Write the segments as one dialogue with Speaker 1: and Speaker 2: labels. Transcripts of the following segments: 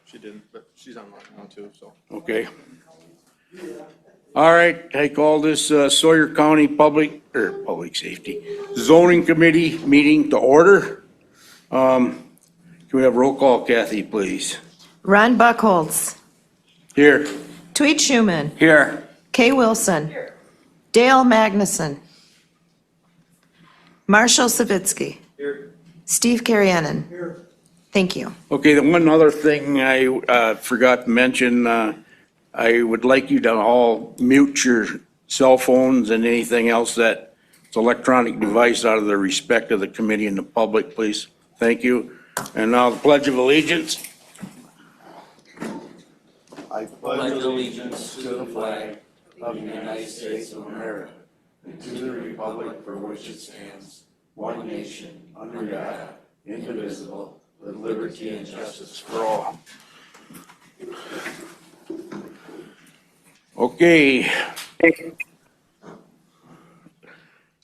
Speaker 1: She didn't, but she's online now too, so.
Speaker 2: Okay. All right, I call this Sawyer County Public Safety Zoning Committee meeting to order. Can we have roll call, Kathy, please?
Speaker 3: Ron Buckholz,
Speaker 2: Here.
Speaker 3: Tweet Schuman,
Speaker 2: Here.
Speaker 3: Kay Wilson, Dale Magnuson, Marshall Savitsky, Steve Carriennen. Thank you.
Speaker 2: Okay, the one other thing I forgot to mention, I would like you to all mute your cell phones and anything else that's electronic device out of the respect of the committee and the public, please. Thank you. And now the Pledge of Allegiance. I
Speaker 4: pledge allegiance to the flag of the United States of America and to the republic for which it stands, one nation, under God, indivisible, with liberty and justice for all.
Speaker 2: Okay.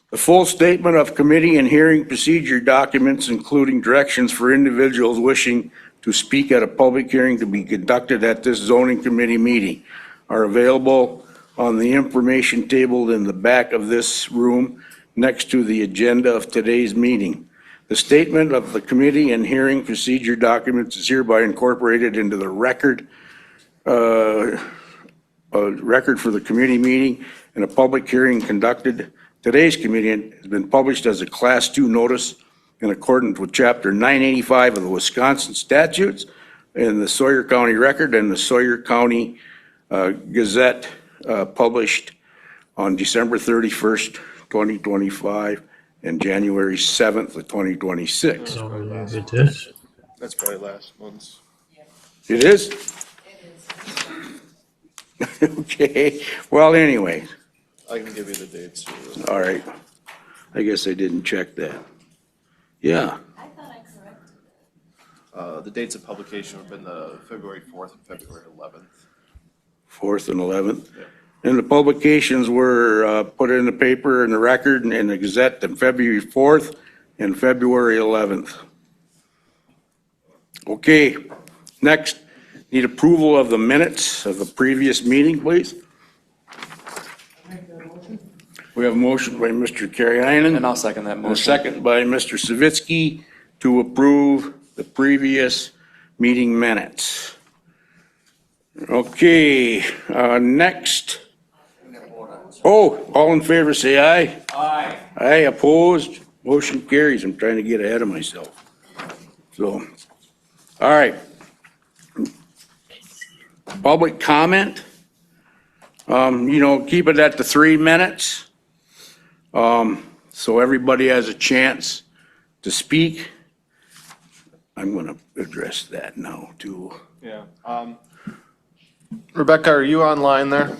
Speaker 2: The full statement of committee and hearing procedure documents, including directions for individuals wishing to speak at a public hearing to be conducted at this zoning committee meeting, are available on the information table in the back of this room next to the agenda of today's meeting. The statement of the committee and hearing procedure documents is hereby incorporated into the record for the committee meeting, and a public hearing conducted. Today's committee has been published as a Class 2 notice in accordance with Chapter 985 of the Wisconsin statutes in the Sawyer County Record and the Sawyer County Gazette, published on December 31st, 2025 and January 7th of 2026.
Speaker 1: That's probably last month's.
Speaker 2: It is? Okay, well, anyway,
Speaker 1: I can give you the dates.
Speaker 2: all right. I guess I didn't check that. Yeah,
Speaker 1: The dates of publication have been the February 4th and February 11th.
Speaker 2: 4th and 11th.
Speaker 1: Yeah.
Speaker 2: And the publications were put in the paper and the record and in the Gazette on February 4th and February 11th. Okay, next, need approval of the minutes of the previous meeting, please. We have a motion by Mr. Carrieinen.
Speaker 5: And I'll second that
Speaker 2: And a
Speaker 5: motion.
Speaker 2: second by Mr. Savitsky to approve the previous meeting minutes. Okay, next. Oh, all in favor, say aye.
Speaker 5: Aye.
Speaker 2: Aye, opposed, motion carries. I'm trying to get ahead of myself. So, all right. Public comment. Keep it at the 3 minutes. So everybody has a chance to speak. I'm gonna address that now too.
Speaker 1: Yeah. Rebecca, are you online there?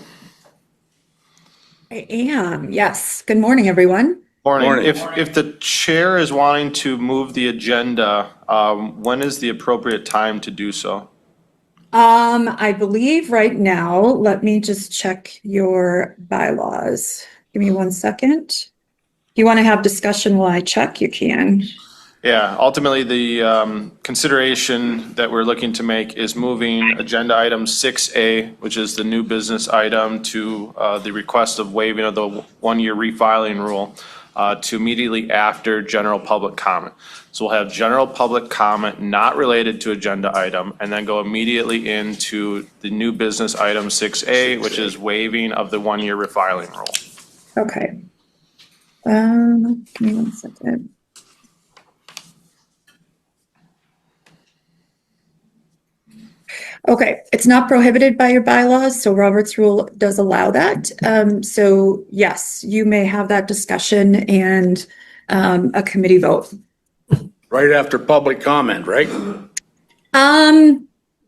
Speaker 6: I am, yes. Good morning, everyone.
Speaker 1: Morning.
Speaker 2: Morning.
Speaker 1: If the chair is wanting to move the agenda, when is the appropriate time to do so?
Speaker 6: I believe right now, let me just check your bylaws. Give me 1 second. If you want to have discussion while I check, you can.
Speaker 1: Yeah, ultimately, the consideration that we're looking to make is moving agenda item 6A, which is the new business item, to the request of waiving of the 1-year refiling rule to immediately after general public comment. So we'll have general public comment not related to agenda item, and then go immediately into the new business item 6A, which is waiving of the 1-year refiling rule.
Speaker 6: Okay. Give me 1 second. Okay, it's not prohibited by your bylaws, so Robert's rule does allow that. So yes, you may have that discussion and a committee vote.
Speaker 2: Right after public comment, right?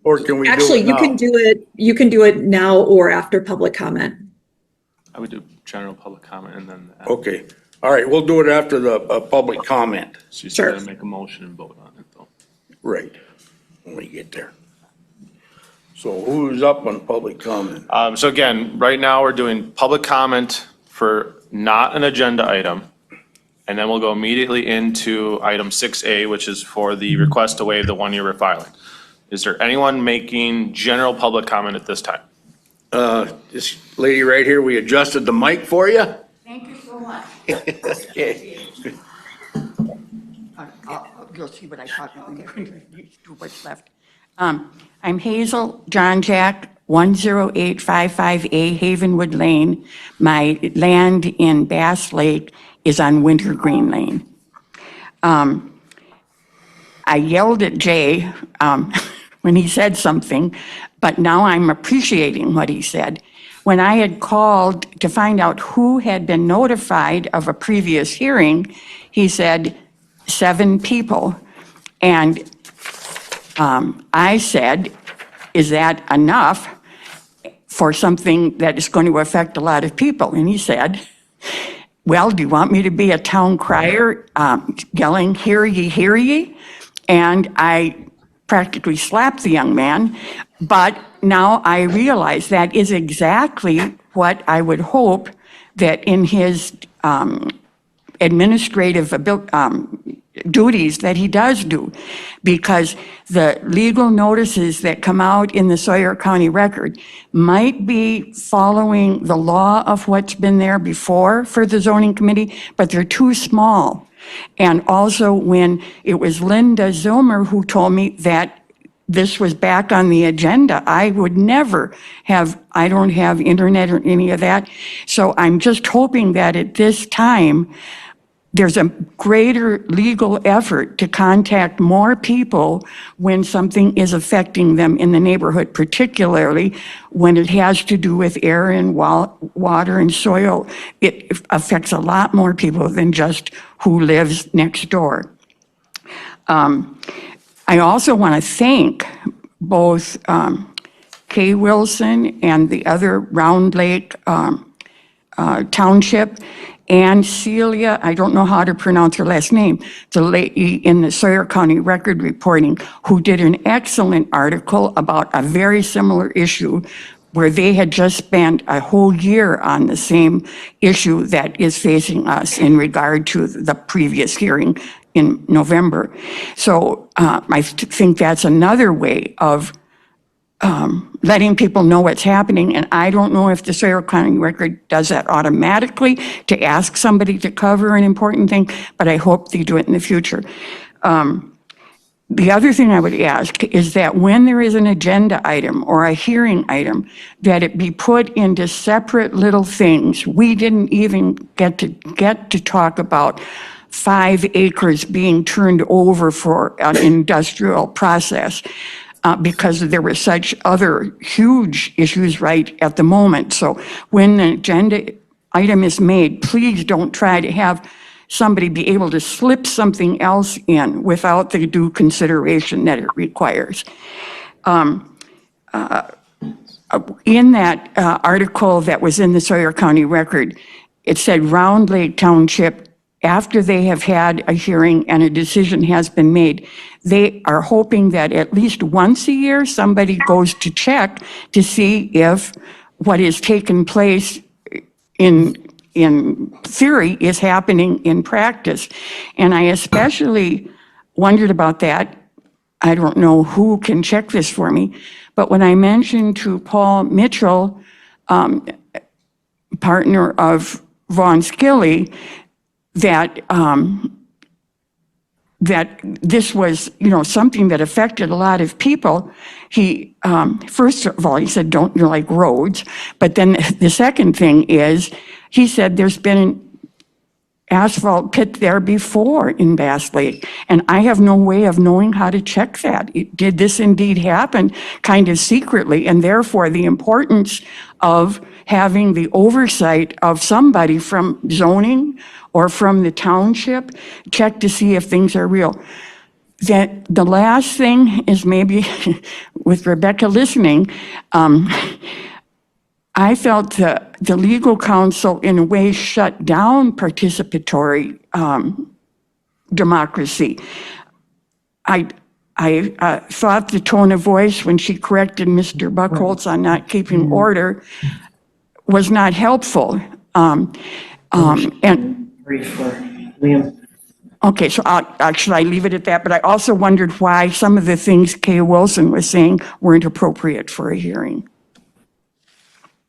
Speaker 2: Or can we do
Speaker 6: Actually,
Speaker 2: it
Speaker 6: you
Speaker 2: now?
Speaker 6: can do it now or after public comment.
Speaker 1: I would do general public comment and then.
Speaker 2: Okay, all right, we'll do it after the public comment.
Speaker 1: So you
Speaker 6: Sure.
Speaker 1: still gotta make a motion and vote on it though.
Speaker 2: Right, when we get there. So who's up on public comment?
Speaker 1: So again, right now we're doing public comment for not an agenda item. And then we'll go immediately into item 6A, which is for the request to waive the 1-year refiling. Is there anyone making general public comment at this time?
Speaker 2: This lady right here, we adjusted the mic for you.
Speaker 5: Thank you so much.
Speaker 2: Okay.
Speaker 5: You'll see what I talk about when you do what's left. I'm Hazel John Jack, 10855A Havenwood Lane. My land in Bass Lake is on Wintergreen Lane. I yelled at Jay when he said something, but now I'm appreciating what he said. When I had called to find out who had been notified of a previous hearing, he said 7 people. And I said, is that enough for something that is going to affect a lot of people? And he said, well, do you want me to be a town crier yelling, hear ye, hear ye? And I practically slapped the young man. But now I realize that is exactly what I would hope that in his administrative duties that he does do, because the legal notices that come out in the Sawyer County Record might be following the law of what's been there before for the zoning committee, but they're too small. And also when it was Linda Zilmer who told me that this was back on the agenda, I would never have, I don't have internet or any of that. So I'm just hoping that at this time, there's a greater legal effort to contact more people when something is affecting them in the neighborhood, particularly when it has to do with air and water and soil. It affects a lot more people than just who lives next door. I also want to thank both Kay Wilson and the other Round Lake Township and Celia, I don't know how to pronounce her last name, the lady in the Sawyer County Record reporting, who did an excellent article about a very similar issue where they had just spent a whole year on the same issue that is facing us in regard to the previous hearing in November. So I think that's another way of letting people know what's happening. And I don't know if the Sawyer County Record does that automatically to ask somebody to cover an important thing, but I hope they do it in the future. The other thing I would ask is that when there is an agenda item or a hearing item, that it be put into separate little things. We didn't even get to talk about 5 acres being turned over for an industrial process. Because there were such other huge issues right at the moment. So when the agenda item is made, please don't try to have somebody be able to slip something else in without the due consideration that it requires. In that article that was in the Sawyer County Record, it said Round Lake Township, after they have had a hearing and a decision has been made, they are hoping that at least once a year, somebody goes to check to see if what is taking place in theory is happening in practice. And I especially wondered about that. I don't know who can check this for me, but when I mentioned to Paul Mitchell, partner of Vaughn Skilly, that that this was, something that affected a lot of people. He, first of all, he said, don't you like roads? But then the second thing is, he said there's been an asphalt pit there before in Bass Lake, and I have no way of knowing how to check that. Did this indeed happen kind of secretly? And therefore, the importance of having the oversight of somebody from zoning or from the township, check to see if things are real. That the last thing is maybe with Rebecca listening, I felt the legal counsel in a way shut down participatory democracy. I thought the tone of voice when she corrected Mr. Buckholz on not keeping order was not helpful. And
Speaker 7: Brief for Liam.
Speaker 5: Okay, so should I leave it at that? But I also wondered why some of the things Kay Wilson was saying weren't appropriate for a hearing.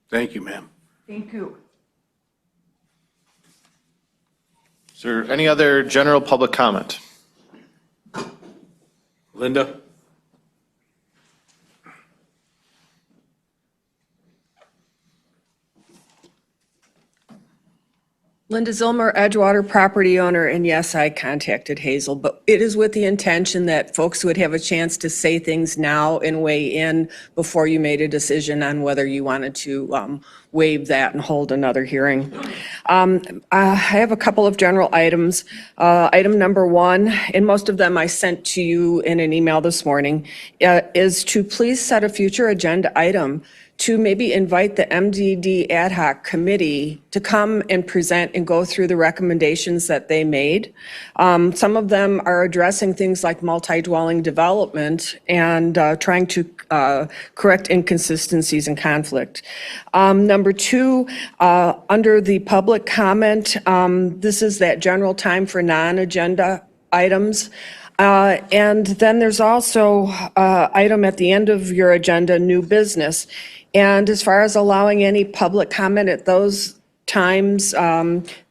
Speaker 2: Thank you, ma'am.
Speaker 5: Thank you.
Speaker 1: Is there any other general public comment?
Speaker 2: Linda?
Speaker 7: Linda Zilmer, Edgewater property owner, and yes, I contacted Hazel, but it is with the intention that folks would have a chance to say things now and weigh in before you made a decision on whether you wanted to waive that and hold another hearing. I have a couple of general items. Item number one, and most of them I sent to you in an email this morning, is to please set a future agenda item to maybe invite the MDD ad hoc committee to come and present and go through the recommendations that they made. Some of them are addressing things like multi-dwelling development and trying to correct inconsistencies and conflict. Number two, under the public comment, this is that general time for non-agenda items. And then there's also item at the end of your agenda, new business. And as far as allowing any public comment at those times,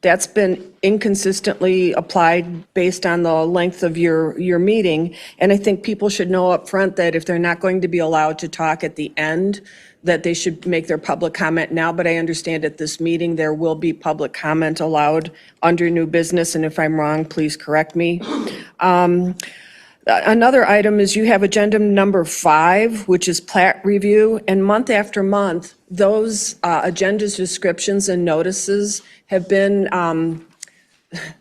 Speaker 7: that's been inconsistently applied based on the length of your meeting. And I think people should know up front that if they're not going to be allowed to talk at the end, that they should make their public comment now. But I understand at this meeting, there will be public comment allowed under new business. And if I'm wrong, please correct me. Another item is you have agenda number 5, which is plat review, and month after month, those agendas, descriptions, and notices have been,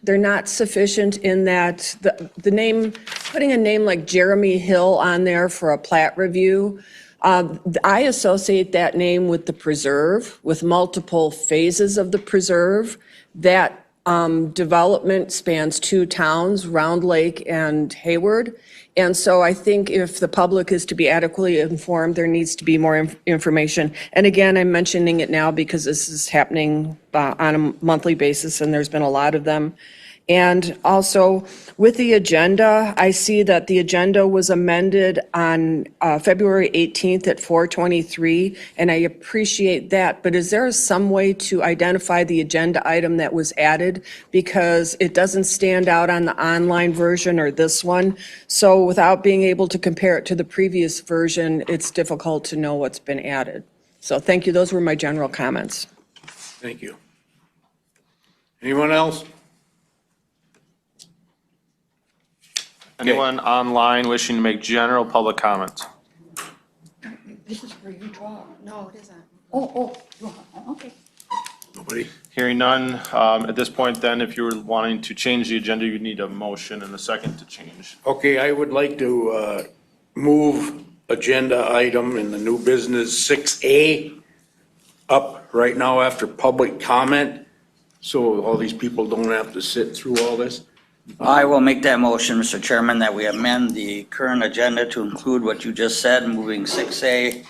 Speaker 7: they're not sufficient in that the name, putting a name like Jeremy Hill on there for a plat review, I associate that name with the preserve, with multiple phases of the preserve. That development spans 2 towns, Round Lake and Hayward. And so I think if the public is to be adequately informed, there needs to be more information. And again, I'm mentioning it now because this is happening on a monthly basis and there's been a lot of them. And also with the agenda, I see that the agenda was amended on February 18th at 4:23, and I appreciate that. But is there some way to identify the agenda item that was added? Because it doesn't stand out on the online version or this one. So without being able to compare it to the previous version, it's difficult to know what's been added. So thank you. Those were my general comments.
Speaker 2: Thank you. Anyone else?
Speaker 1: Anyone online wishing to make general public comments?
Speaker 5: This is where you draw. No, it isn't. Oh, okay.
Speaker 2: Nobody?
Speaker 1: Hearing none, at this point then, if you were wanting to change the agenda, you'd need a motion and a second to change.
Speaker 2: Okay, I would like to move agenda item in the new business 6A up right now after public comment, so all these people don't have to sit through all this.
Speaker 8: I will make that motion, Mr. Chairman, that we amend the current agenda to include what you just said, moving 6A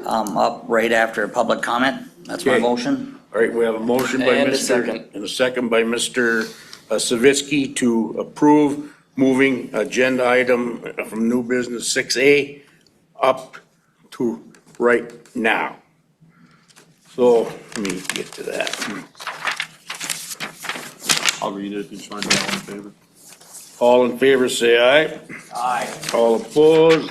Speaker 8: up right after public comment. That's my
Speaker 2: Okay.
Speaker 8: motion.
Speaker 2: All right, we have a motion by
Speaker 4: And a
Speaker 2: Mr.
Speaker 4: second.
Speaker 2: And a second by Mr. Savitsky to approve moving agenda item from new business 6A up to right now. So let me get to that.
Speaker 1: I'll read it if you just want to do all in favor.
Speaker 2: All in favor, say aye.
Speaker 8: Aye.
Speaker 2: All opposed,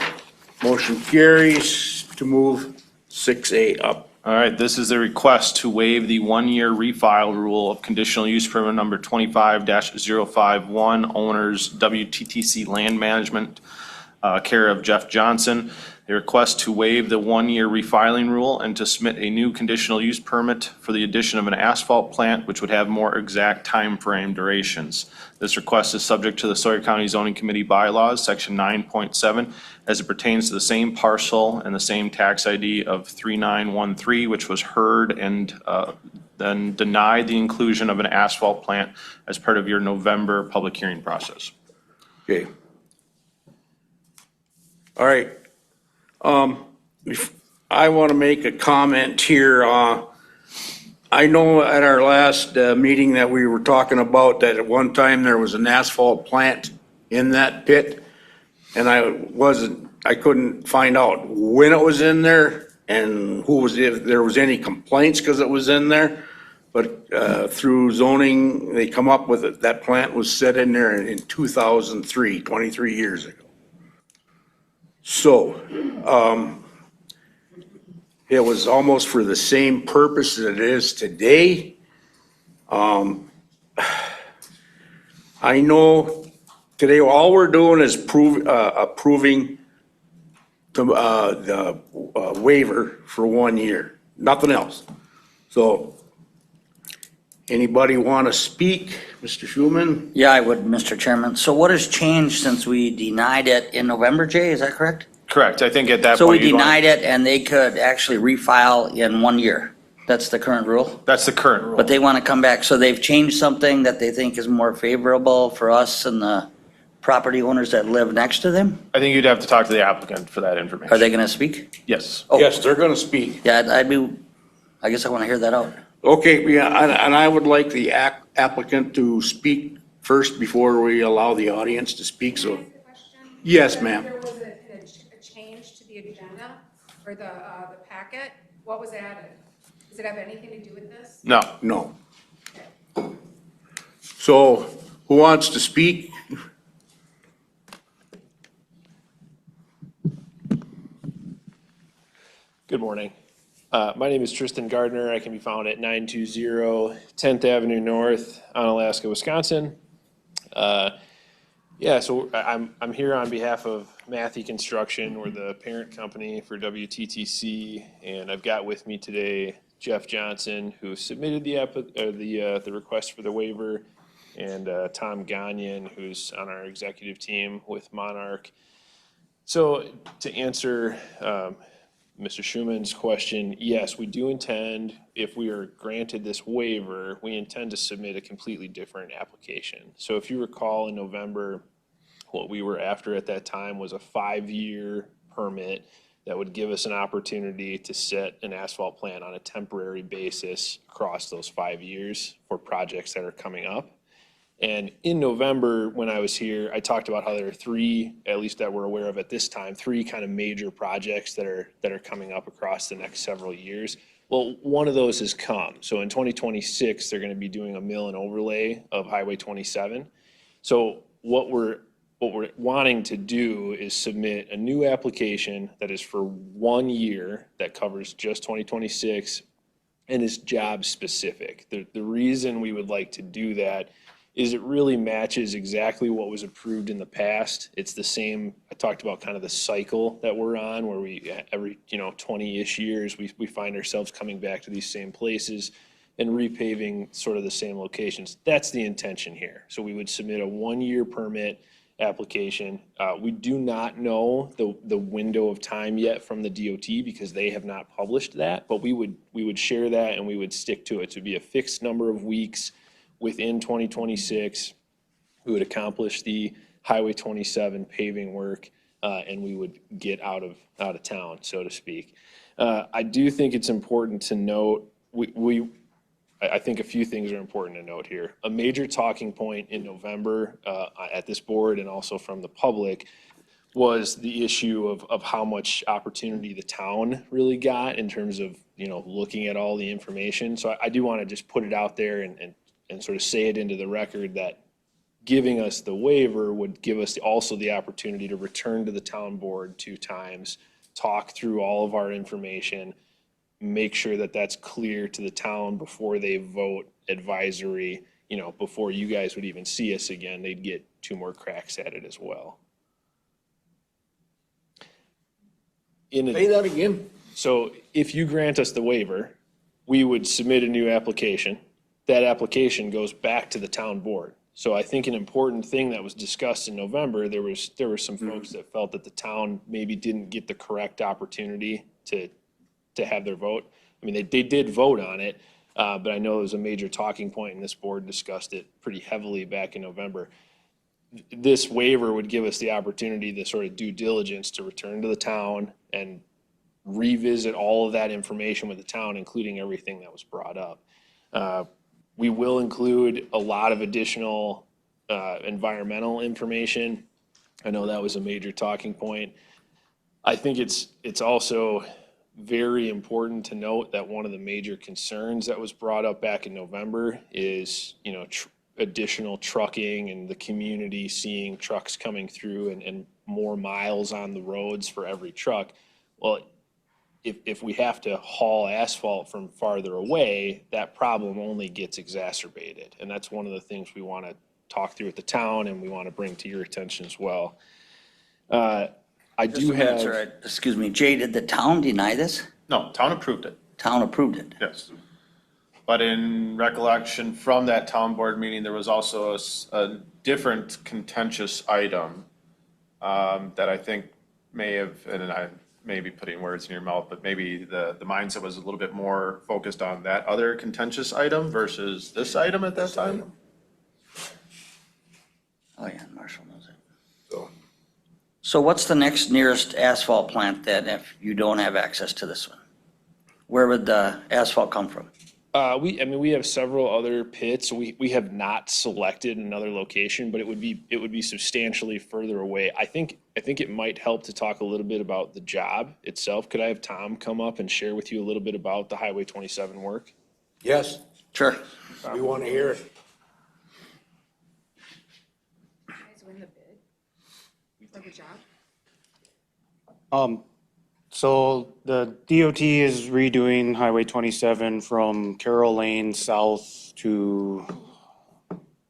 Speaker 2: motion carries to move 6A up.
Speaker 1: All right, this is a request to waive the one-year refile rule of conditional use permit number 25-051, owners WTTC Land Management, care of Jeff Johnson. A request to waive the one-year refiling rule and to submit a new conditional use permit for the addition of an asphalt plant, which would have more exact time frame durations. This request is subject to the Sawyer County Zoning Committee bylaws, section 9.7, as it pertains to the same parcel and the same tax ID of 3913, which was heard and then denied the inclusion of an asphalt plant as part of your November public hearing process.
Speaker 2: Okay. All right. I want to make a comment here. I know at our last meeting that we were talking about that at one time there was an asphalt plant in that pit. And I couldn't find out when it was in there and if there was any complaints because it was in there. But through zoning, they come up with it. That plant was set in there in 2003, 23 years ago. So, it was almost for the same purpose that it is today. I know today, all we're doing is approving the waiver for 1 year, nothing else. So, anybody want to speak? Mr. Schuman?
Speaker 8: Yeah, I would, Mr. Chairman. So what has changed since we denied it in November, Jay? Is that correct?
Speaker 1: Correct. I think at that
Speaker 8: So we
Speaker 1: point, you'd want-
Speaker 8: denied it and they could actually refile in 1 year. That's the current rule?
Speaker 1: that's the current rule.
Speaker 8: But they want to come back. So they've changed something that they think is more favorable for us and the property owners that live next to them?
Speaker 1: I think you'd have to talk to the applicant for that information.
Speaker 8: Are they going to speak?
Speaker 1: Yes.
Speaker 8: Oh.
Speaker 2: Yes, they're going to speak.
Speaker 8: Yeah, I guess I want to hear that out.
Speaker 2: Okay, yeah, and I would like the applicant to speak first before we allow the audience to speak, so.
Speaker 9: Can I ask a question?
Speaker 2: Yes, ma'am.
Speaker 9: There was a change to the agenda or the packet. What was added? Does it have anything to do with this?
Speaker 1: No.
Speaker 2: No. So, who wants to speak?
Speaker 10: Good morning. My name is Tristan Gardner. I can be found at 920 10th Avenue North, Onalaska, Wisconsin. So I'm here on behalf of Matthew Construction. We're the parent company for WTTC, and I've got with me today Jeff Johnson, who submitted the request for the waiver, and Tom Gagnon, who's on our executive team with Monarch. So to answer Mr. Schuman's question, yes, we do intend, if we are granted this waiver, we intend to submit a completely different application. So if you recall in November, what we were after at that time was a 5-year permit that would give us an opportunity to set an asphalt plant on a temporary basis across those 5 years for projects that are coming up. And in November, when I was here, I talked about how there are 3, at least that we're aware of at this time, 3 kind of major projects that are coming up across the next several years. Well, one of those has come. So in 2026, they're going to be doing a mill and overlay of Highway 27. So what we're wanting to do is submit a new application that is for 1 year that covers just 2026 and is job specific. The reason we would like to do that is it really matches exactly what was approved in the past. It's the same, I talked about kind of the cycle that we're on where we, every 20-ish years, we find ourselves coming back to these same places and repaving sort of the same locations. That's the intention here. So we would submit a 1-year permit application. We do not know the window of time yet from the DOT because they have not published that, but we would share that and we would stick to it. So it'd be a fixed number of weeks within 2026. We would accomplish the Highway 27 paving work, and we would get out of town, so to speak. I do think it's important to note, I think a few things are important to note here. A major talking point in November at this board and also from the public was the issue of how much opportunity the town really got in terms of, looking at all the information. So I do want to just put it out there and sort of say it into the record that giving us the waiver would give us also the opportunity to return to the town board 2 times, talk through all of our information, make sure that that's clear to the town before they vote advisory, before you guys would even see us again, they'd get 2 more cracks at it as well.
Speaker 2: Say that again?
Speaker 10: So if you grant us the waiver, we would submit a new application. That application goes back to the town board. So I think an important thing that was discussed in November, there were some folks that felt that the town maybe didn't get the correct opportunity to have their vote. I mean, they did vote on it, but I know it was a major talking point and this board discussed it pretty heavily back in November. This waiver would give us the opportunity to sort of due diligence to return to the town and revisit all of that information with the town, including everything that was brought up. We will include a lot of additional environmental information. I know that was a major talking point. I think it's also very important to note that one of the major concerns that was brought up back in November is, additional trucking and the community seeing trucks coming through and more miles on the roads for every truck. Well, if we have to haul asphalt from farther away, that problem only gets exacerbated. And that's one of the things we want to talk through with the town and we want to bring to your attention as well. I
Speaker 8: Just
Speaker 10: do
Speaker 8: a minute,
Speaker 10: have,
Speaker 8: sir. Excuse me, Jay, did the town deny this?
Speaker 1: No, town approved it,
Speaker 8: Town approved it.
Speaker 1: yes. But in recollection from that town board meeting, there was also a different contentious item that I think may have, and I may be putting words in your mouth, but maybe the mindset was a little bit more focused on that other contentious item versus this item at that time.
Speaker 8: Oh, yeah, Marshall knows it.
Speaker 2: So,
Speaker 8: So what's the next nearest asphalt plant then if you don't have access to this one? Where would the asphalt come from?
Speaker 10: we have several other pits. We have not selected another location, but it would be substantially further away. I think it might help to talk a little bit about the job itself. Could I have Tom come up and share with you a little bit about the Highway 27 work?
Speaker 2: yes,
Speaker 8: Sure.
Speaker 2: we want to hear it.
Speaker 9: You guys win the bid for the job?
Speaker 11: So the DOT is redoing Highway 27 from Carroll Lane south to,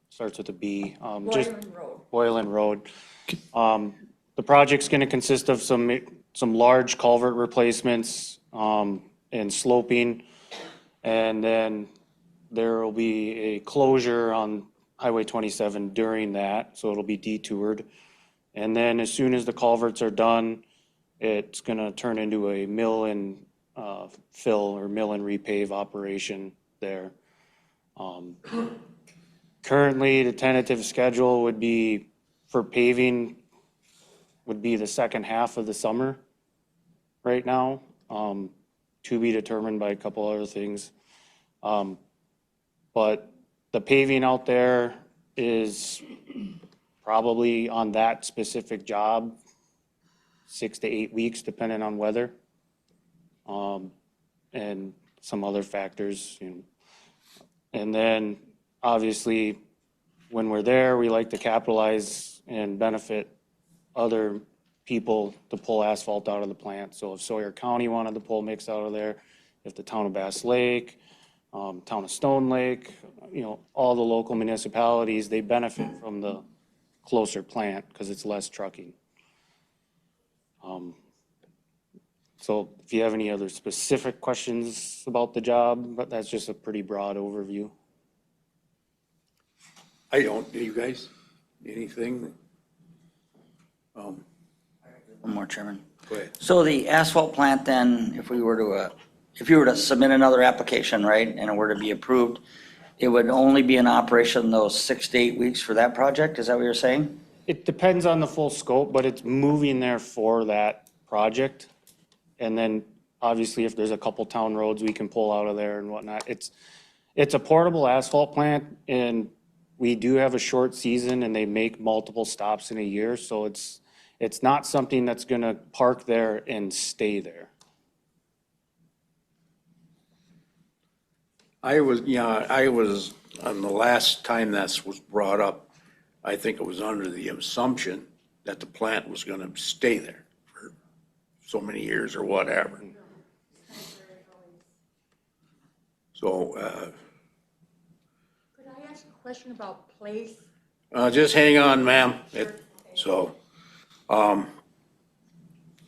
Speaker 11: starts with a B. Boylan Road. The project's going to consist of some large culvert replacements and sloping. And then there will be a closure on Highway 27 during that, so it'll be detoured. And then as soon as the culverts are done, it's gonna turn into a mill and fill or mill and repave operation there. Currently, the tentative schedule would be for paving would be the second half of the summer right now, to be determined by a couple other things. But the paving out there is probably on that specific job, 6 to 8 weeks, depending on weather, and some other factors. And then, obviously, when we're there, we like to capitalize and benefit other people to pull asphalt out of the plant. So if Sawyer County wanted to pull mix out of there, if the town of Bass Lake, town of Stone Lake, all the local municipalities, they benefit from the closer plant because it's less trucking. So if you have any other specific questions about the job, but that's just a pretty broad overview.
Speaker 2: I don't, do you guys, anything?
Speaker 8: One more, Chairman.
Speaker 2: Go ahead.
Speaker 8: So the asphalt plant then, if you were to submit another application, right, and it were to be approved, it would only be in operation those 6 to 8 weeks for that project? Is that what you're saying?
Speaker 11: It depends on the full scope, but it's moving there for that project. And then obviously if there's a couple town roads we can pull out of there and whatnot. It's a portable asphalt plant and we do have a short season and they make multiple stops in a year. So it's not something that's gonna park there and stay there.
Speaker 2: I was, on the last time this was brought up, I think it was under the assumption that the plant was gonna stay there for so many years or whatever. So,
Speaker 5: Could I ask a question about place?
Speaker 2: just hang on, ma'am. So,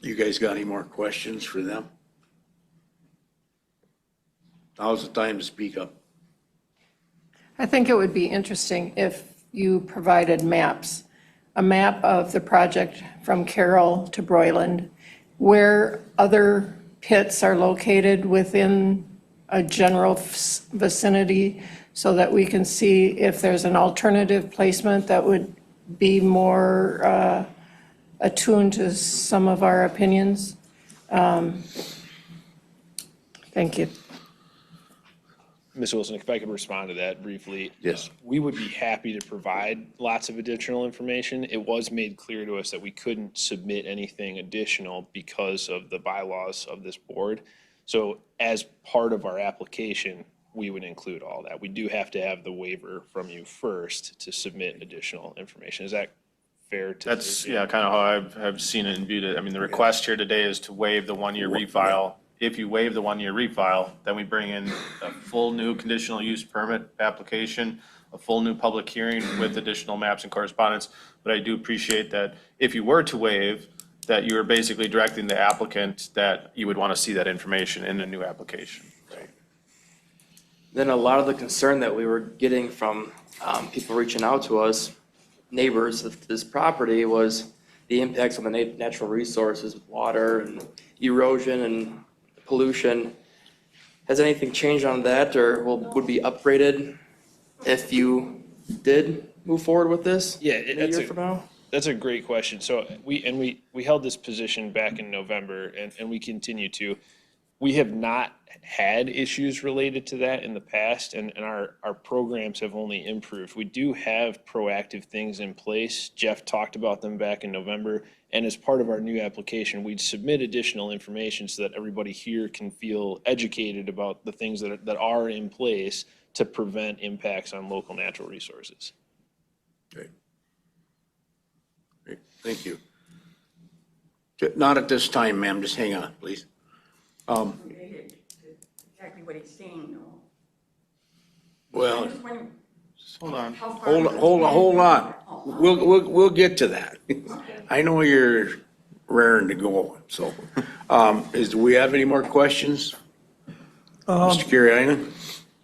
Speaker 2: you guys got any more questions for them? Now's the time to speak up.
Speaker 12: I think it would be interesting if you provided maps, a map of the project from Carroll to Broyland, where other pits are located within a general vicinity, so that we can see if there's an alternative placement that would be more attuned to some of our opinions. Thank you.
Speaker 10: Ms. Wilson, if I could respond to that briefly.
Speaker 2: Yes.
Speaker 10: We would be happy to provide lots of additional information. It was made clear to us that we couldn't submit anything additional because of the bylaws of this board. So as part of our application, we would include all that. We do have to have the waiver from you first to submit additional information. Is that fair to?
Speaker 1: That's, yeah, kind of how I've seen it and viewed it. I mean, the request here today is to waive the 1-year refile. If you waive the 1-year refile, then we bring in a full new conditional use permit application, a full new public hearing with additional maps and correspondence. But I do appreciate that if you were to waive, that you are basically directing the applicant that you would want to see that information in a new application.
Speaker 13: Then a lot of the concern that we were getting from people reaching out to us, neighbors of this property, was the impacts on the natural resources, water and erosion and pollution. Has anything changed on that, or would be upgraded if you did move forward with this?
Speaker 10: Yeah,
Speaker 13: a year from now?
Speaker 10: That's a great question. So we held this position back in November, and we continue to. We have not had issues related to that in the past, and our programs have only improved. We do have proactive things in place. Jeff talked about them back in November, and as part of our new application, we'd submit additional information so that everybody here can feel educated about the things that are in place to prevent impacts on local natural resources.
Speaker 2: Okay. Great. Thank you. Not at this time, ma'am. Just hang on, please.
Speaker 5: Exactly what he's saying, though.
Speaker 2: Well,
Speaker 1: Hold on.
Speaker 2: hold on. We'll get to that. I know you're raring to go, so, do we have any more questions? Mr. Kiriainen?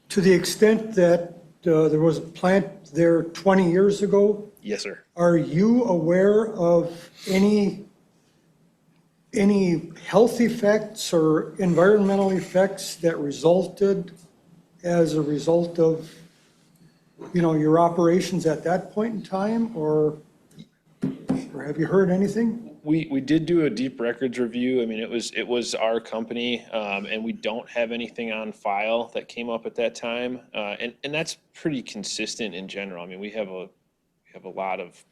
Speaker 14: To the extent that there was a plant there 20 years ago,
Speaker 10: Yes, sir.
Speaker 14: are you aware of any health effects or environmental effects that resulted as a result of, your operations at that point in time, or have you heard anything?
Speaker 10: We did do a deep records review. I mean, it was our company, and we don't have anything on file that came up at that time. And that's pretty consistent in general. I mean, we have a lot of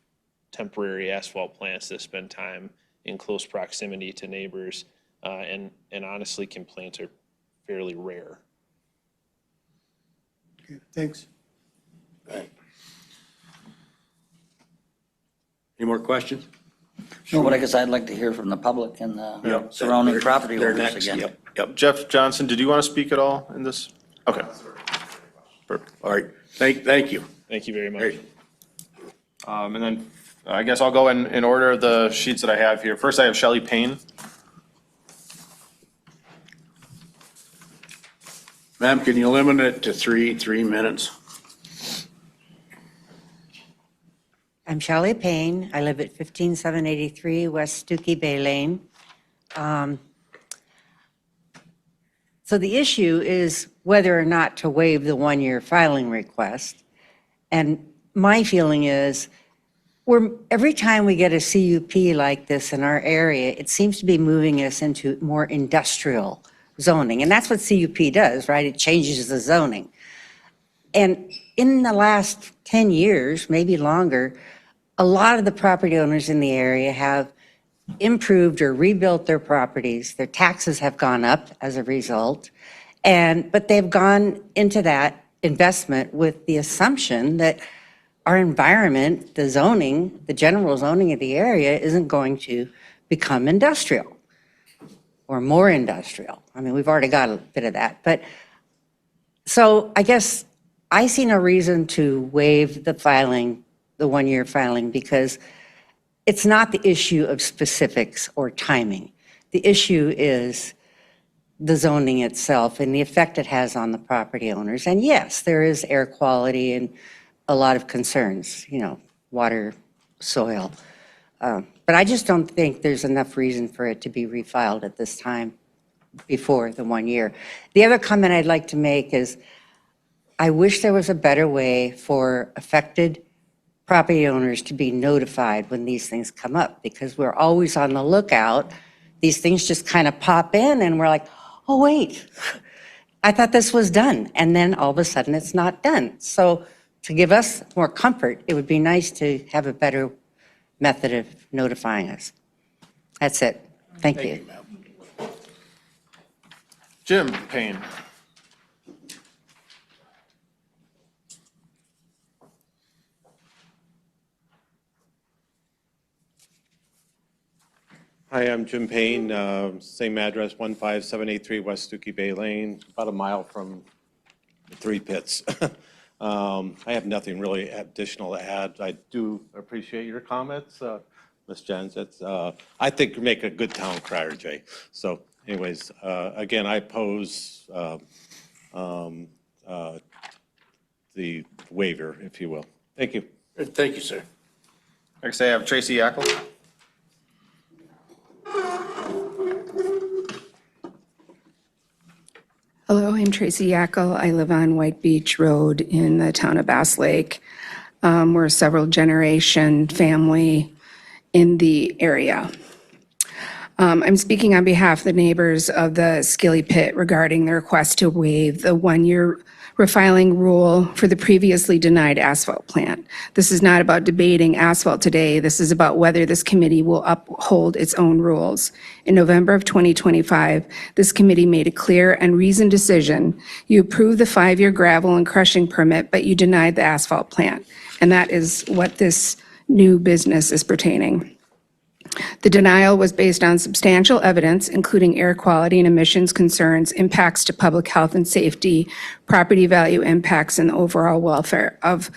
Speaker 10: temporary asphalt plants that spend time in close proximity to neighbors, and honestly, complaints are fairly rare.
Speaker 14: Okay, thanks.
Speaker 2: Any more questions?
Speaker 8: Well, I guess I'd like to hear from the public and the
Speaker 2: Yep.
Speaker 8: surrounding property
Speaker 2: They're
Speaker 8: owners
Speaker 2: next.
Speaker 8: again.
Speaker 2: Yep.
Speaker 1: Jeff Johnson, did you want to speak at all in this? Okay. Perfect.
Speaker 2: All right. Thank you.
Speaker 10: Thank you very much.
Speaker 2: Great.
Speaker 1: And then I guess I'll go in order of the sheets that I have here. First, I have Shelley Payne.
Speaker 2: Ma'am, can you limit it to 3 minutes?
Speaker 15: I'm Shelley Payne. I live at 15783 West Stookie Bay Lane. So the issue is whether or not to waive the 1-year filing request. And my feeling is, every time we get a CUP like this in our area, it seems to be moving us into more industrial zoning. And that's what CUP does, right? It changes the zoning. And in the last 10 years, maybe longer, a lot of the property owners in the area have improved or rebuilt their properties. Their taxes have gone up as a result. But they've gone into that investment with the assumption that our environment, the zoning, the general zoning of the area isn't going to become industrial or more industrial. I mean, we've already got a bit of that. But so I guess I see no reason to waive the 1-year filing, because it's not the issue of specifics or timing. The issue is the zoning itself and the effect it has on the property owners. And yes, there is air quality and a lot of concerns, water, soil. But I just don't think there's enough reason for it to be refiled at this time before the 1 year. The other comment I'd like to make is I wish there was a better way for affected property owners to be notified when these things come up, because we're always on the lookout. These things just kind of pop in and we're like, oh, wait, I thought this was done, and then all of a sudden it's not done. So to give us more comfort, it would be nice to have a better method of notifying us. That's it. Thank you.
Speaker 1: Jim Payne.
Speaker 16: Hi, I'm Jim Payne, same address, 15783 West Dookie Bay Lane, about a mile from the Three Pits. I have nothing really additional to add. I do appreciate your comments, Ms. Jens. I think you make a good town crier, Jay. So anyways, again, I oppose the waiver, if you will. Thank you.
Speaker 2: Thank you, sir.
Speaker 1: Next, I have Tracy Yackel.
Speaker 9: Hello, I'm Tracy Yackel. I live on White Beach Road in the town of Bass Lake. We're a several generation family in the area. I'm speaking on behalf of the neighbors of the Skilly Pit regarding the request to waive the one-year refiling rule for the previously denied asphalt plant. This is not about debating asphalt today. This is about whether this committee will uphold its own rules. In November of 2025, this committee made a clear and reasoned decision. You approved the 5-year gravel and crushing permit, but you denied the asphalt plant. And that is what this new business is pertaining. The denial was based on substantial evidence, including air quality and emissions concerns, impacts to public health and safety, property value impacts, and the overall welfare of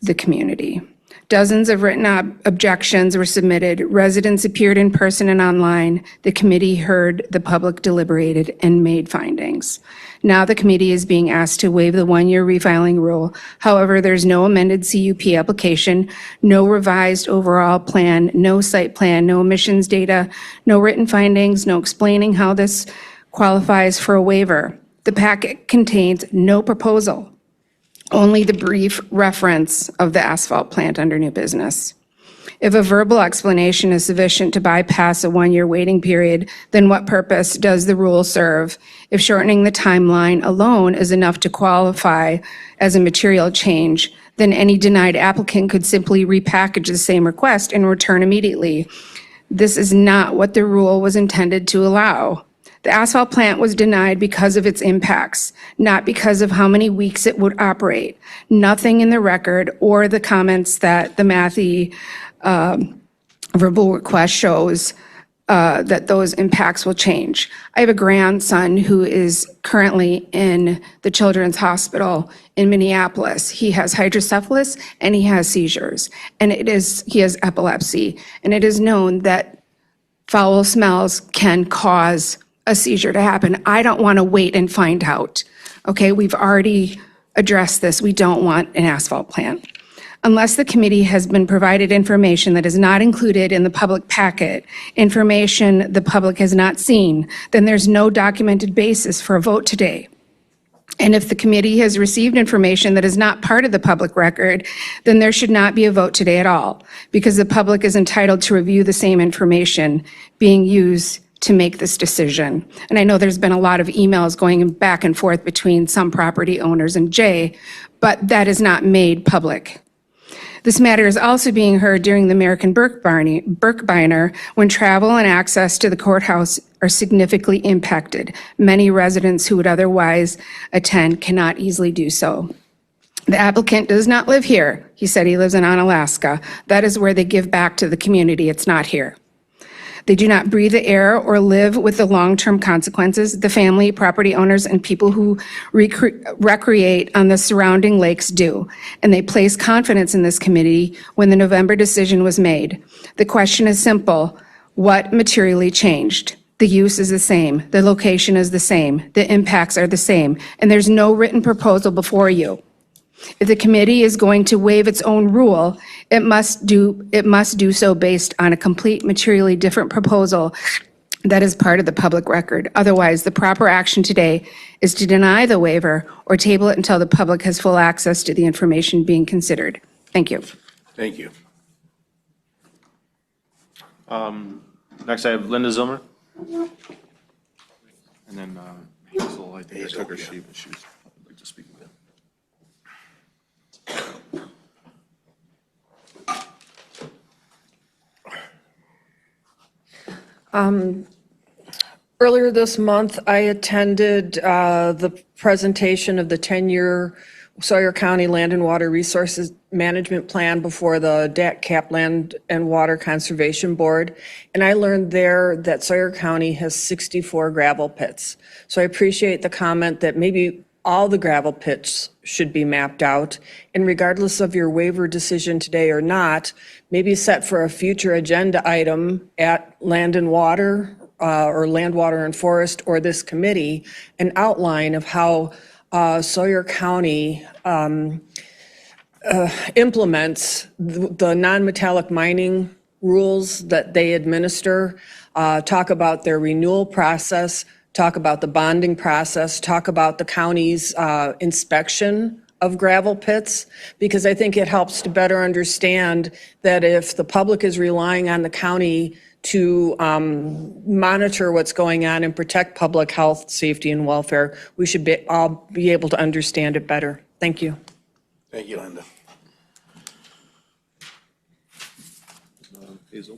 Speaker 9: the community. Dozens of written objections were submitted. Residents appeared in person and online. The committee heard the public, deliberated, and made findings. Now the committee is being asked to waive the one-year refiling rule. However, there's no amended CUP application, no revised overall plan, no site plan, no emissions data, no written findings, no explaining how this qualifies for a waiver. The packet contains no proposal, only the brief reference of the asphalt plant under new business. If a verbal explanation is sufficient to bypass a one-year waiting period, then what purpose does the rule serve? If shortening the timeline alone is enough to qualify as a material change, then any denied applicant could simply repackage the same request and return immediately. This is not what the rule was intended to allow. The asphalt plant was denied because of its impacts, not because of how many weeks it would operate. Nothing in the record or the comments that the Matthew verbal request shows that those impacts will change. I have a grandson who is currently in the Children's Hospital in Minneapolis. He has hydrocephalus and he has seizures, and he has epilepsy, and it is known that foul smells can cause a seizure to happen. I don't want to wait and find out. Okay, we've already addressed this. We don't want an asphalt plant. Unless the committee has been provided information that is not included in the public packet, information the public has not seen, then there's no documented basis for a vote today. And if the committee has received information that is not part of the public record, then there should not be a vote today at all, because the public is entitled to review the same information being used to make this decision. And I know there's been a lot of emails going back and forth between some property owners and Jay, but that is not made public. This matter is also being heard during the American Birkebeiner, when travel and access to the courthouse are significantly impacted. Many residents who would otherwise attend cannot easily do so. The applicant does not live here. He said he lives in Onalaska. That is where they give back to the community. It's not here. They do not breathe the air or live with the long-term consequences. The family, property owners, and people who recreate on the surrounding lakes do. And they place confidence in this committee when the November decision was made. The question is simple: what materially changed? The use is the same. The location is the same. The impacts are the same. And there's no written proposal before you. If the committee is going to waive its own rule, it must do so based on a complete materially different proposal that is part of the public record. Otherwise, the proper action today is to deny the waiver or table it until the public has full access to the information being considered. Thank you.
Speaker 2: Thank you.
Speaker 1: Next, I have Linda Zilmer. And then Hazel, I think I took her sheet, but she was, I'd like to speak again.
Speaker 7: Earlier this month, I attended the presentation of the 10-year Sawyer County Land and Water Resources Management Plan before the DAC Land and Water Conservation Board. And I learned there that Sawyer County has 64 gravel pits. So I appreciate the comment that maybe all the gravel pits should be mapped out. And regardless of your waiver decision today or not, maybe set for a future agenda item at Land and Water or Land, Water, and Forest, or this committee, an outline of how Sawyer County implements the non-metallic mining rules that they administer, talk about their renewal process, talk about the bonding process, talk about the county's inspection of gravel pits, because I think it helps to better understand that if the public is relying on the county to monitor what's going on and protect public health, safety, and welfare, we should all be able to understand it better. Thank you.
Speaker 2: Thank you, Linda.
Speaker 1: Hazel?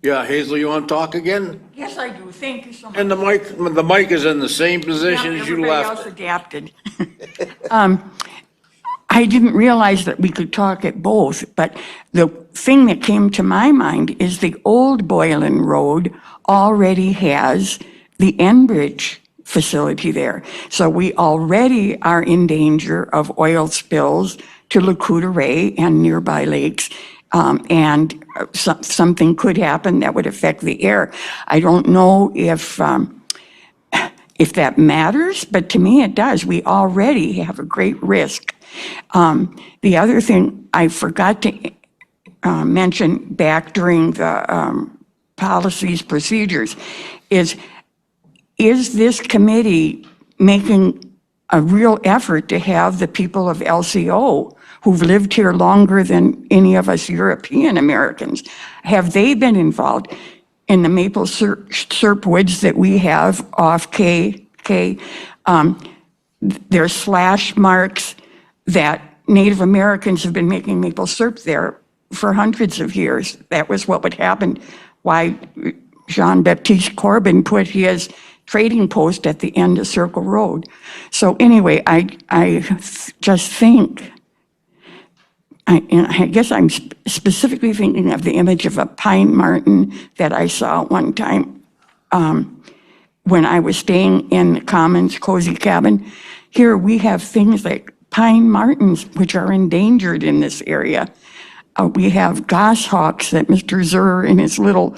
Speaker 2: Yeah, Hazel, you want to talk again?
Speaker 5: Yes, I do. Thank you so much.
Speaker 2: And the mic is in the same position as you
Speaker 5: Everybody
Speaker 2: left
Speaker 5: else
Speaker 2: it.
Speaker 5: adapted. I didn't realize that we could talk at both, but the thing that came to my mind is the old Boylan Road already has the Enbridge facility there. So we already are in danger of oil spills to Lakuta Ray and nearby lakes. And something could happen that would affect the air. I don't know if that matters, but to me it does. We already have a great risk. The other thing I forgot to mention back during the policies procedures is this committee making a real effort to have the people of LCO who've lived here longer than any of us European Americans, have they been involved in the maple syrup woods that we have off KK? There's slash marks that Native Americans have been making maple syrup there for hundreds of years. That was what would happen, why Jean-Baptiste Corbin put his trading post at the end of Circle Road. So anyway, I just think, I guess I'm specifically thinking of the image of a pine marten that I saw one time when I was staying in the Commons Cozy Cabin. Here we have things like pine martens, which are endangered in this area. We have goshawks that Mr. Zur in his little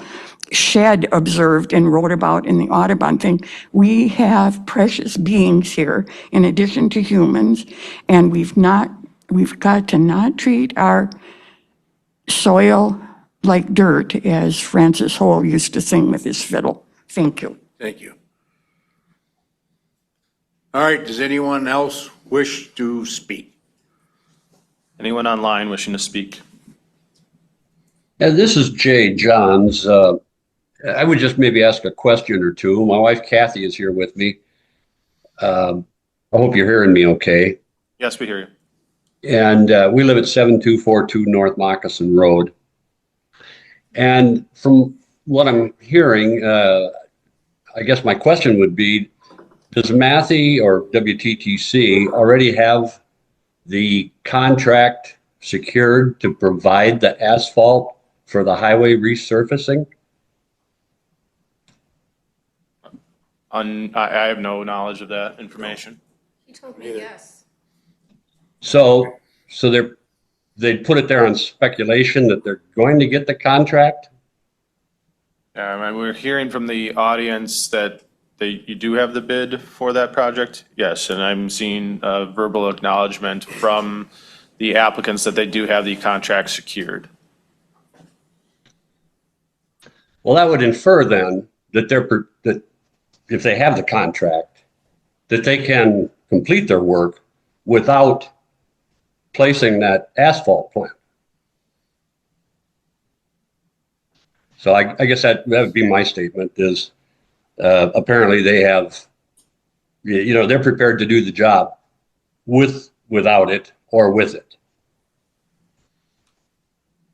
Speaker 5: shed observed and wrote about in the Audubon thing. We have precious beings here in addition to humans, and we've got to not treat our soil like dirt, as Francis Hole used to sing with his fiddle. Thank you.
Speaker 2: Thank you. All right, does anyone else wish to speak?
Speaker 1: Anyone online wishing to speak?
Speaker 17: This is Jay Johns. I would just maybe ask a question or two. My wife Kathy is here with me. I hope you're hearing me okay.
Speaker 1: Yes, we hear you.
Speaker 17: And we live at 7242 North Moccasin Road. And from what I'm hearing, I guess my question would be, does Matthew or WTTC already have the contract secured to provide the asphalt for the highway resurfacing?
Speaker 1: I have no knowledge of that information.
Speaker 12: He told me yes.
Speaker 17: So they'd put it there on speculation that they're going to get the contract?
Speaker 1: And we're hearing from the audience that you do have the bid for that project. Yes, and I'm seeing a verbal acknowledgement from the applicants that they do have the contract secured.
Speaker 17: Well, that would infer then that that if they have the contract, that they can complete their work without placing that asphalt plant. So I guess that would be my statement is apparently they have they're prepared to do the job without it or with it.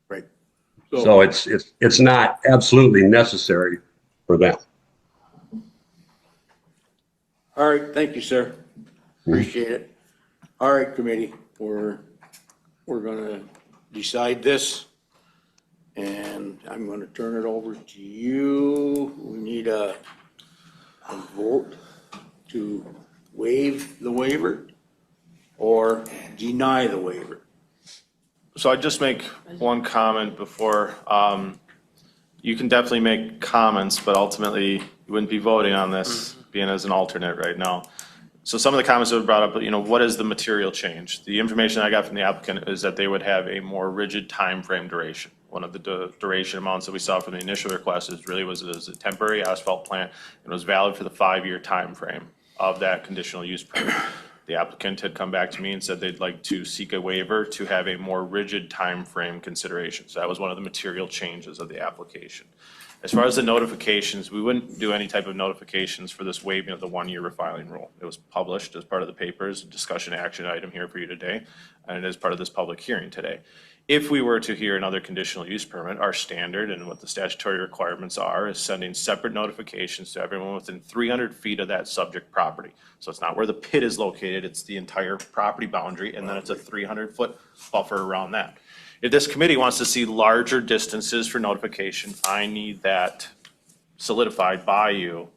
Speaker 2: Right.
Speaker 17: So it's not absolutely necessary for them.
Speaker 2: All right, thank you, sir. Appreciate it. All right, committee, we're gonna decide this. And I'm gonna turn it over to you. We need a vote to waive the waiver or deny the waiver.
Speaker 1: So I'd just make one comment before, you can definitely make comments, but ultimately you wouldn't be voting on this, being as an alternate right now. So some of the comments that were brought up, what is the material change? The information I got from the applicant is that they would have a more rigid time frame duration. One of the duration amounts that we saw from the initial request is really was a temporary asphalt plant and was valid for the 5-year time frame of that conditional use permit. The applicant had come back to me and said they'd like to seek a waiver to have a more rigid time frame consideration. So that was one of the material changes of the application. As far as the notifications, we wouldn't do any type of notifications for this waiving of the 1-year refiling rule. It was published as part of the papers, discussion action item here for you today, and it is part of this public hearing today. If we were to hear another conditional use permit, our standard and what the statutory requirements are is sending separate notifications to everyone within 300 feet of that subject property. So it's not where the pit is located, it's the entire property boundary, and then it's a 300-foot buffer around that. If this committee wants to see larger distances for notification, I need that solidified by you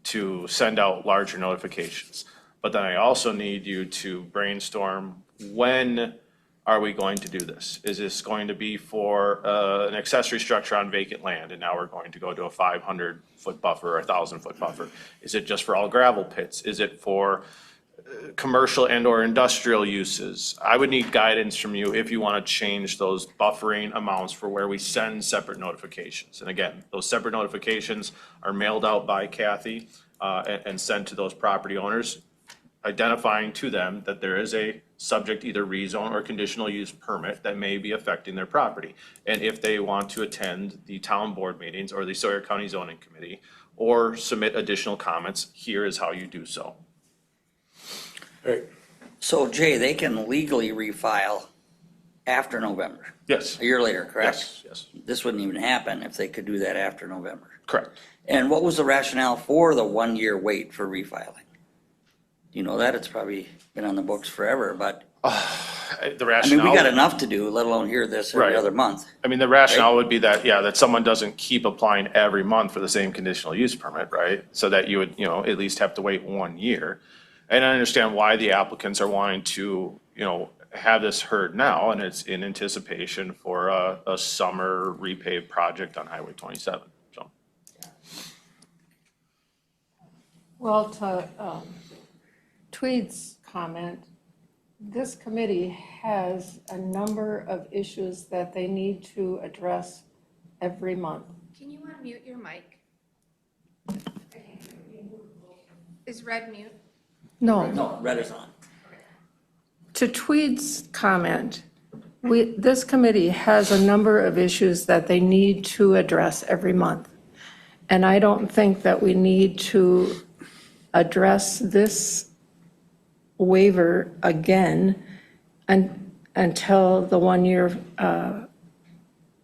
Speaker 1: to send out larger notifications. But then I also need you to brainstorm, when are we going to do this? Is this going to be for an accessory structure on vacant land, and now we're going to go to a 500-foot buffer or a 1,000-foot buffer? Is it just for all gravel pits? Is it for commercial and or industrial uses? I would need guidance from you if you want to change those buffering amounts for where we send separate notifications. And again, those separate notifications are mailed out by Kathy and sent to those property owners, identifying to them that there is a subject either rezone or conditional use permit that may be affecting their property. And if they want to attend the town board meetings or the Sawyer County Zoning Committee or submit additional comments, here is how you do so.
Speaker 8: So Jay, they can legally refile after November,
Speaker 1: Yes,
Speaker 8: a year later, correct?
Speaker 1: yes, yes,
Speaker 8: This wouldn't even happen if they could do that after November.
Speaker 1: correct.
Speaker 8: And what was the rationale for the 1-year wait for refiling? You know that, it's probably been on the books forever, but,
Speaker 1: The
Speaker 8: I mean,
Speaker 1: rationale.
Speaker 8: we got enough to do, let alone hear this every
Speaker 1: Right.
Speaker 8: other month.
Speaker 1: I mean, the rationale would be that, yeah, that someone doesn't keep applying every month for the same conditional use permit, right? So that you would, at least have to wait 1 year. And I understand why the applicants are wanting to, have this heard now, and it's in anticipation for a summer repave project on Highway 27, so.
Speaker 12: Well, to Tweed's comment, this committee has a number of issues that they need to address every month.
Speaker 9: Can you unmute your mic? Is red mute?
Speaker 12: No.
Speaker 8: No, red is on.
Speaker 12: To Tweed's comment, this committee has a number of issues that they need to address every month. And I don't think that we need to address this waiver again until the 1-year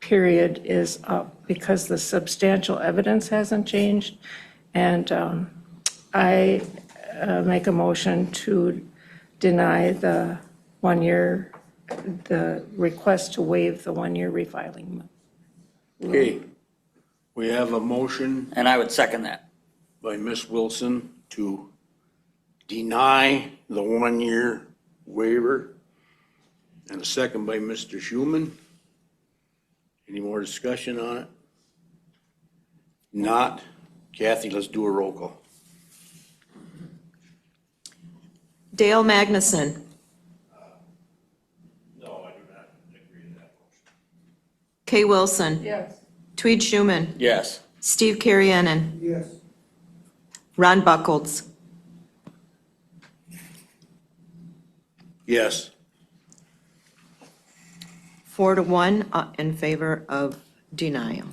Speaker 12: period is up, because the substantial evidence hasn't changed. And I make a motion to deny the 1-year, the request to waive the 1-year refiling.
Speaker 2: Okay, we have a motion
Speaker 8: And I would second that.
Speaker 2: by Ms. Wilson to deny the 1-year waiver, and a second by Mr. Schuman. Any more discussion on it? Not. Kathy, let's do a roll call.
Speaker 3: Dale Magnuson.
Speaker 1: No, I do not agree to that motion.
Speaker 3: Kay Wilson.
Speaker 12: Yes.
Speaker 3: Tweed Schuman.
Speaker 8: Yes.
Speaker 3: Steve Carriennen.
Speaker 14: Yes.
Speaker 3: Ron Buckholz.
Speaker 2: Yes.
Speaker 3: 4-1 in favor of denial.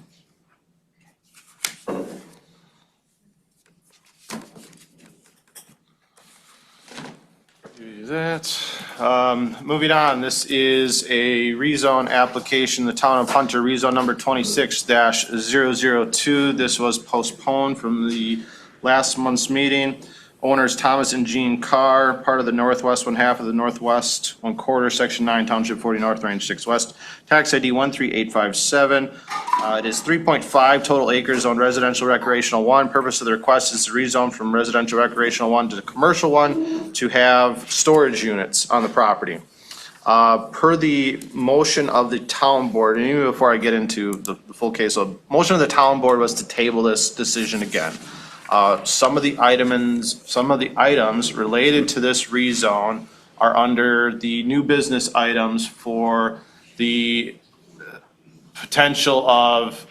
Speaker 1: that. Moving on, this is a rezone application, the Town of Hunter, rezone number 26-002. This was postponed from the last month's meeting. Owners Thomas and Jean Carr, part of the northwest one half of the northwest 1/4, section 9, township 40 north, range 6 west, tax ID 13857. It is 3.5 total acres on residential recreational 1. Purpose of the request is to rezone from residential recreational 1 to commercial 1 to have storage units on the property. Per the motion of the town board, and even before I get into the full case, the motion of the town board was to table this decision again. Some of the items related to this rezone are under the new business items for the potential of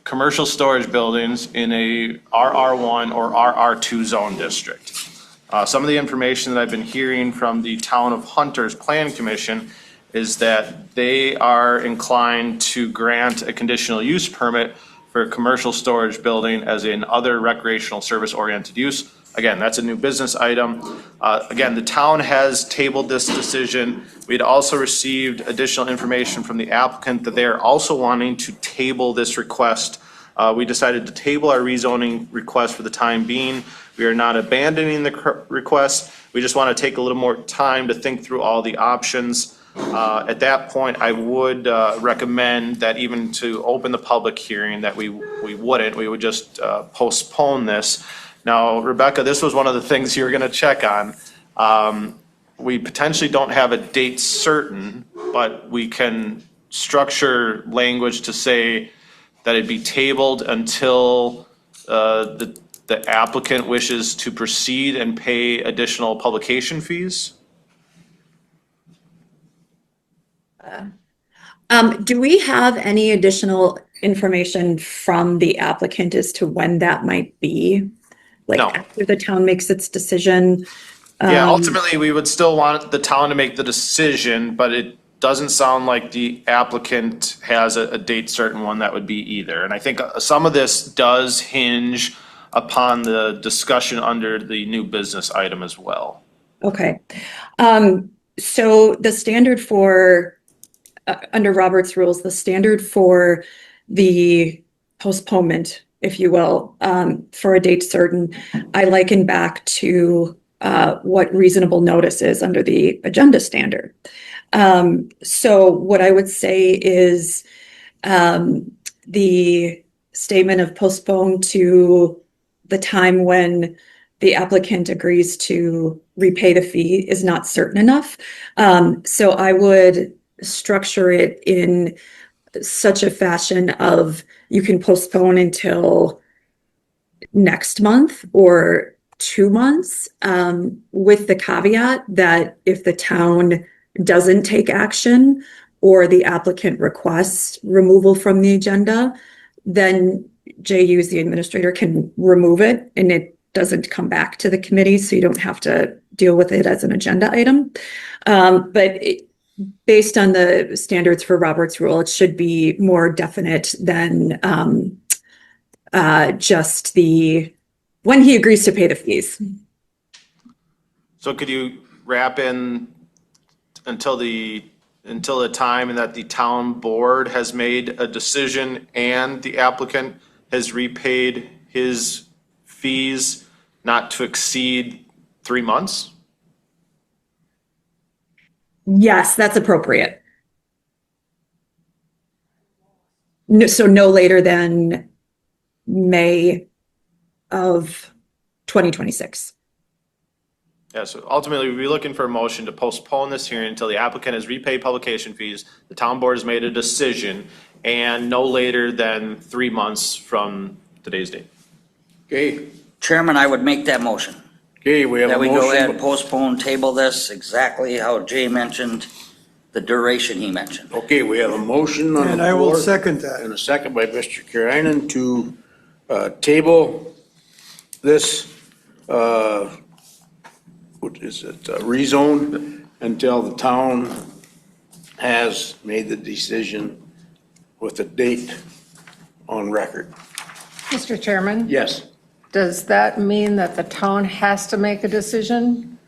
Speaker 1: commercial storage buildings in a RR1 or RR2 zone district. Some of the information that I've been hearing from the Town of Hunter's Plan Commission is that they are inclined to grant a conditional use permit for a commercial storage building as in other recreational service oriented use. Again, that's a new business item. Again, the town has tabled this decision. We'd also received additional information from the applicant that they are also wanting to table this request. We decided to table our rezoning request for the time being. We are not abandoning the request. We just want to take a little more time to think through all the options. At that point, I would recommend that even to open the public hearing that we would just postpone this. Now, Rebecca, this was one of the things you were going to check on. We potentially don't have a date certain, but we can structure language to say that it be tabled until the applicant wishes to proceed and pay additional publication fees.
Speaker 6: Do we have any additional information from the applicant as to when that might be? Like
Speaker 1: No.
Speaker 6: after the town makes its decision?
Speaker 1: Yeah, ultimately, we would still want the town to make the decision, but it doesn't sound like the applicant has a date certain one that would be either. And I think some of this does hinge upon the discussion under the new business item as well.
Speaker 6: Okay. So the standard for, under Robert's rules, the standard for the postponement, if you will, for a date certain, I liken back to what reasonable notice is under the agenda standard. So what I would say is the statement of postpone to the time when the applicant agrees to repay the fee is not certain enough. So I would structure it in such a fashion of you can postpone until next month or 2 months, with the caveat that if the town doesn't take action or the applicant requests removal from the agenda, then JU as the administrator can remove it and it doesn't come back to the committee, so you don't have to deal with it as an agenda item. Based on the standards for Robert's rule, it should be more definite than just the when he agrees to pay the fees.
Speaker 1: So could you wrap in until the time that the town board has made a decision and the applicant has repaid his fees not to exceed 3 months?
Speaker 6: Yes, that's appropriate. No, so no later than May of 2026.
Speaker 1: Yeah, so ultimately, we'd be looking for a motion to postpone this hearing until the applicant has repaid publication fees, the town board has made a decision, and no later than 3 months from today's date.
Speaker 2: Okay,
Speaker 8: Chairman, I would make that motion.
Speaker 2: okay, we have a
Speaker 8: That we go ahead,
Speaker 2: motion.
Speaker 8: postpone, table this exactly how Jay mentioned, the duration he mentioned.
Speaker 2: Okay, we have a motion on the
Speaker 14: And I will
Speaker 2: floor
Speaker 14: second that.
Speaker 2: and a second by Mr. Kirainen to table this, what is it, rezone until the town has made the decision with a date on record.
Speaker 12: Mr. Chairman?
Speaker 2: Yes.
Speaker 12: Does that mean that the town has to make a decision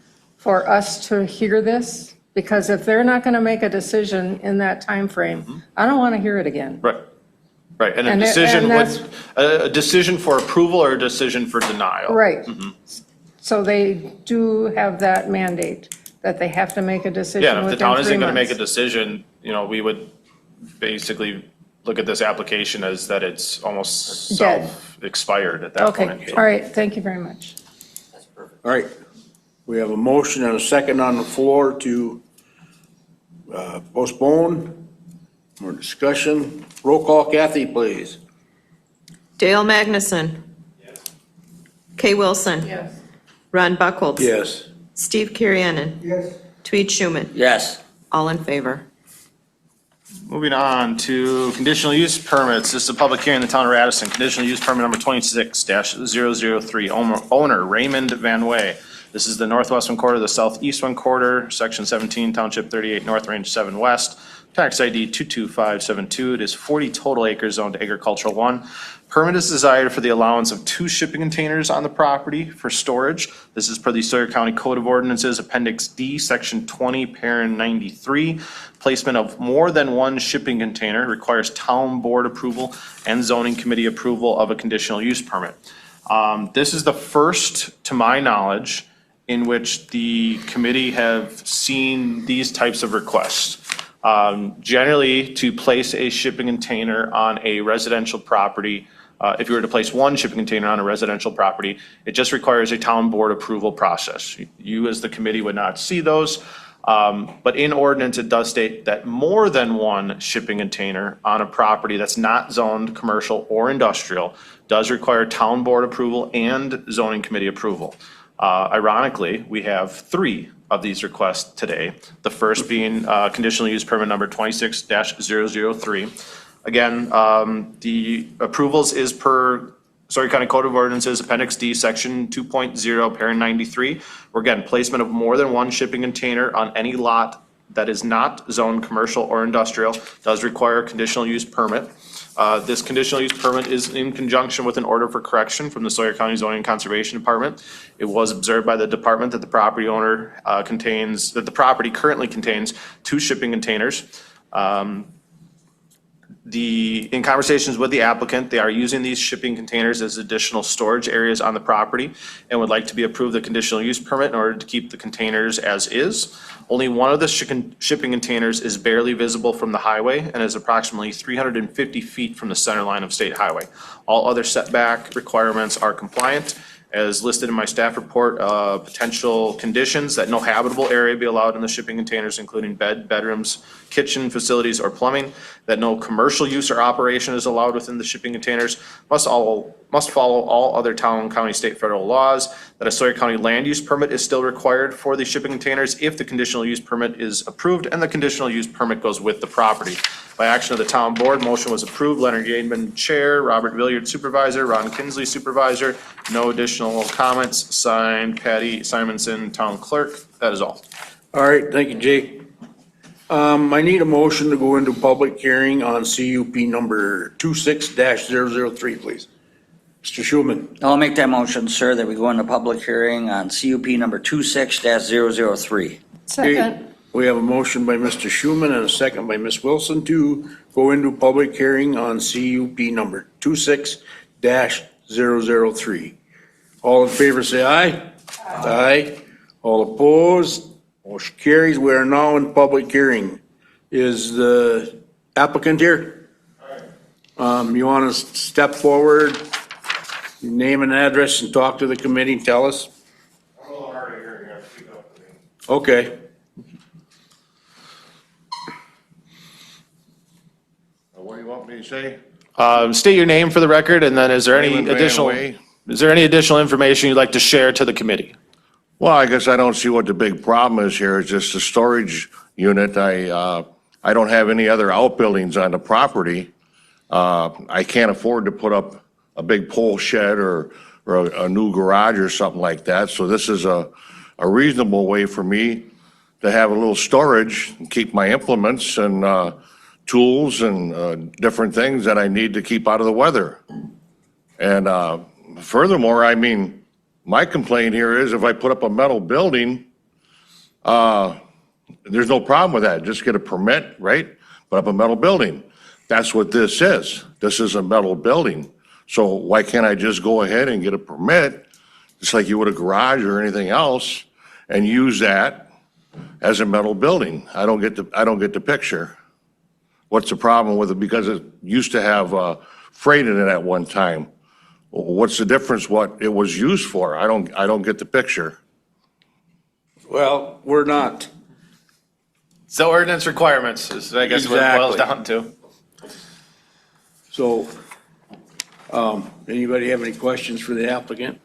Speaker 12: for us to hear this? Because if they're not going to make a decision in that timeframe, I don't want to hear it again.
Speaker 1: Right, right. And a
Speaker 12: And
Speaker 1: decision
Speaker 12: that's-
Speaker 1: a decision for approval or a decision for denial?
Speaker 12: Right. So they do have that mandate, that they have to make a decision
Speaker 1: Yeah, and if the
Speaker 12: within
Speaker 1: town
Speaker 12: 3
Speaker 1: isn't gonna make a
Speaker 12: months.
Speaker 1: decision, we would basically look at this application as that it's almost
Speaker 12: Dead.
Speaker 1: self-expired at that point.
Speaker 12: Okay, all right, thank you very much.
Speaker 2: All right. We have a motion and a second on the floor to postpone. More discussion. Roll call, Kathy, please.
Speaker 3: Dale Magnuson. Kay Wilson.
Speaker 12: Yes.
Speaker 3: Ron Buckles.
Speaker 2: Yes.
Speaker 3: Steve Kirianen.
Speaker 14: Yes.
Speaker 3: Tweed Schuman.
Speaker 8: Yes.
Speaker 3: All in favor.
Speaker 1: Moving on to conditional use permits. This is a public hearing in the town of Radisson. Conditional use permit number 26-003. Owner Raymond Van Way. This is the northwest one quarter, the southeast one quarter, section 17, township 38 north, range 7 west. Tax ID 22572. It is 40 total acres zoned to agricultural 1. Permit is desired for the allowance of 2 shipping containers on the property for storage. This is per the Sawyer County Code of Ordinances, Appendix D, Section 20, Parent 93. Placement of more than 1 shipping container requires town board approval and zoning committee approval of a conditional use permit. This is the first, to my knowledge, in which the committee have seen these types of requests. Generally, to place a shipping container on a residential property, if you were to place 1 shipping container on a residential property, it just requires a town board approval process. You as the committee would not see those, but in ordinance, it does state that more than 1 shipping container on a property that's not zoned commercial or industrial does require town board approval and zoning committee approval. Ironically, we have 3 of these requests today. The first being conditional use permit number 26-003. Again, the approvals is per Sawyer County Code of Ordinances, Appendix D, Section 2.0, Parent 93. Where again, placement of more than 1 shipping container on any lot that is not zoned commercial or industrial does require a conditional use permit. This conditional use permit is in conjunction with an order for correction from the Sawyer County Zoning and Conservation Department. It was observed by the department that the property owner that the property currently contains 2 shipping containers. In conversations with the applicant, they are using these shipping containers as additional storage areas on the property and would like to be approved the conditional use permit in order to keep the containers as is. Only one of the shipping containers is barely visible from the highway and is approximately 350 feet from the center line of State Highway. All other setback requirements are compliant. As listed in my staff report, potential conditions that no habitable area be allowed in the shipping containers, including bedrooms, kitchen facilities, or plumbing, that no commercial use or operation is allowed within the shipping containers, must follow all other town, county, state, federal laws, that a Sawyer County land use permit is still required for the shipping containers if the conditional use permit is approved, and the conditional use permit goes with the property. By action of the town board, motion was approved. Leonard Yeadman, chair, Robert Villiard, supervisor, Ron Kinsley, supervisor. No additional comments. Signed, Patty Simonson, town clerk. That is all.
Speaker 2: All right, thank you, Jake. I need a motion to go into public hearing on CUP number 26-003, please. Mr. Schulman.
Speaker 8: I'll make that motion, sir, that we go into public hearing on CUP number 26-003.
Speaker 12: Second.
Speaker 2: We have a motion by Mr. Schulman and a second by Ms. Wilson to go into public hearing on CUP number 26-003. All in favor, say aye. Aye. All opposed? Motion carries. We are now in public hearing. Is the applicant here? You want to step forward, name and address, and talk to the committee, tell us?
Speaker 1: I'm a little hard of hearing. I have to speak up.
Speaker 2: Okay.
Speaker 4: What do you want me to say?
Speaker 1: State your name for the record, and then is there any
Speaker 4: Raymond Van
Speaker 1: additional
Speaker 4: Way.
Speaker 1: information you'd like to share to the committee?
Speaker 4: Well, I guess I don't see what the big problem is here. It's just a storage unit. I don't have any other outbuildings on the property. I can't afford to put up a big pole shed or a new garage or something like that. So this is a reasonable way for me to have a little storage and keep my implements and tools and different things that I need to keep out of the weather. And furthermore, I mean, my complaint here is if I put up a metal building
Speaker 18: there's no problem with that. Just get a permit, right? Put up a metal building. That's what this is. This is a metal building. So why can't I just go ahead and get a permit, just like you would a garage or anything else, and use that as a metal building? I don't get the picture. What's the problem with it? Because it used to have freight in it at one time. What's the difference what it was used for? I don't get the picture.
Speaker 2: Well, we're not.
Speaker 1: So ordinance requirements is, I guess, what it boils down to.
Speaker 2: So, anybody have any questions for the applicant?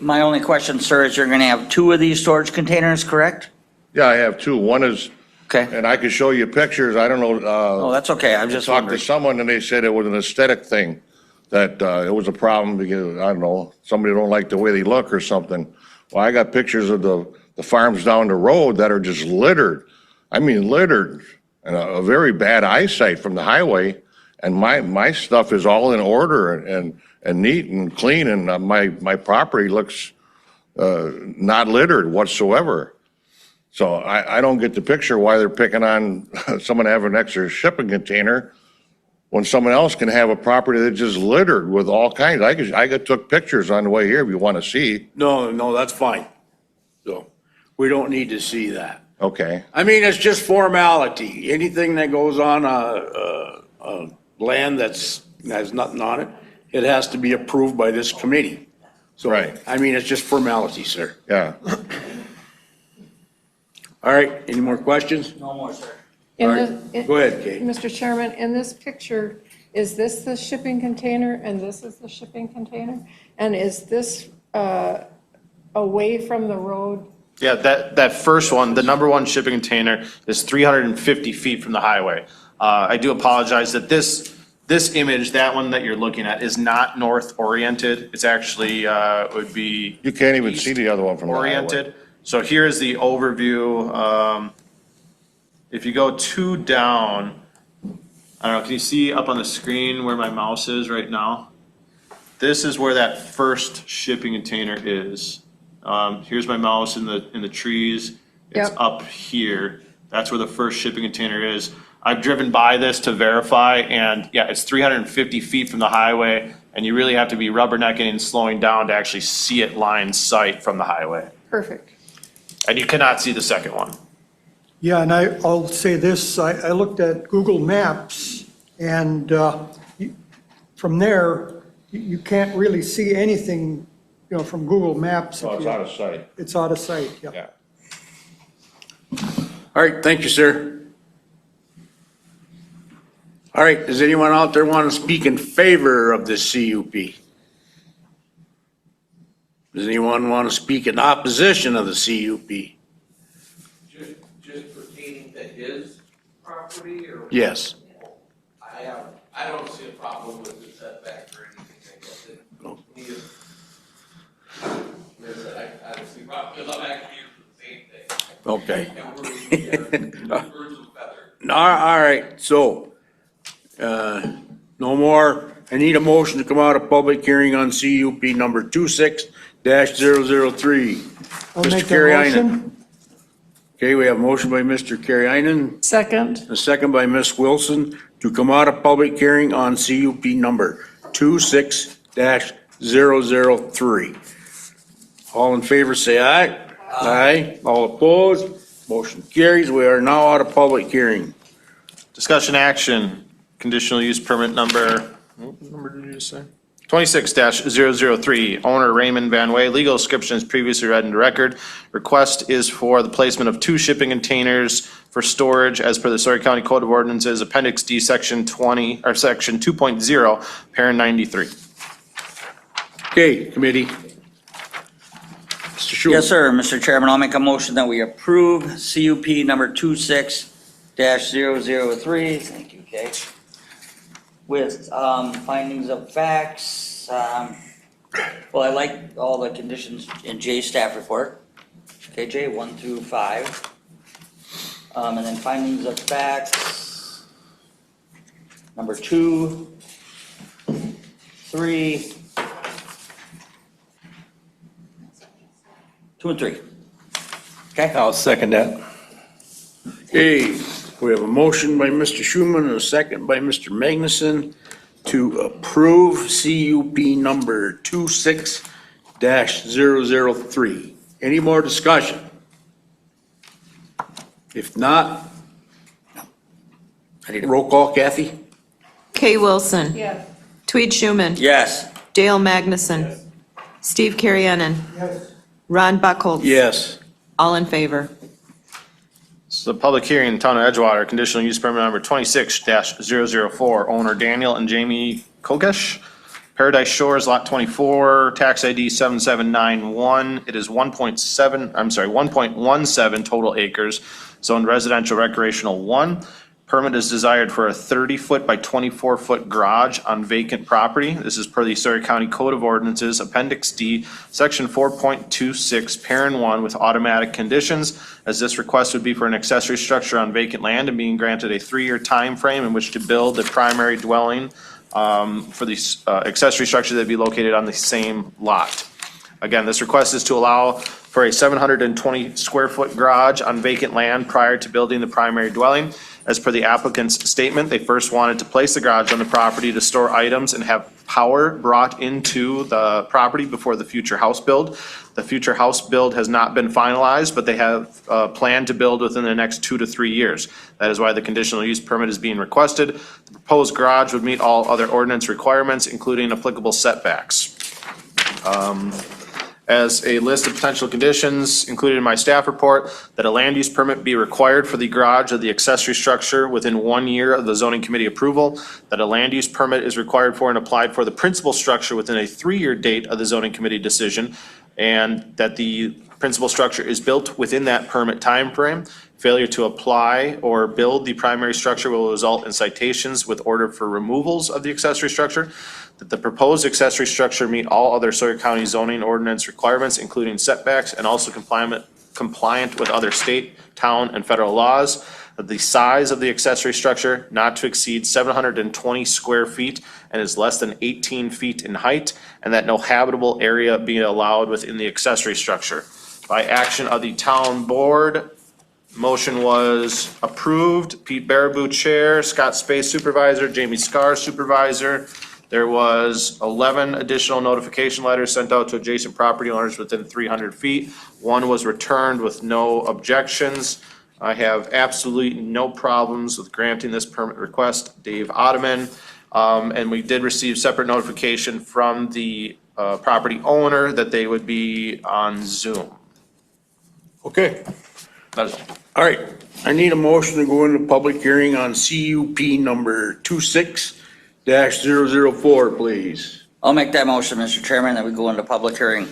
Speaker 8: My only question, sir, is you're going to have 2 of these storage containers, correct?
Speaker 18: Yeah, I have two. One is,
Speaker 8: Okay.
Speaker 18: and I could show you pictures. I don't know.
Speaker 8: Oh, that's okay. I'm
Speaker 18: I
Speaker 8: just
Speaker 18: talked to
Speaker 8: wondering.
Speaker 18: someone and they said it was an aesthetic thing, that it was a problem because, I don't know, somebody don't like the way they look or something. Well, I got pictures of the farms down the road that are just littered. I mean littered, and a very bad eyesight from the highway. And my stuff is all in order and neat and clean, and my property looks not littered whatsoever. So I don't get the picture why they're picking on someone having an extra shipping container when someone else can have a property that's just littered with all kinds. I took pictures on the way here if you want to see.
Speaker 2: No, that's fine. So, we don't need to see that.
Speaker 18: Okay.
Speaker 2: I mean, it's just formality. Anything that goes on land has nothing on it, it has to be approved by this committee. So,
Speaker 18: Right.
Speaker 2: I mean, it's just formality, sir.
Speaker 18: Yeah.
Speaker 2: All right, any more questions?
Speaker 8: No more, sir.
Speaker 12: In
Speaker 2: All
Speaker 12: the-
Speaker 2: right. Go ahead, Kate.
Speaker 12: Mr. Chairman, in this picture, is this the shipping container and this is the shipping container? And is this away from the road?
Speaker 1: Yeah, that first one, the number one shipping container is 350 feet from the highway. I do apologize that this image, that one that you're looking at, is not north oriented. It's actually, would be
Speaker 18: You can't even see the other one from the highway.
Speaker 1: oriented. So here's the overview. If you go 2 down, I don't know, can you see up on the screen where my mouse is right now? This is where that first shipping container is. Here's my mouse in the trees. It's
Speaker 12: Yep.
Speaker 1: up here. That's where the first shipping container is. I've driven by this to verify, and yeah, it's 350 feet from the highway, and you really have to be rubbernecking and slowing down to actually see it line sight from the highway.
Speaker 12: Perfect.
Speaker 1: And you cannot see the second one.
Speaker 14: Yeah, and I'll say this, I looked at Google Maps, and from there, you can't really see anything, from Google Maps.
Speaker 18: So it's out of sight.
Speaker 14: It's out of sight, yeah.
Speaker 18: Yeah.
Speaker 2: All right, thank you, sir. All right, does anyone out there want to speak in favor of this CUP? Does anyone want to speak in opposition of the CUP?
Speaker 4: Just pertaining to his property or?
Speaker 2: Yes.
Speaker 4: I don't see a problem with the setback or anything like that. He is, I don't see a problem, because I'm actually here for the same thing.
Speaker 2: Okay.
Speaker 4: And we're birds of a feather.
Speaker 2: All right, so, no more. I need a motion to come out of public hearing on CUP number 26-003.
Speaker 14: I'll
Speaker 2: Mr.
Speaker 14: make that
Speaker 2: Carriainen.
Speaker 14: motion.
Speaker 2: Okay, we have a motion by Mr. Carriainen,
Speaker 12: Second.
Speaker 2: a second by Ms. Wilson to come out of public hearing on CUP number 26-003. All in favor, say aye. Aye. All opposed, motion carries. We are now out of public hearing.
Speaker 1: Discussion action, conditional use permit number, what number did you just say? 26-003, owner Raymond Van Way, legal description is previously read into record. Request is for the placement of 2 shipping containers for storage as per the Sawyer County Code of Ordinances, Appendix D, Section 20, or Section 2.0, Parent 93.
Speaker 2: Okay, committee. Mr. Schuler.
Speaker 8: Yes, sir. Mr. Chairman, I'll make a motion that we approve CUP number 26-003. Thank you, Kate. With findings of facts. Well, I like all the conditions in Jay's staff report. Okay, Jay, 1 through 5. And then findings of facts, number 2, 3, 2 and 3. Okay?
Speaker 4: I'll second that.
Speaker 2: Okay, we have a motion by Mr. Schuman and a second by Mr. Magnuson to approve CUP number 26-003. Any more discussion? If not, roll call, Kathy?
Speaker 3: Kay Wilson.
Speaker 12: Yes.
Speaker 3: Tweed Schuman.
Speaker 8: Yes.
Speaker 3: Dale Magnuson. Steve Carriennen.
Speaker 14: Yes.
Speaker 3: Ron Buckholz.
Speaker 2: Yes.
Speaker 3: All in favor.
Speaker 1: So the public hearing, Town of Edgewater, conditional use permit number 26-004, owner Daniel and Jamie Kokesh, Paradise Shores, lot 24, tax ID 7791. It is 1.17 total acres, zoned residential recreational 1. Permit is desired for a 30-foot by 24-foot garage on vacant property. This is per the Sawyer County Code of Ordinances, Appendix D, Section 4.26, Parent 1, with automatic conditions, as this request would be for an accessory structure on vacant land and being granted a 3-year time frame in which to build the primary dwelling for the accessory structure that be located on the same lot. Again, this request is to allow for a 720 square foot garage on vacant land prior to building the primary dwelling. As per the applicant's statement, they first wanted to place the garage on the property to store items and have power brought into the property before the future house build. The future house build has not been finalized, but they have planned to build within the next 2 to 3 years. That is why the conditional use permit is being requested. The proposed garage would meet all other ordinance requirements, including applicable setbacks. As a list of potential conditions included in my staff report, that a land use permit be required for the garage or the accessory structure within 1 year of the zoning committee approval, that a land use permit is required for and applied for the principal structure within a 3-year date of the zoning committee decision, and that the principal structure is built within that permit timeframe. Failure to apply or build the primary structure will result in citations with order for removals of the accessory structure. That the proposed accessory structure meet all other Sawyer County zoning ordinance requirements, including setbacks, and also compliant with other state, town, and federal laws. That the size of the accessory structure not to exceed 720 square feet and is less than 18 feet in height, and that no habitable area be allowed within the accessory structure. By action of the town board, motion was approved. Pete Baraboo, chair, Scott Space, supervisor, Jamie Scar, supervisor. There was 11 additional notification letters sent out to adjacent property owners within 300 feet. 1 was returned with no objections. I have absolutely no problems with granting this permit request. Dave Ottoman. And we did receive separate notification from the property owner that they would be on Zoom.
Speaker 2: Okay,
Speaker 1: That is all.
Speaker 2: all right. I need a motion to go into public hearing on CUP number 26-004, please.
Speaker 8: I'll make that motion, Mr. Chairman, that we go into public hearing.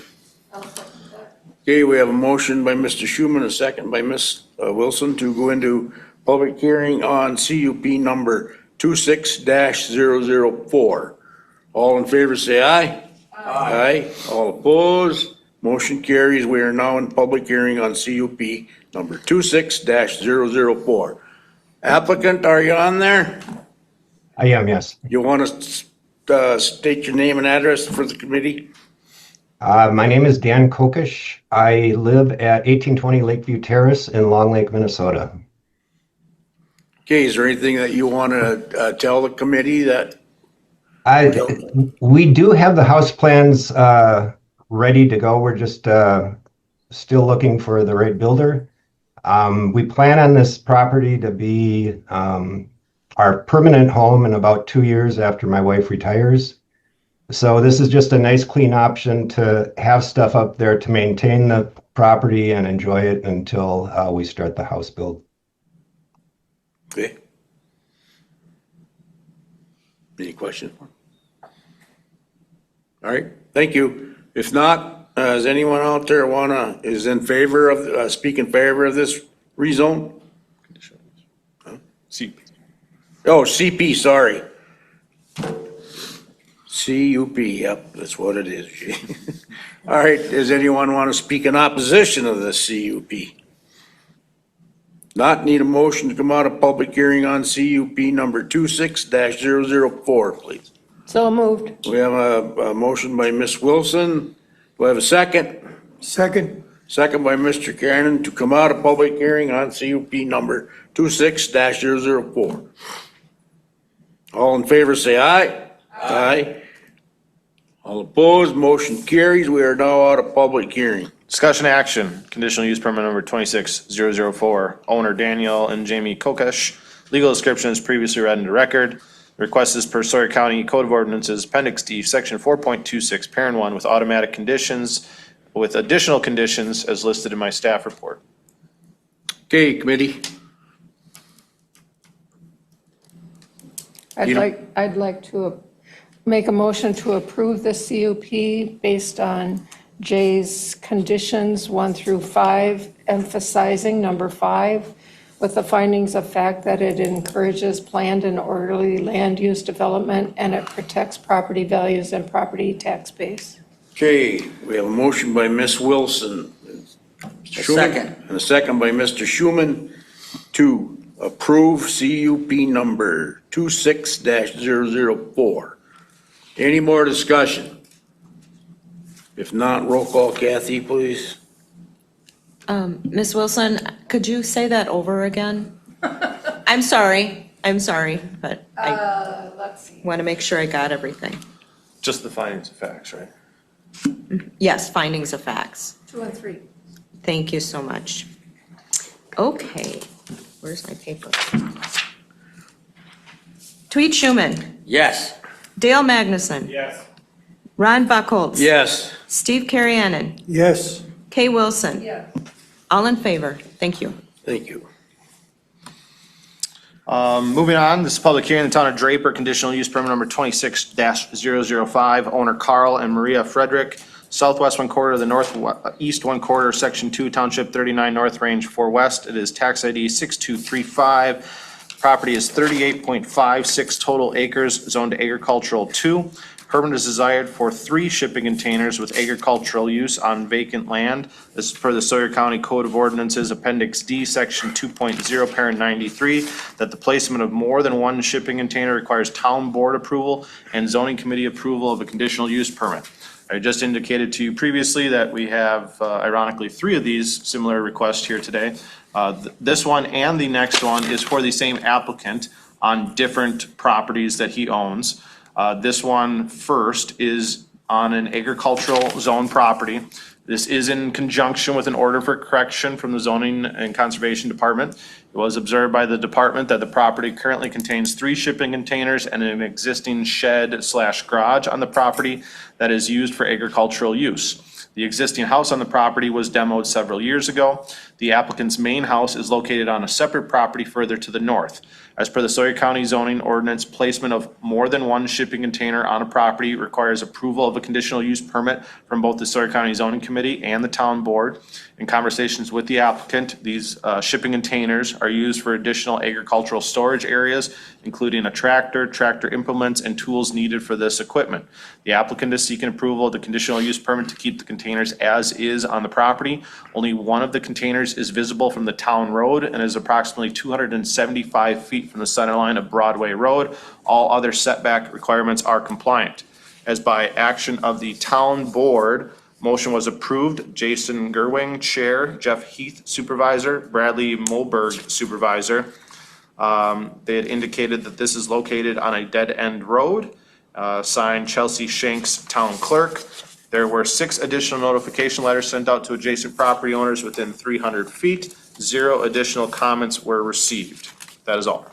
Speaker 2: Okay, we have a motion by Mr. Schuman, a second by Ms. Wilson to go into public hearing on CUP number 26-004. All in favor, say aye. Aye. All opposed, motion carries. We are now in public hearing on CUP number 26-004. Applicant, are you on there?
Speaker 19: I am, yes.
Speaker 2: You want to state your name and address for the committee?
Speaker 19: My name is Dan Kokesh. I live at 1820 Lakeview Terrace in Long Lake, Minnesota.
Speaker 2: Okay, is there anything that you want to tell the committee that?
Speaker 19: We do have the house plans ready to go. We're just still looking for the right builder. We plan on this property to be our permanent home in about 2 years after my wife retires. So this is just a nice clean option to have stuff up there to maintain the property and enjoy it until we start the house build.
Speaker 2: Okay. Any questions? All right, thank you. If not, does anyone out there is in favor of, speak in favor of this rezone?
Speaker 1: CP.
Speaker 2: Oh, CP, sorry. CUP, yep, that's what it is. All right, does anyone want to speak in opposition of this CUP? Not need a motion to come out of public hearing on CUP number 26-004, please.
Speaker 12: So moved.
Speaker 2: We have a motion by Ms. Wilson. Do I have a second?
Speaker 14: Second.
Speaker 2: second by Mr. Kiernan, to come out of public hearing on CUP number 26-004. All in favor, say aye. Aye. All opposed, motion carries. We are now out of public hearing.
Speaker 1: Discussion action, conditional use permit number 26004, owner Daniel and Jamie Kokesh. Legal description is previously read into record. Request is per Sawyer County Code of Ordinances, Appendix D, Section 4.26, Parent 1, with automatic conditions, with additional conditions as listed in my staff report.
Speaker 2: Okay, committee.
Speaker 12: I'd like to make a motion to approve the CUP based on Jay's conditions 1 through 5, emphasizing number 5, with the findings of fact that it encourages planned and orderly land use development and it protects property values and property tax base.
Speaker 2: Okay, we have a motion by Ms. Wilson.
Speaker 8: Second.
Speaker 2: And a second by Mr. Schuman to approve CUP number 26-004. Any more discussion? If not, roll call, Kathy, please.
Speaker 3: Ms. Wilson, could you say that over again? I'm sorry, but I
Speaker 12: Let's see.
Speaker 3: want to make sure I got everything.
Speaker 1: Just the findings of facts, right?
Speaker 3: Yes, findings of facts.
Speaker 12: 2 and 3.
Speaker 3: Thank you so much. Okay, where's my paper? Tweet Schuman,
Speaker 8: Yes.
Speaker 3: Dale Magnuson,
Speaker 10: Yes.
Speaker 3: Ron Buckholz.
Speaker 2: Yes.
Speaker 3: Steve Carriennen,
Speaker 14: Yes.
Speaker 3: Kay Wilson.
Speaker 12: Yes.
Speaker 3: All in favor. Thank you.
Speaker 2: Thank you.
Speaker 1: Moving on, this is public hearing in the town of Draper, conditional use permit number 26-005, owner Carl and Maria Frederick, southwest 1/4, the northeast 1/4, section 2, township 39 north, range 4 west. It is tax ID 6235. Property is 38.56 total acres, zoned agricultural 2. Permit is desired for 3 shipping containers with agricultural use on vacant land. This is per the Sawyer County Code of Ordinances, Appendix D, Section 2.0, Parent 93, that the placement of more than 1 shipping container requires town board approval and zoning committee approval of a conditional use permit. I just indicated to you previously that we have ironically 3 of these similar requests here today. This one and the next one is for the same applicant on different properties that he owns. This one first is on an agricultural zone property. This is in conjunction with an order for correction from the Zoning and Conservation Department. It was observed by the department that the property currently contains 3 shipping containers and an existing shed/garage on the property that is used for agricultural use. The existing house on the property was demoed several years ago. The applicant's main house is located on a separate property further to the north. As per the Sawyer County zoning ordinance, placement of more than 1 shipping container on a property requires approval of a conditional use permit from both the Sawyer County Zoning Committee and the town board. In conversations with the applicant, these shipping containers are used for additional agricultural storage areas, including a tractor, tractor implements, and tools needed for this equipment. The applicant is seeking approval of the conditional use permit to keep the containers as is on the property. Only one of the containers is visible from the town road and is approximately 275 feet from the center line of Broadway Road. All other setback requirements are compliant. As by action of the town board, motion was approved. Jason Gerwing, Chair, Jeff Heath, Supervisor, Bradley Mulberg, Supervisor. They had indicated that this is located on a dead-end road. Signed Chelsea Shanks, Town Clerk. There were 6 additional notification letters sent out to adjacent property owners within 300 feet. 0 additional comments were received. That is all.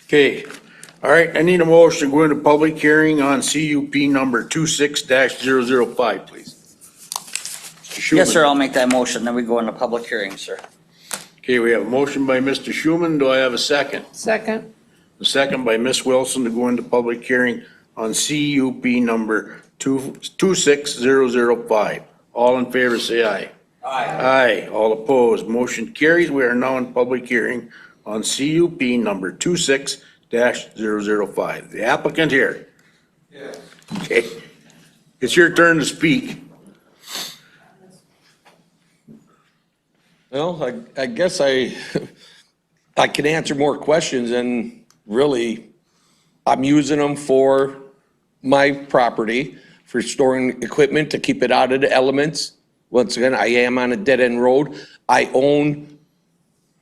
Speaker 2: Okay, all right, I need a motion to go into public hearing on CUP number 26-005, please. Mr. Schuman.
Speaker 8: Yes, sir, I'll make that motion, then we go into public hearing, sir.
Speaker 2: Okay, we have a motion by Mr. Schuman. Do I have a second?
Speaker 12: Second.
Speaker 2: A second by Ms. Wilson to go into public hearing on CUP number 26005. All in favor, say aye.
Speaker 8: Aye.
Speaker 2: Aye, all opposed, motion carries. We are now in public hearing on CUP number 26-005. The applicant here. Yes. Okay, it's your turn to speak.
Speaker 20: Well, I guess I can answer more questions, and really, I'm using them for my property, for storing equipment to keep it out of the elements Once again, I am on a dead-end road. I own,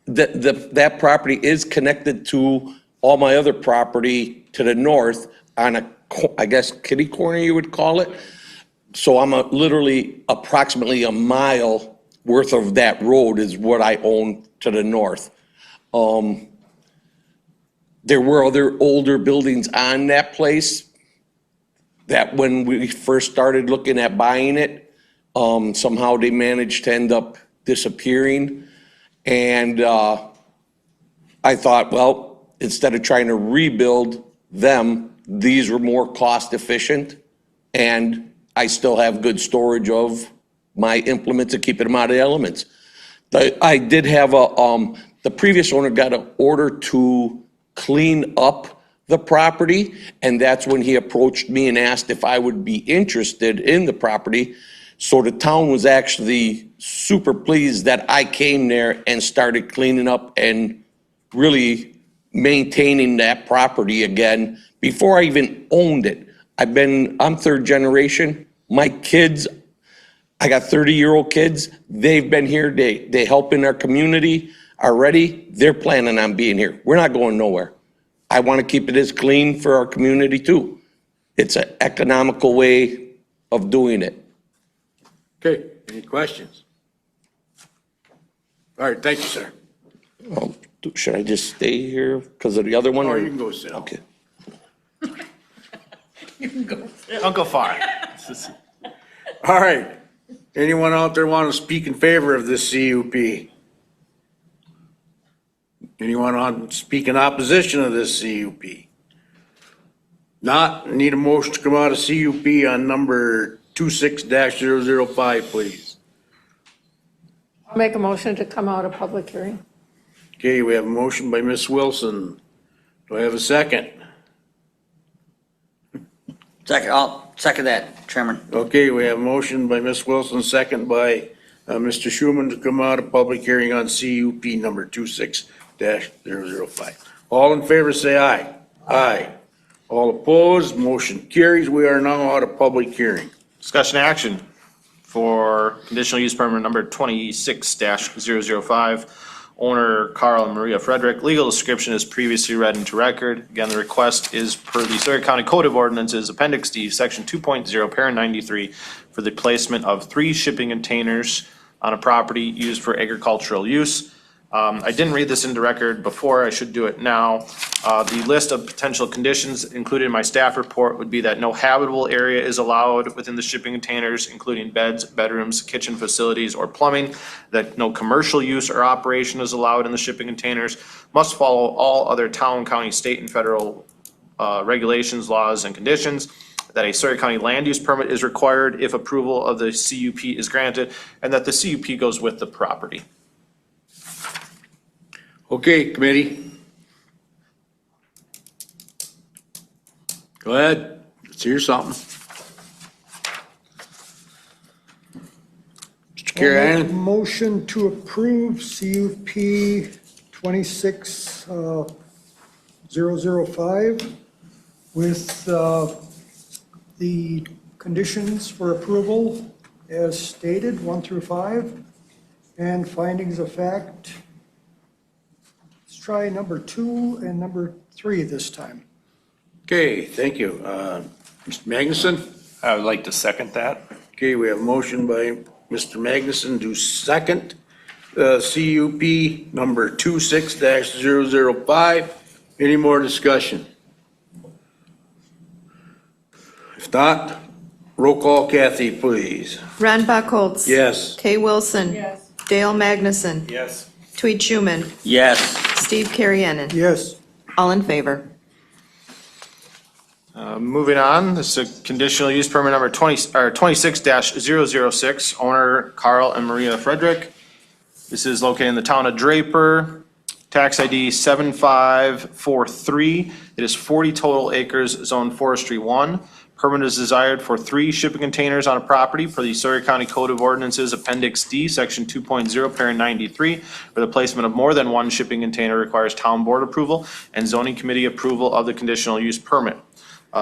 Speaker 20: that property is connected to all my other property to the north on a, I guess, kitty corner you would call it. So I'm literally approximately a mile worth of that road is what I own to the north. There were other older buildings on that place that when we first started looking at buying it, somehow they managed to end up disappearing. And I thought, well, instead of trying to rebuild them, these were more cost efficient. And I still have good storage of my implements and keeping them out of the elements. I did have the previous owner got an order to clean up the property, and that's when he approached me and asked if I would be interested in the property. So the town was actually super pleased that I came there and started cleaning up and really maintaining that property again before I even owned it. I'm third generation. My kids, I got 30-year-old kids. They've been here. They help in our community already. They're planning on being here. We're not going nowhere. I want to keep it as clean for our community too. It's an economical way of doing it.
Speaker 2: Okay, any questions? All right, thank you, sir.
Speaker 20: Should I just stay here because of the other one?
Speaker 2: Oh,
Speaker 20: or-
Speaker 2: you can go sit.
Speaker 20: Okay.
Speaker 1: Don't go far.
Speaker 2: All right. Anyone out there want to speak in favor of this CUP? Anyone on speak in opposition of this CUP? Not, need a motion to come out of CUP on number 26-005, please.
Speaker 12: I'll make a motion to come out of public hearing.
Speaker 2: Okay, we have a motion by Ms. Wilson. Do I have a second?
Speaker 8: Second, I'll second that, Chairman.
Speaker 2: Okay, we have a motion by Ms. Wilson, second by Mr. Schuman to come out of public hearing on CUP number 26-005. All in favor, say aye. Aye. All opposed, motion carries. We are now out of public hearing.
Speaker 1: Discussion action for conditional use permit number 26-005. Owner Carl and Maria Frederick. Legal description is previously read into record. Again, the request is per the Sawyer County Code of Ordinances, Appendix D, Section 2.0, Parent 93, for the placement of 3 shipping containers on a property used for agricultural use. I didn't read this into record before. I should do it now. The list of potential conditions included in my staff report would be that no habitable area is allowed within the shipping containers, including beds, bedrooms, kitchen facilities, or plumbing, that no commercial use or operation is allowed in the shipping containers, must follow all other town, county, state, and federal regulations, laws, and conditions, that a Sawyer County land use permit is required if approval of the CUP is granted, and that the CUP goes with the property.
Speaker 2: Okay, committee. Go ahead. Let's hear something. Mr. Carrion?
Speaker 14: Motion to approve CUP 26-005 with the conditions for approval as stated, 1 through 5, and findings of fact. Let's try number 2 and number 3 this time.
Speaker 2: Okay, thank you. Mr. Magnuson?
Speaker 21: I would like to second that.
Speaker 2: Okay, we have a motion by Mr. Magnuson to second CUP number 26-005. Any more discussion? If not, roll call, Kathy, please.
Speaker 22: Ron Buckholz.
Speaker 2: Yes.
Speaker 22: Kay Wilson. Yes. Dale Magnuson.
Speaker 21: Yes.
Speaker 22: Tweet Schuman.
Speaker 8: Yes.
Speaker 22: Steve Carriennen.
Speaker 14: Yes.
Speaker 22: All in favor.
Speaker 1: Moving on, this is a conditional use permit number 26-006, owner Carl and Maria Frederick. This is located in the town of Draper, tax ID 7543. It is 40 total acres, zone forestry 1. Permit is desired for 3 shipping containers on a property per the Sawyer County Code of Ordinances, Appendix D, Section 2.0, Parent 93, where the placement of more than 1 shipping container requires town board approval and zoning committee approval of the conditional use permit.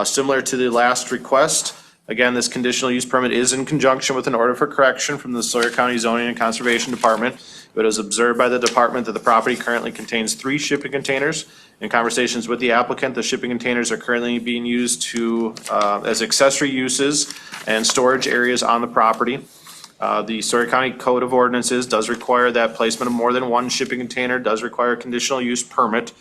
Speaker 1: Similar to the last request, Again, this conditional use permit is in conjunction with an order for correction from the Sawyer County Zoning and Conservation Department. It was observed by the department that the property currently contains 3 shipping containers. In conversations with the applicant, the shipping containers are currently being used to, as accessory uses and storage areas on the property. The Sawyer County Code of Ordinances does require that placement of more than 1 shipping container does require a conditional use permit.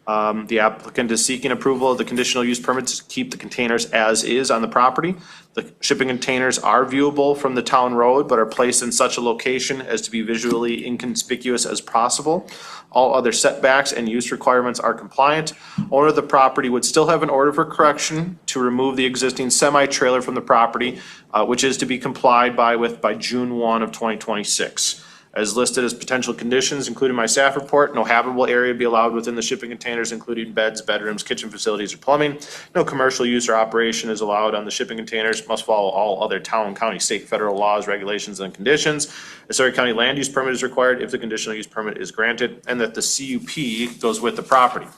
Speaker 1: The applicant is seeking approval of the conditional use permit to keep the containers as is on the property. The shipping containers are viewable from the town road, but are placed in such a location as to be visually inconspicuous as possible. All other setbacks and use requirements are compliant. Owner of the property would still have an order for correction to remove the existing semi-trailer from the property, which is to be complied by June 1 of 2026. As listed as potential conditions, including my staff report, no habitable area be allowed within the shipping containers, including beds, bedrooms, kitchen facilities, or plumbing. No commercial use or operation is allowed on the shipping containers, must follow all other town, county, state, federal laws, regulations, and conditions. A Sawyer County land use permit is required if the conditional use permit is granted, and that the CUP goes with the property.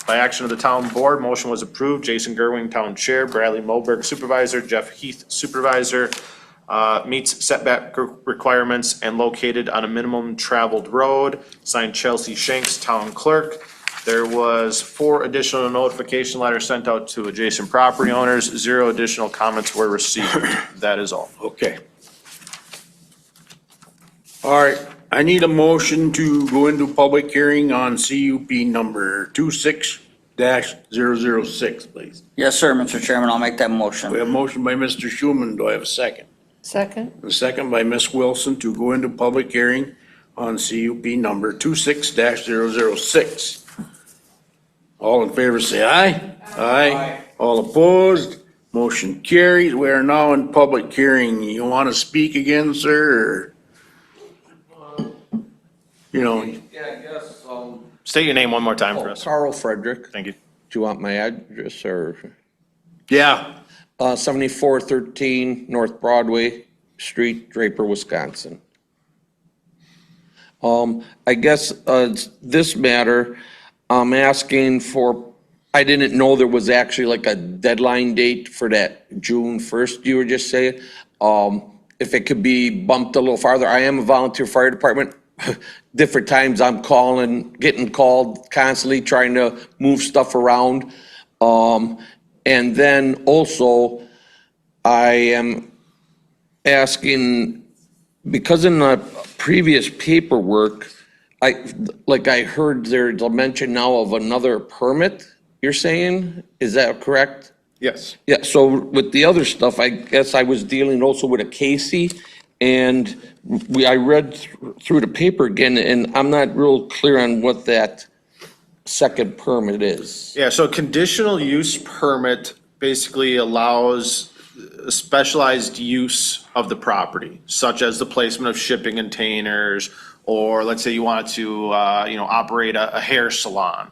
Speaker 1: By action of the town board, motion was approved. Jason Gerwing, town chair, Bradley Moberg, supervisor, Jeff Heath, supervisor. Meets setback requirements and located on a minimum traveled road. Signed Chelsea Shanks, town clerk. There was 4 additional notification letters sent out to adjacent property owners. 0 additional comments were received. That is all.
Speaker 2: Okay. All right, I need a motion to go into public hearing on CUP number 26-006, please.
Speaker 8: Yes, sir, Mr. Chairman, I'll make that motion.
Speaker 2: We have a motion by Mr. Schuman. Do I have a second?
Speaker 12: Second?
Speaker 2: A second by Ms. Wilson to go into public hearing on CUP number 26-006. All in favor, say aye. Aye. All opposed? Motion carries. We are now in public hearing. You want to speak again, sir, or? You know,
Speaker 20: Yeah, I guess,
Speaker 1: State your name one more time for us.
Speaker 20: Carl Frederick.
Speaker 1: Thank you.
Speaker 20: Do you want my address or?
Speaker 2: yeah,
Speaker 20: 7413 North Broadway Street, Draper, Wisconsin. I guess this matter, I'm asking for, I didn't know there was actually like a deadline date for that June 1st you were just saying. If it could be bumped a little farther. I am a volunteer fire department. Different times I'm getting called constantly trying to move stuff around. And then also, I am asking, because in the previous paperwork, I heard there's a mention now of another permit, you're saying? Is that correct?
Speaker 1: Yes.
Speaker 20: Yeah, so with the other stuff, I guess I was dealing also with a Casey, and I read through the paper again, and I'm not real clear on what that second permit is.
Speaker 1: Yeah, so conditional use permit basically allows a specialized use of the property, such as the placement of shipping containers, or let's say you want to, operate a hair salon.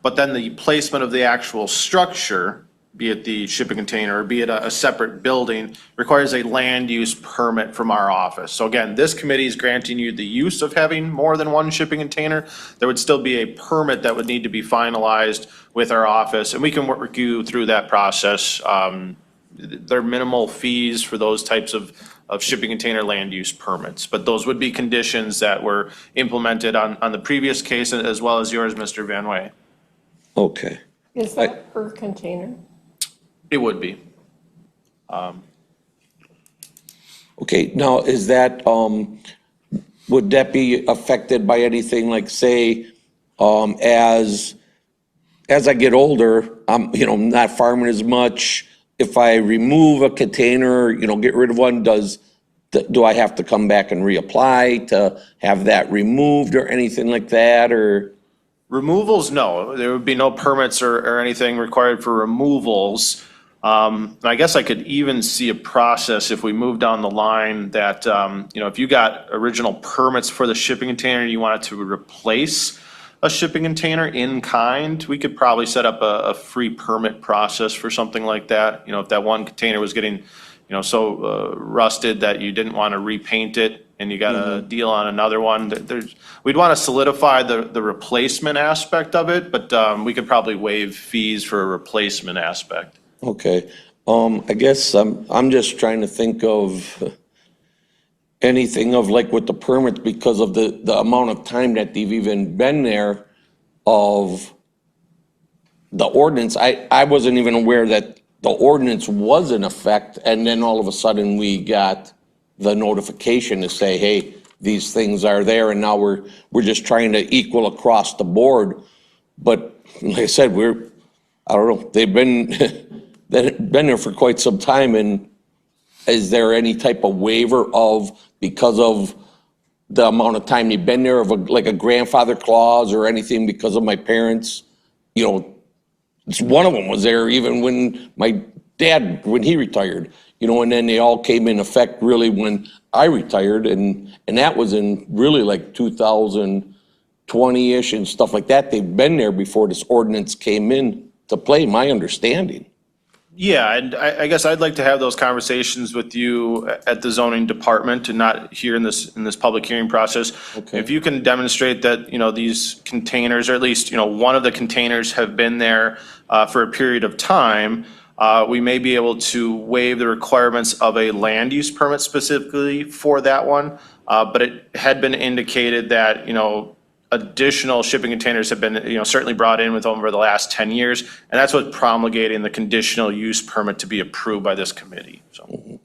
Speaker 1: But then the placement of the actual structure, be it the shipping container or be it a separate building, requires a land use permit from our office. So again, this committee is granting you the use of having more than 1 shipping container. There would still be a permit that would need to be finalized with our office, and we can work you through that process. There are minimal fees for those types of shipping container land use permits, but those would be conditions that were implemented on the previous case as well as yours, Mr. Van Way.
Speaker 20: Okay.
Speaker 12: Is that per container?
Speaker 1: It would be.
Speaker 20: Okay, now is that, would that be affected by anything like, say, as I get older, I'm, not farming as much. If I remove a container, get rid of one, do I have to come back and reapply to have that removed or anything like that, or?
Speaker 1: Removals, no. There would be no permits or anything required for removals. I guess I could even see a process if we move down the line that, if you got original permits for the shipping container and you wanted to replace a shipping container in kind, we could probably set up a free permit process for something like that. If that one container was getting, so rusted that you didn't want to repaint it and you got a deal on another one, we'd want to solidify the replacement aspect of it, but we could probably waive fees for a replacement aspect.
Speaker 20: Okay. I guess I'm just trying to think of anything of like with the permits because of the amount of time that they've even been there of the ordinance. I wasn't even aware that the ordinance was in effect, and then all of a sudden we got the notification to say, hey, these things are there, and now we're just trying to equal across the board. But like I said, I don't know, they've been there for quite some time, and is there any type of waiver because of the amount of time you've been there, like a grandfather clause or anything because of my parents? You know, one of them was there even when my dad, when he retired, you know, and then they all came in effect really when I retired, and that was in really like 2020-ish and stuff like that. They've been there before this ordinance came in to play, my understanding.
Speaker 1: Yeah, and I guess I'd like to have those conversations with you at the zoning department and not here in this public hearing process.
Speaker 20: Okay.
Speaker 1: If you can demonstrate that, you know, these containers, or at least, you know, one of the containers have been there for a period of time, we may be able to waive the requirements of a land use permit specifically for that one. But it had been indicated that, you know, additional shipping containers have been, you know, certainly brought in with over the last 10 years. And that's what's promulgating the conditional use permit to be approved by this truman. So,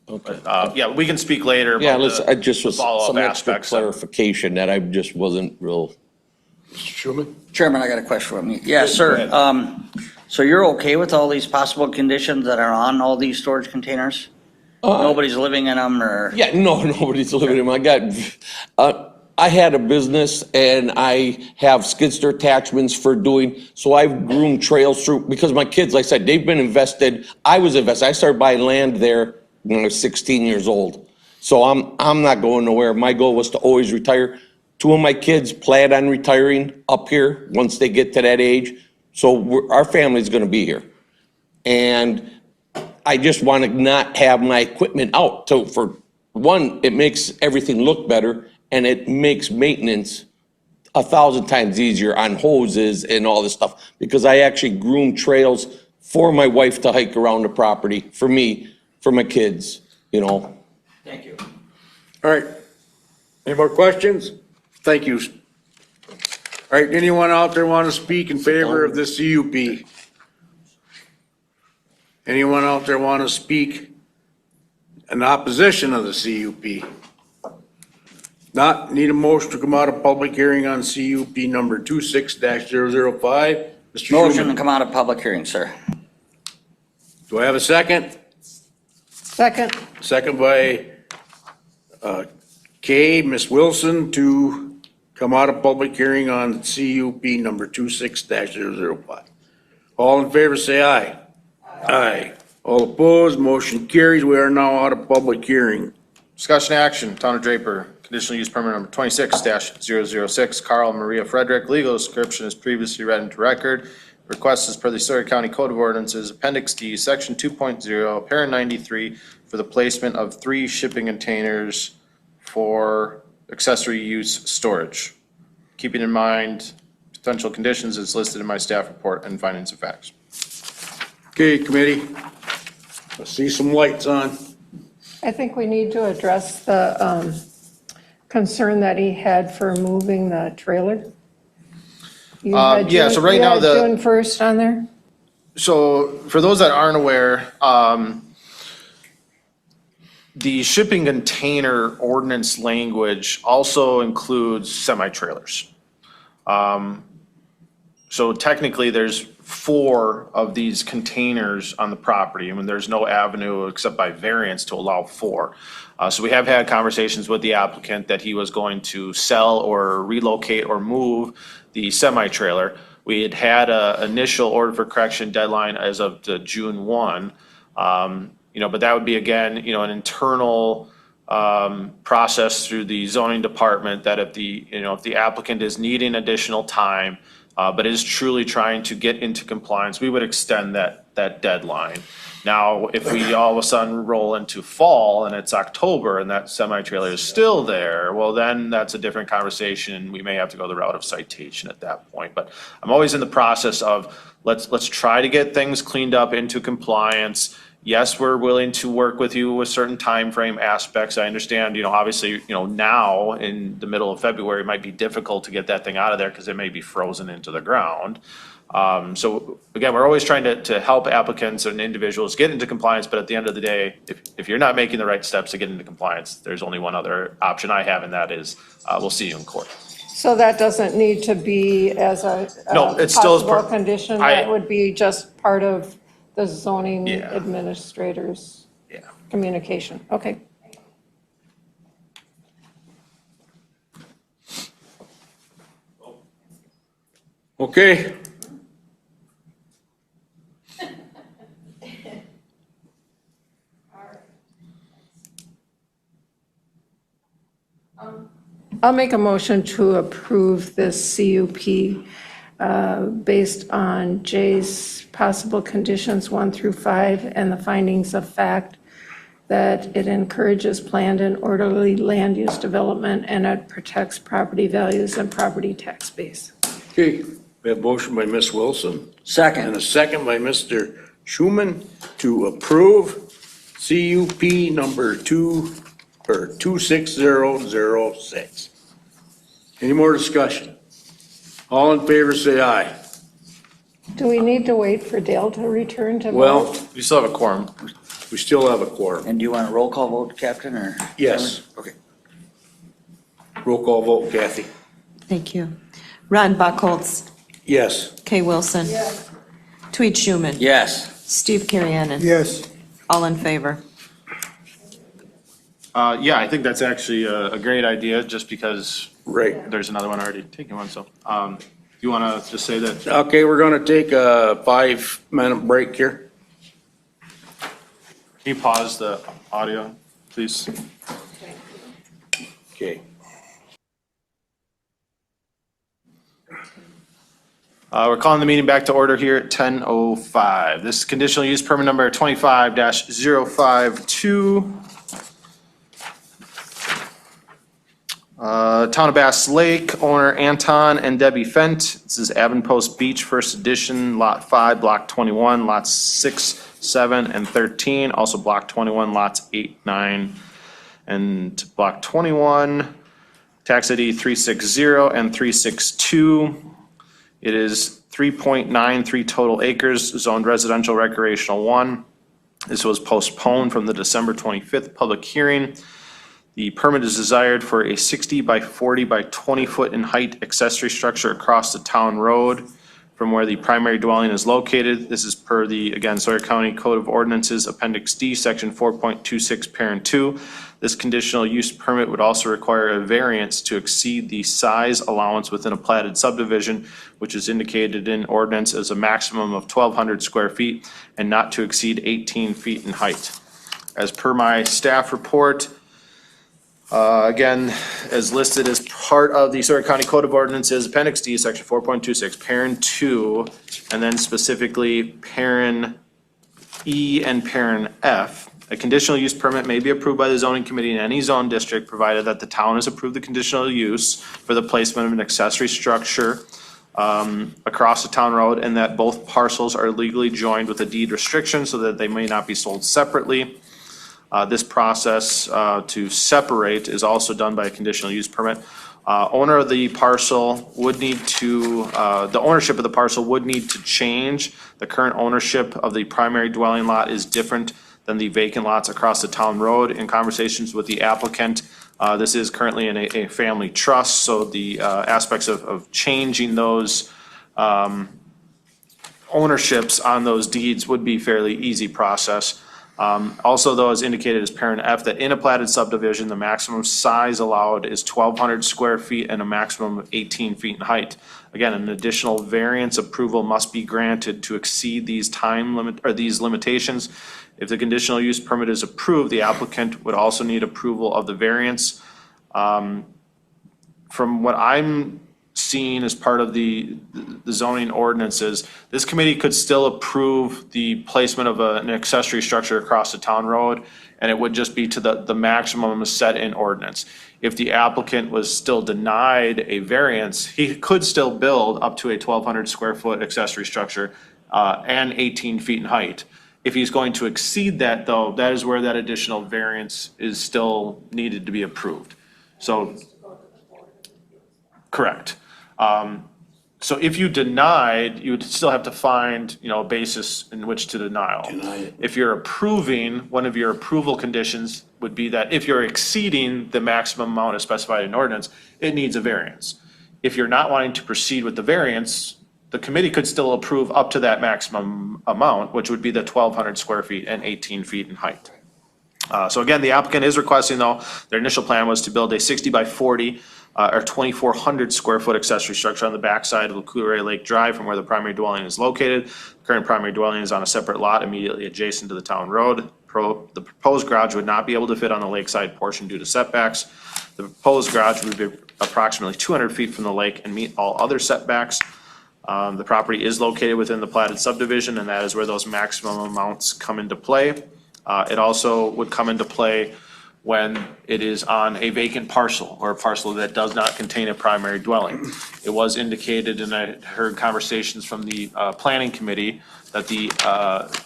Speaker 1: yeah, we can speak later
Speaker 20: Yeah,
Speaker 1: about
Speaker 20: I just was
Speaker 1: follow-up
Speaker 20: some extra
Speaker 1: aspects of it.
Speaker 20: clarification that I just wasn't real.
Speaker 2: Schuman?
Speaker 8: Chairman, I got a question for me. Yes, sir. So you're okay with all these possible conditions that are on all these storage containers? Nobody's living in them, or?
Speaker 20: Yeah, no, nobody's living in them. I had a business and I have skid steer attachments for doing, so I've groomed trails through, because my kids, like I said, they've been invested. I was invested. I started buying land there when I was 16 years old. So I'm not going nowhere. My goal was to always retire. 2 of my kids plan on retiring up here once they get to that age. So our family's gonna be here. And I just want to not have my equipment out. So for one, it makes everything look better, and it makes maintenance 1,000 times easier on hoses and all this stuff, because I actually groom trails for my wife to hike around the property, for me, for my kids, you know.
Speaker 8: Thank you.
Speaker 2: All right. Any more questions? Thank you. All right, anyone out there want to speak in favor of the CUP? Anyone out there want to speak in opposition of the CUP? Not, need a motion to come out of public hearing on CUP number 26-005. Mr.
Speaker 8: Motion to
Speaker 2: Schuman,
Speaker 8: come out of public hearing, sir.
Speaker 2: do I have a second?
Speaker 12: Second.
Speaker 2: Second by Kay, Ms. Wilson, to come out of public hearing on CUP number 26-005. All in favor, say aye. Aye. All opposed, motion carries. We are now out of public hearing.
Speaker 1: Discussion action, Town of Draper, conditional use permit number 26-006, Carl Maria Frederick, legal description is previously read into record. Request is per the Sawyer County Code of Ordinances, Appendix D, Section 2.0, Parent 93, for the placement of 3 shipping containers for accessory use storage. Keeping in mind potential conditions is listed in my staff report and findings of facts.
Speaker 2: Okay, committee. I see some lights on.
Speaker 12: I think we need to address the concern that he had for moving the trailer. You had
Speaker 1: yeah, so right
Speaker 12: you
Speaker 1: now
Speaker 12: had June 1st on there?
Speaker 1: So for those that aren't aware, the shipping container ordinance language also includes semi-trailers. So technically, there's 4 of these containers on the property. I mean, there's no avenue except by variance to allow 4. So we have had conversations with the applicant that he was going to sell or relocate or move the semi-trailer. We had a initial order for correction deadline as of the June 1. But that would be, again, an internal process through the zoning department, that if the applicant is needing additional time, but is truly trying to get into compliance, we would extend that deadline. Now, if we all of a sudden roll into fall and it's October and that semi-trailer is still there, well, then that's a different conversation. We may have to go the route of citation at that point. But I'm always in the process of let's try to get things cleaned up into compliance. Yes, we're willing to work with you with certain time frame aspects. I understand, obviously, now in the middle of February, it might be difficult to get that thing out of there because it may be frozen into the ground. So again, we're always trying to help applicants and individuals get into compliance, but at the end of the day, if you're not making the right steps to get into compliance, there's only one other option I have, and that is, we'll see you in court.
Speaker 12: So that doesn't need to be as a
Speaker 1: No, it still is
Speaker 12: possible condition? That would be just part of the zoning
Speaker 1: Yeah.
Speaker 12: administrator's communication? Okay.
Speaker 2: Okay.
Speaker 12: I'll make a motion to approve this CUP based on Jay's possible conditions 1 through 5 and the findings of fact that it encourages planned and orderly land use development and it protects property values and property tax base.
Speaker 2: Okay, we have a motion by Ms. Wilson.
Speaker 8: Second.
Speaker 2: And a second by Mr. Schuman to approve CUP number 26006. Any more discussion? All in favor, say aye.
Speaker 12: Do we need to wait for Dale to return to vote?
Speaker 2: Well,
Speaker 1: You still have a quorum.
Speaker 2: we still have a quorum.
Speaker 8: And do you want a roll call vote, Captain, or?
Speaker 2: Yes.
Speaker 8: Okay.
Speaker 2: Roll call vote, Kathy.
Speaker 22: Thank you. Ron Buckholz,
Speaker 2: Yes.
Speaker 22: Kay Wilson. Tweet Schuman.
Speaker 8: Yes.
Speaker 22: Steve Carriennen.
Speaker 14: Yes.
Speaker 22: All in favor?
Speaker 1: Yeah, I think that's actually a great idea, just because
Speaker 2: Right.
Speaker 1: there's another one already taking one, so, you wanna just say that?
Speaker 2: Okay, we're gonna take a 5-minute break here.
Speaker 1: Can you pause the audio, please?
Speaker 2: Okay.
Speaker 1: We're calling the meeting back to order here at 10:05. This is conditional use permit number 25-052. Town of Bass Lake, owner Anton and Debbie Fent. This is Avonpost Beach, first edition, lot 5, block 21, lots 6, 7, and 13. Also block 21, lots 8, 9, and block 21. Tax ID 360 and 362. It is 3.93 total acres, zoned residential recreational 1. This was postponed from the December 25th public hearing. The permit is desired for a 60 by 40 by 20 foot in height accessory structure across the town road from where the primary dwelling is located. This is per the, again, Sawyer County Code of Ordinances, Appendix D, Section 4.26, Parent 2. This conditional use permit would also require a variance to exceed the size allowance within a platted subdivision, which is indicated in ordinance as a maximum of 1,200 square feet and not to exceed 18 feet in height. As per my staff report, again, as listed as part of the Sawyer County Code of Ordinances, Appendix D, Section 4.26, Parent 2, and then specifically Parent E and Parent F. A conditional use permit may be approved by the zoning committee in any zone district, provided that the town has approved the conditional use for the placement of an accessory structure across the town road, and that both parcels are legally joined with a deed restriction so that they may not be sold separately. This process to separate is also done by a conditional use permit. Owner of the parcel would need to, the ownership of the parcel would need to change. The current ownership of the primary dwelling lot is different than the vacant lots across the town road. In conversations with the applicant, this is currently in a family trust, so the aspects of changing those ownerships on those deeds would be fairly easy process. Also, though, as indicated as Parent F, that in a platted subdivision, the maximum size allowed is 1,200 square feet and a maximum of 18 feet in height. Again, an additional variance approval must be granted to exceed these these limitations. If the conditional use permit is approved, the applicant would also need approval of the variance. From what I'm seeing as part of the zoning ordinances, this committee could still approve the placement of an accessory structure across the town road, and it would just be to the maximum set in ordinance. If the applicant was still denied a variance, he could still build up to a 1,200 square foot accessory structure and 18 feet in height. If he's going to exceed that, though, that is where that additional variance is still needed to be approved. So, correct. So if you denied, you would still have to find, a basis in which to denial. If you're approving, one of your approval conditions would be that if you're exceeding the maximum amount as specified in ordinance, it needs a variance. If you're not wanting to proceed with the variance, the committee could still approve up to that maximum amount, which would be the 1,200 square feet and 18 feet in height. So again, the applicant is requesting, though, their initial plan was to build a 60 by 40 or 2,400 square foot accessory structure on the backside of Lucuray Lake Drive from where the primary dwelling is located. The current primary dwelling is on a separate lot immediately adjacent to the town road. The proposed garage would not be able to fit on the lakeside portion due to setbacks. The proposed garage would be approximately 200 feet from the lake and meet all other setbacks. The property is located within the platted subdivision, and that is where those maximum amounts come into play. It also would come into play when it is on a vacant parcel or a parcel that does not contain a primary dwelling. It was indicated, and I heard conversations from the planning committee, that the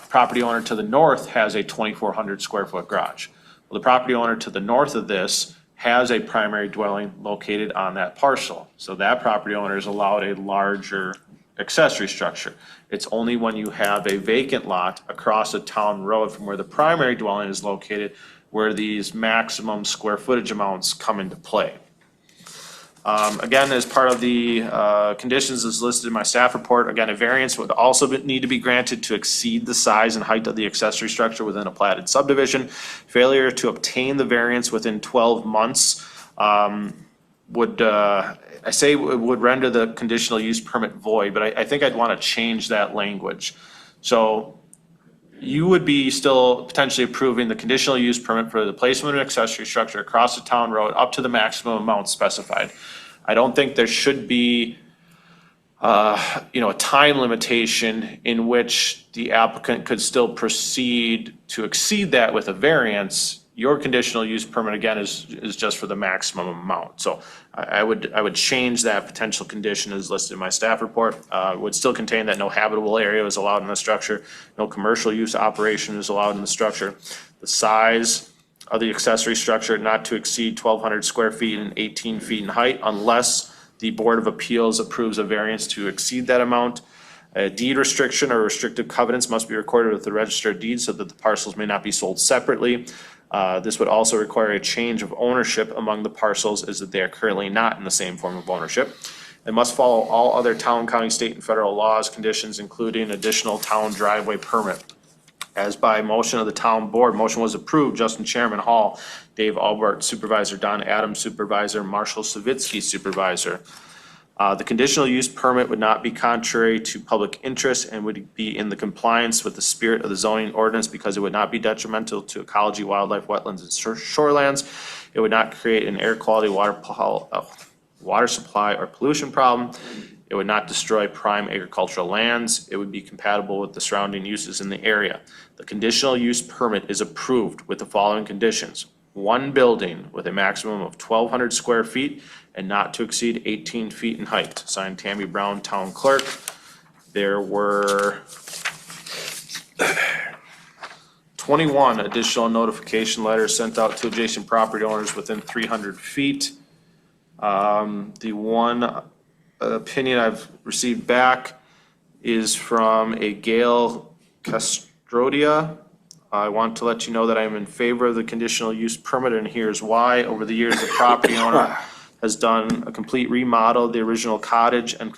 Speaker 1: property owner to the north has a 2,400 square foot garage. Well, the property owner to the north of this has a primary dwelling located on that parcel. So that property owner is allowed a larger accessory structure. It's only when you have a vacant lot across a town road from where the primary dwelling is located where these maximum square footage amounts come into play. Again, as part of the conditions as listed in my staff report, again, a variance would also need to be granted to exceed the size and height of the accessory structure within a platted subdivision. Failure to obtain the variance within 12 months would render the conditional use permit void, but I think I'd want to change that language. So you would be still potentially approving the conditional use permit for the placement of an accessory structure across the town road up to the maximum amount specified. I don't think there should be, a time limitation in which the applicant could still proceed to exceed that with a variance. Your conditional use permit, again, is just for the maximum amount. So I would change that potential condition as listed in my staff report. Would still contain that no habitable area is allowed in the structure, no commercial use operation is allowed in the structure. The size of the accessory structure not to exceed 1,200 square feet and 18 feet in height unless the Board of Appeals approves a variance to exceed that amount. A deed restriction or restrictive covenants must be recorded with the Register of Deeds so that the parcels may not be sold separately. This would also require a change of ownership among the parcels as that they are currently not in the same form of ownership. It must follow all other town, county, state, and federal laws, conditions, including additional town driveway permit. As by motion of the town board, motion was approved, Justin Chairman Hall, Dave Albert Supervisor, Don Adams Supervisor, Marshall Savitsky Supervisor. The conditional use permit would not be contrary to public interest and would be in the compliance with the spirit of the zoning ordinance because it would not be detrimental to ecology, wildlife, wetlands, and shorelands. It would not create an air quality, water supply, or pollution problem. It would not destroy prime agricultural lands. It would be compatible with the surrounding uses in the area. The conditional use permit is approved with the following conditions. One building with a maximum of 1,200 square feet and not to exceed 18 feet in height. Signed, Tammy Brown, Town Clerk. There were 21 additional notification letters sent out to adjacent property owners within 300 feet. The one opinion I've received back is from a Gail Castrodia. I want to let you know that I am in favor of the conditional use permit, and here's why. Over the years, the property owner has done a complete remodel of the original cottage and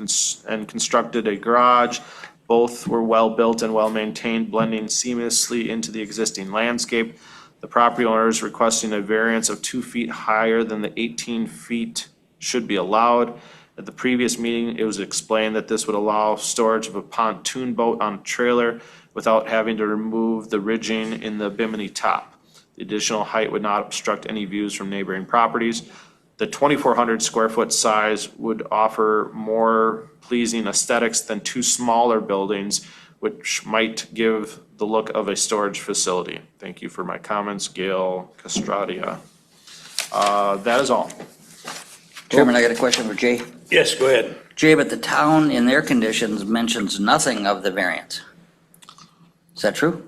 Speaker 1: constructed a garage. Both were well-built and well-maintained, blending seamlessly into the existing landscape. The property owner is requesting a variance of 2 feet higher than the 18 feet should be allowed. At the previous meeting, it was explained that this would allow storage of a pontoon boat on a trailer without having to remove the ridging in the bimini top. The additional height would not obstruct any views from neighboring properties. The 2,400 square foot size would offer more pleasing aesthetics than two smaller buildings, which might give the look of a storage facility. Thank you for my comments, Gail Castradia. That is all.
Speaker 8: Chairman, I got a question for Jay.
Speaker 2: Yes, go ahead.
Speaker 8: Jay, but the town in their conditions mentions nothing of the variance. Is that true?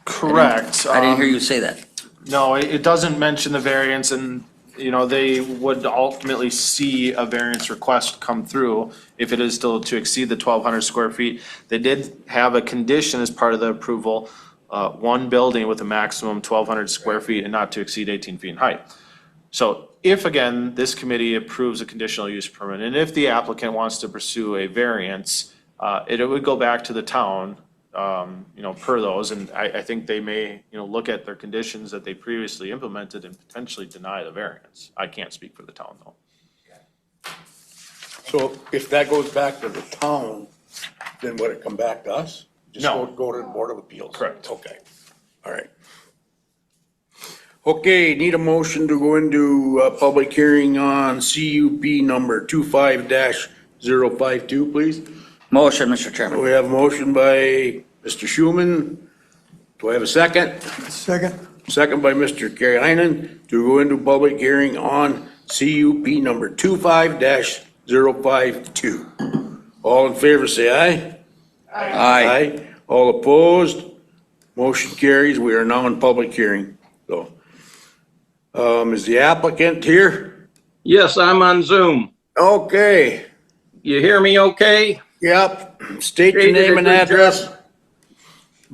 Speaker 1: Correct.
Speaker 8: I didn't hear you say that.
Speaker 1: No, it doesn't mention the variance, and, you know, they would ultimately see a variance request come through if it is still to exceed the 1,200 square feet. They did have a condition as part of the approval, one building with a maximum 1,200 square feet and not to exceed 18 feet in height. So if, again, this committee approves a conditional use permit, and if the applicant wants to pursue a variance, it would go back to the town, you know, per those, and I think they may, you know, look at their conditions that they previously implemented and potentially deny the variance. I can't speak for the town, though.
Speaker 2: So if that goes back to the town, then would it come back to us? Just
Speaker 1: No.
Speaker 2: go to the Board of Appeals?
Speaker 1: Correct.
Speaker 2: Okay, all right. Okay, need a motion to go into public hearing on CUP number 25-052, please.
Speaker 8: Motion, Mr. Chairman.
Speaker 2: We have a motion by Mr. Schuman. Do I have a second?
Speaker 14: Second.
Speaker 2: Second by Mr. Kariainen to go into public hearing on CUP number 25-052. All in favor, say aye. Aye. All opposed? Motion carries. We are now in public hearing. So, is the applicant here?
Speaker 11: Yes, I'm on Zoom.
Speaker 2: Okay.
Speaker 11: You hear me okay?
Speaker 2: Yep. State your name and address.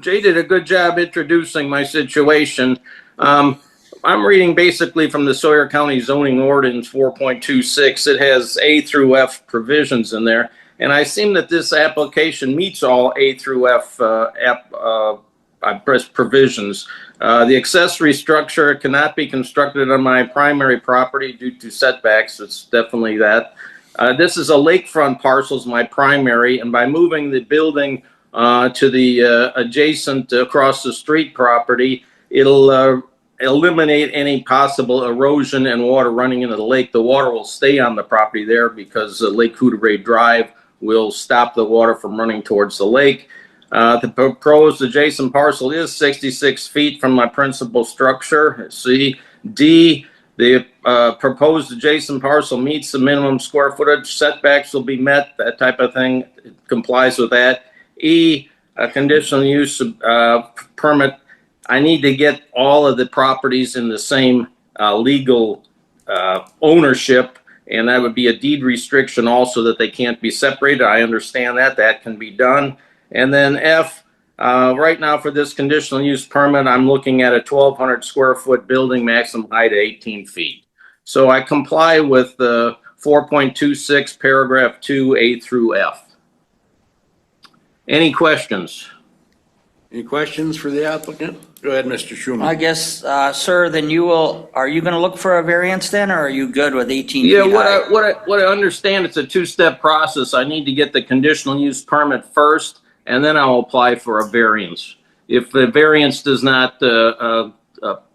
Speaker 11: Jay did a good job introducing my situation. I'm reading basically from the Sawyer County Zoning Ordinance 4.26. It has A through F provisions in there, and I seem that this application meets all A through F provisions. The accessory structure cannot be constructed on my primary property due to setbacks. It's definitely that. This is a lakefront parcel, is my primary, and by moving the building to the adjacent across the street property, it'll eliminate any possible erosion and water running into the lake. The water will stay on the property there because Lake Coudray Drive will stop the water from running towards the lake. The proposed adjacent parcel is 66 feet from my principal structure. C. D. The proposed adjacent parcel meets the minimum square footage, setbacks will be met, that type of thing. It complies with that. E, a conditional use permit. I need to get all of the properties in the same legal ownership, and that would be a deed restriction also that they can't be separated. I understand that. That can be done. And then F, right now for this conditional use permit, I'm looking at a 1,200 square foot building, maximum height of 18 feet. So I comply with the 4.26 paragraph 2 A through F. Any questions?
Speaker 2: Any questions for the applicant? Go ahead, Mr. Schuman.
Speaker 8: I guess, sir, then are you going to look for a variance then, or are you good with 18 feet
Speaker 11: Yeah,
Speaker 8: high?
Speaker 11: what I understand, it's a two-step process. I need to get the conditional use permit first, and then I'll apply for a variance. If the variance does not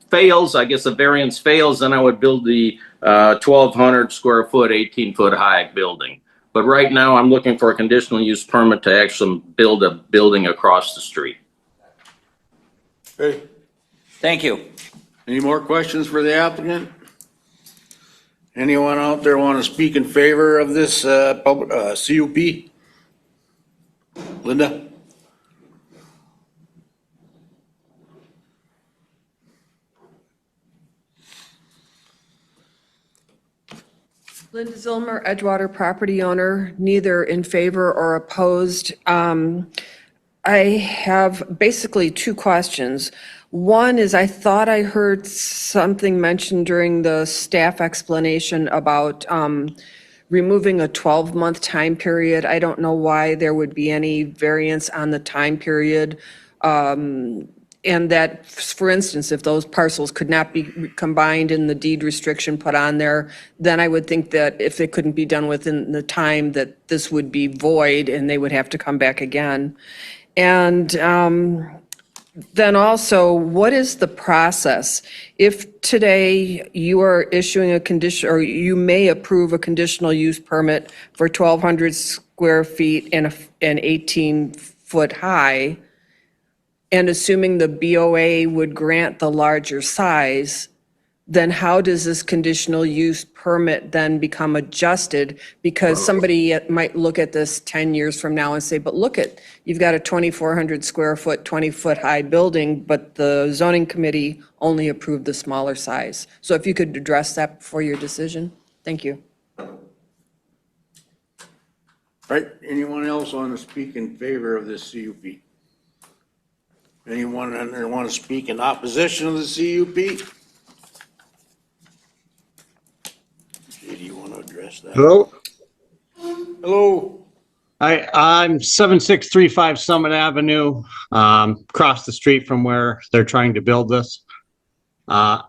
Speaker 11: fails, I guess the variance fails, then I would build the 1,200 square foot, 18-foot high building. But right now, I'm looking for a conditional use permit to actually build a building across the street.
Speaker 2: Okay.
Speaker 8: Thank you.
Speaker 2: Any more questions for the applicant? Anyone out there want to speak in favor of this public CUP? Linda?
Speaker 7: Linda Zilmer, Edgewater property owner, neither in favor or opposed. I have basically two questions. One is I thought I heard something mentioned during the staff explanation about removing a 12-month time period. I don't know why there would be any variance on the time period. And that, for instance, if those parcels could not be combined in the deed restriction put on there, then I would think that if it couldn't be done within the time, that this would be void and they would have to come back again. And then also, what is the process? If today you are issuing a condition, or you may approve a conditional use permit for 1,200 square feet and an 18-foot high, and assuming the BOA would grant the larger size, then how does this conditional use permit then become adjusted? Because somebody might look at this 10 years from now and say, but look at, you've got a 2,400 square foot, 20-foot high building, but the zoning committee only approved the smaller size. So if you could address that before your decision? Thank you.
Speaker 2: Right, anyone else want to speak in favor of this CUP? Anyone want to speak in opposition of the CUP? Do you want to address that?
Speaker 13: Hello?
Speaker 2: Hello?
Speaker 13: I'm 7635 Summit Avenue, across the street from where they're trying to build this. I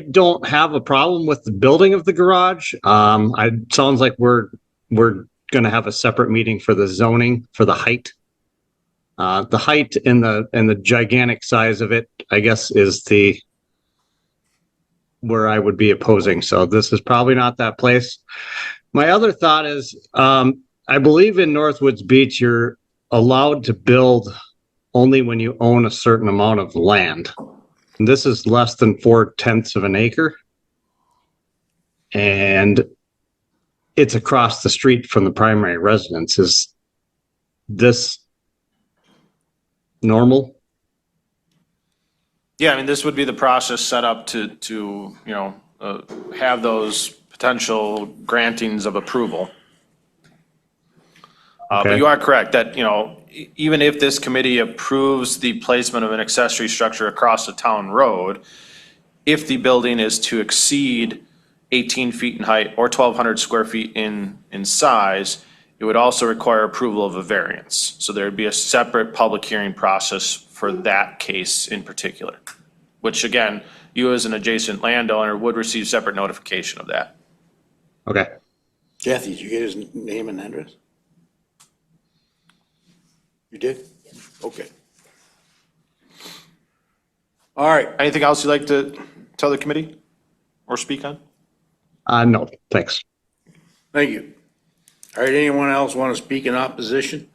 Speaker 13: don't have a problem with the building of the garage. It sounds like we're gonna have a separate meeting for the zoning, for the height. The height and the gigantic size of it, I guess, is where I would be opposing. So this is probably not that place. My other thought is, I believe in Northwoods Beach, you're allowed to build only when you own a certain amount of land. And this is less than 4/10 of an acre. And it's across the street from the primary residence. Is this normal?
Speaker 1: Yeah, I mean, this would be the process set up to have those potential grantings of approval. But
Speaker 13: Okay.
Speaker 1: you are correct that, even if this committee approves the placement of an accessory structure across the town road, if the building is to exceed 18 feet in height or 1,200 square feet in size, it would also require approval of a variance. So there'd be a separate public hearing process for that case in particular, which again, you as an adjacent landowner would receive separate notification of that.
Speaker 13: Okay.
Speaker 2: Kathy, did you get his name and address? You did? Okay. All right.
Speaker 1: Anything else you'd like to tell the committee or speak on?
Speaker 13: No, thanks.
Speaker 2: Thank you. All right, anyone else want to speak in opposition?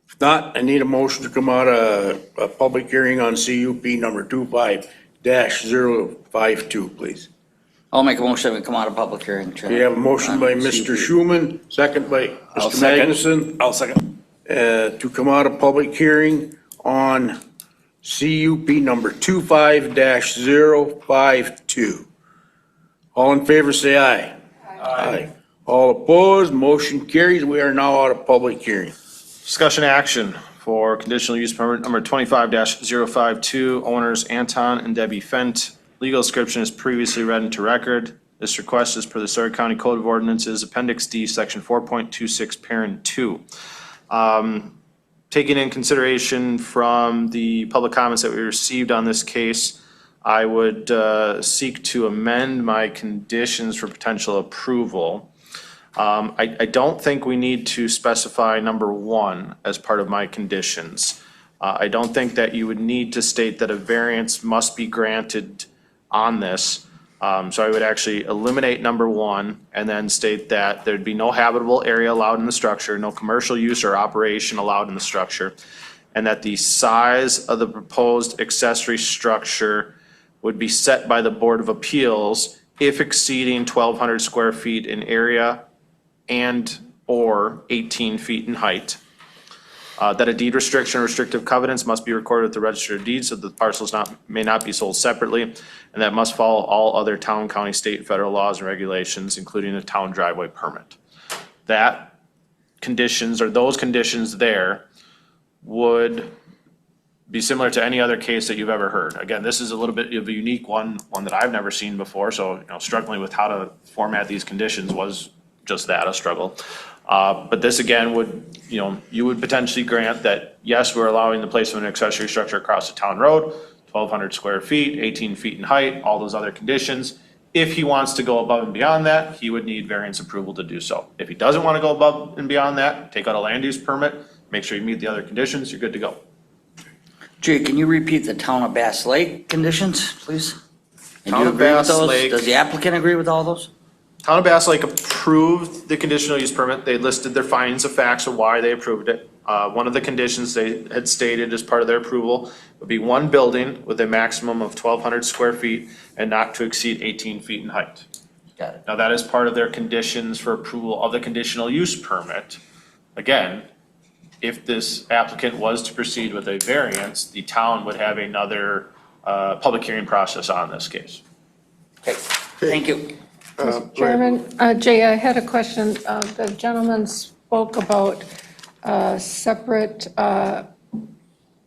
Speaker 2: If not, I need a motion to come out of a public hearing on CUP number 25-052, please.
Speaker 8: I'll make a motion that we come out of public hearing.
Speaker 2: We have a motion by Mr. Schuman, second by
Speaker 21: I'll
Speaker 2: Mr.
Speaker 21: second.
Speaker 2: Magnuson.
Speaker 21: I'll second.
Speaker 2: To come out of public hearing on CUP number 25-052. All in favor, say aye. Aye. All opposed, motion carries. We are now out of public hearing.
Speaker 1: Discussion action for conditional use permit number 25-052, owners Anton and Debbie Fent. Legal description is previously read into record. This request is per the Sawyer County Code of Ordinances, Appendix D, Section 4.26, Parent 2. Taking in consideration from the public comments that we received on this case, I would seek to amend my conditions for potential approval. I don't think we need to specify number 1 as part of my conditions. I don't think that you would need to state that a variance must be granted on this. So I would actually eliminate number 1 and then state that there'd be no habitable area allowed in the structure, no commercial use or operation allowed in the structure, and that the size of the proposed accessory structure would be set by the Board of Appeals if exceeding 1,200 square feet in area and or 18 feet in height. That a deed restriction or restrictive covenants must be recorded at the Register of Deeds so that the parcels may not be sold separately, and that must follow all other town, county, state, and federal laws and regulations, including a town driveway permit. That conditions, or those conditions there, would be similar to any other case that you've ever heard. Again, this is a little bit of a unique one that I've never seen before, so struggling with how to format these conditions was just that, a struggle. But this again would, you would potentially grant that, yes, we're allowing the placement of an accessory structure across the town road, 1,200 square feet, 18 feet in height, all those other conditions. If he wants to go above and beyond that, he would need variance approval to do so. If he doesn't want to go above and beyond that, take out a land use permit, make sure you meet the other conditions, you're good to go.
Speaker 8: Jay, can you repeat the Town of Bass Lake conditions, please? And
Speaker 1: Town
Speaker 8: you
Speaker 1: of
Speaker 8: agree with
Speaker 1: Bass
Speaker 8: those?
Speaker 1: Lake.
Speaker 8: Does the applicant agree with all those?
Speaker 1: Town of Bass Lake approved the conditional use permit. They listed their findings of facts of why they approved it. One of the conditions they had stated as part of their approval would be one building with a maximum of 1,200 square feet and not to exceed 18 feet in height.
Speaker 8: Got it.
Speaker 1: Now, that is part of their conditions for approval of the conditional use permit. Again, if this applicant was to proceed with a variance, the town would have another public hearing process on this case.
Speaker 8: Okay, thank you.
Speaker 12: Chairman, Jay, I had a question. The gentleman spoke about separate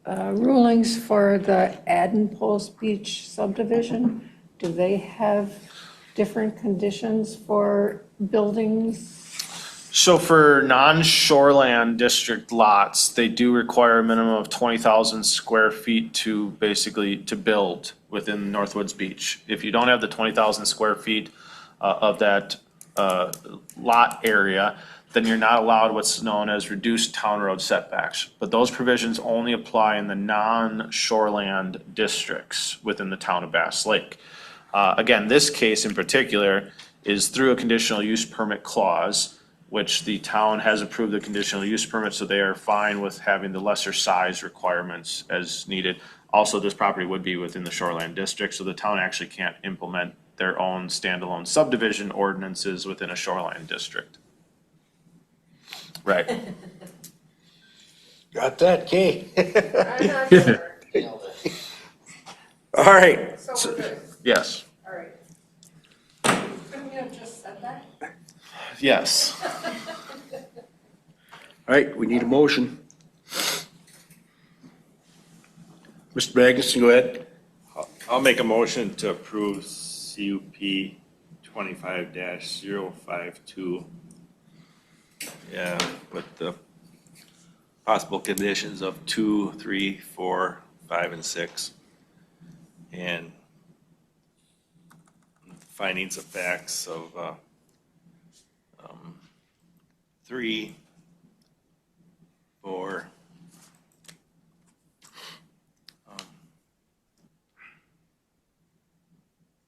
Speaker 12: rulings for the Adden Post Beach subdivision. Do they have different conditions for buildings?
Speaker 1: So for non-shoreland district lots, they do require a minimum of 20,000 square feet to basically to build within Northwoods Beach. If you don't have the 20,000 square feet of that lot area, then you're not allowed what's known as reduced town road setbacks. But those provisions only apply in the non-shoreland districts within the town of Bass Lake. Again, this case in particular is through a conditional use permit clause, which the town has approved the conditional use permit, so they are fine with having the lesser size requirements as needed. Also, this property would be within the shoreland district, so the town actually can't implement their own standalone subdivision ordinances within a shoreline district. Right.
Speaker 2: Got that, Kay? All right.
Speaker 1: Yes.
Speaker 12: All right. Couldn't you have just said that?
Speaker 1: Yes.
Speaker 2: All right, we need a motion. Mr. Magnuson, go ahead.
Speaker 21: I'll make a motion to approve CUP 25-052. Yeah, with the possible conditions of 2, 3, 4, 5, and 6. And findings of facts of 3, 4,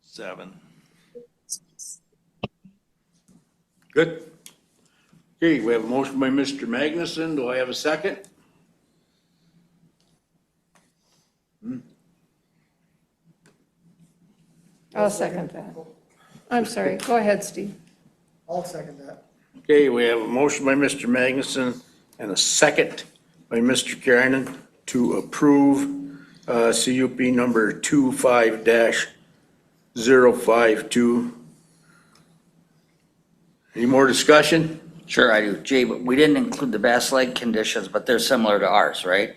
Speaker 21: 7.
Speaker 2: Good. Okay, we have a motion by Mr. Magnuson. Do I have a second?
Speaker 12: I'll second that. I'm sorry. Go ahead, Steve.
Speaker 14: I'll second that.
Speaker 2: Okay, we have a motion by Mr. Magnuson and a second by Mr. Kiernan to approve CUP number 25-052. Any more discussion?
Speaker 8: Sure, I do. Jay, but we didn't include the Bass Lake conditions, but they're similar to ours, right?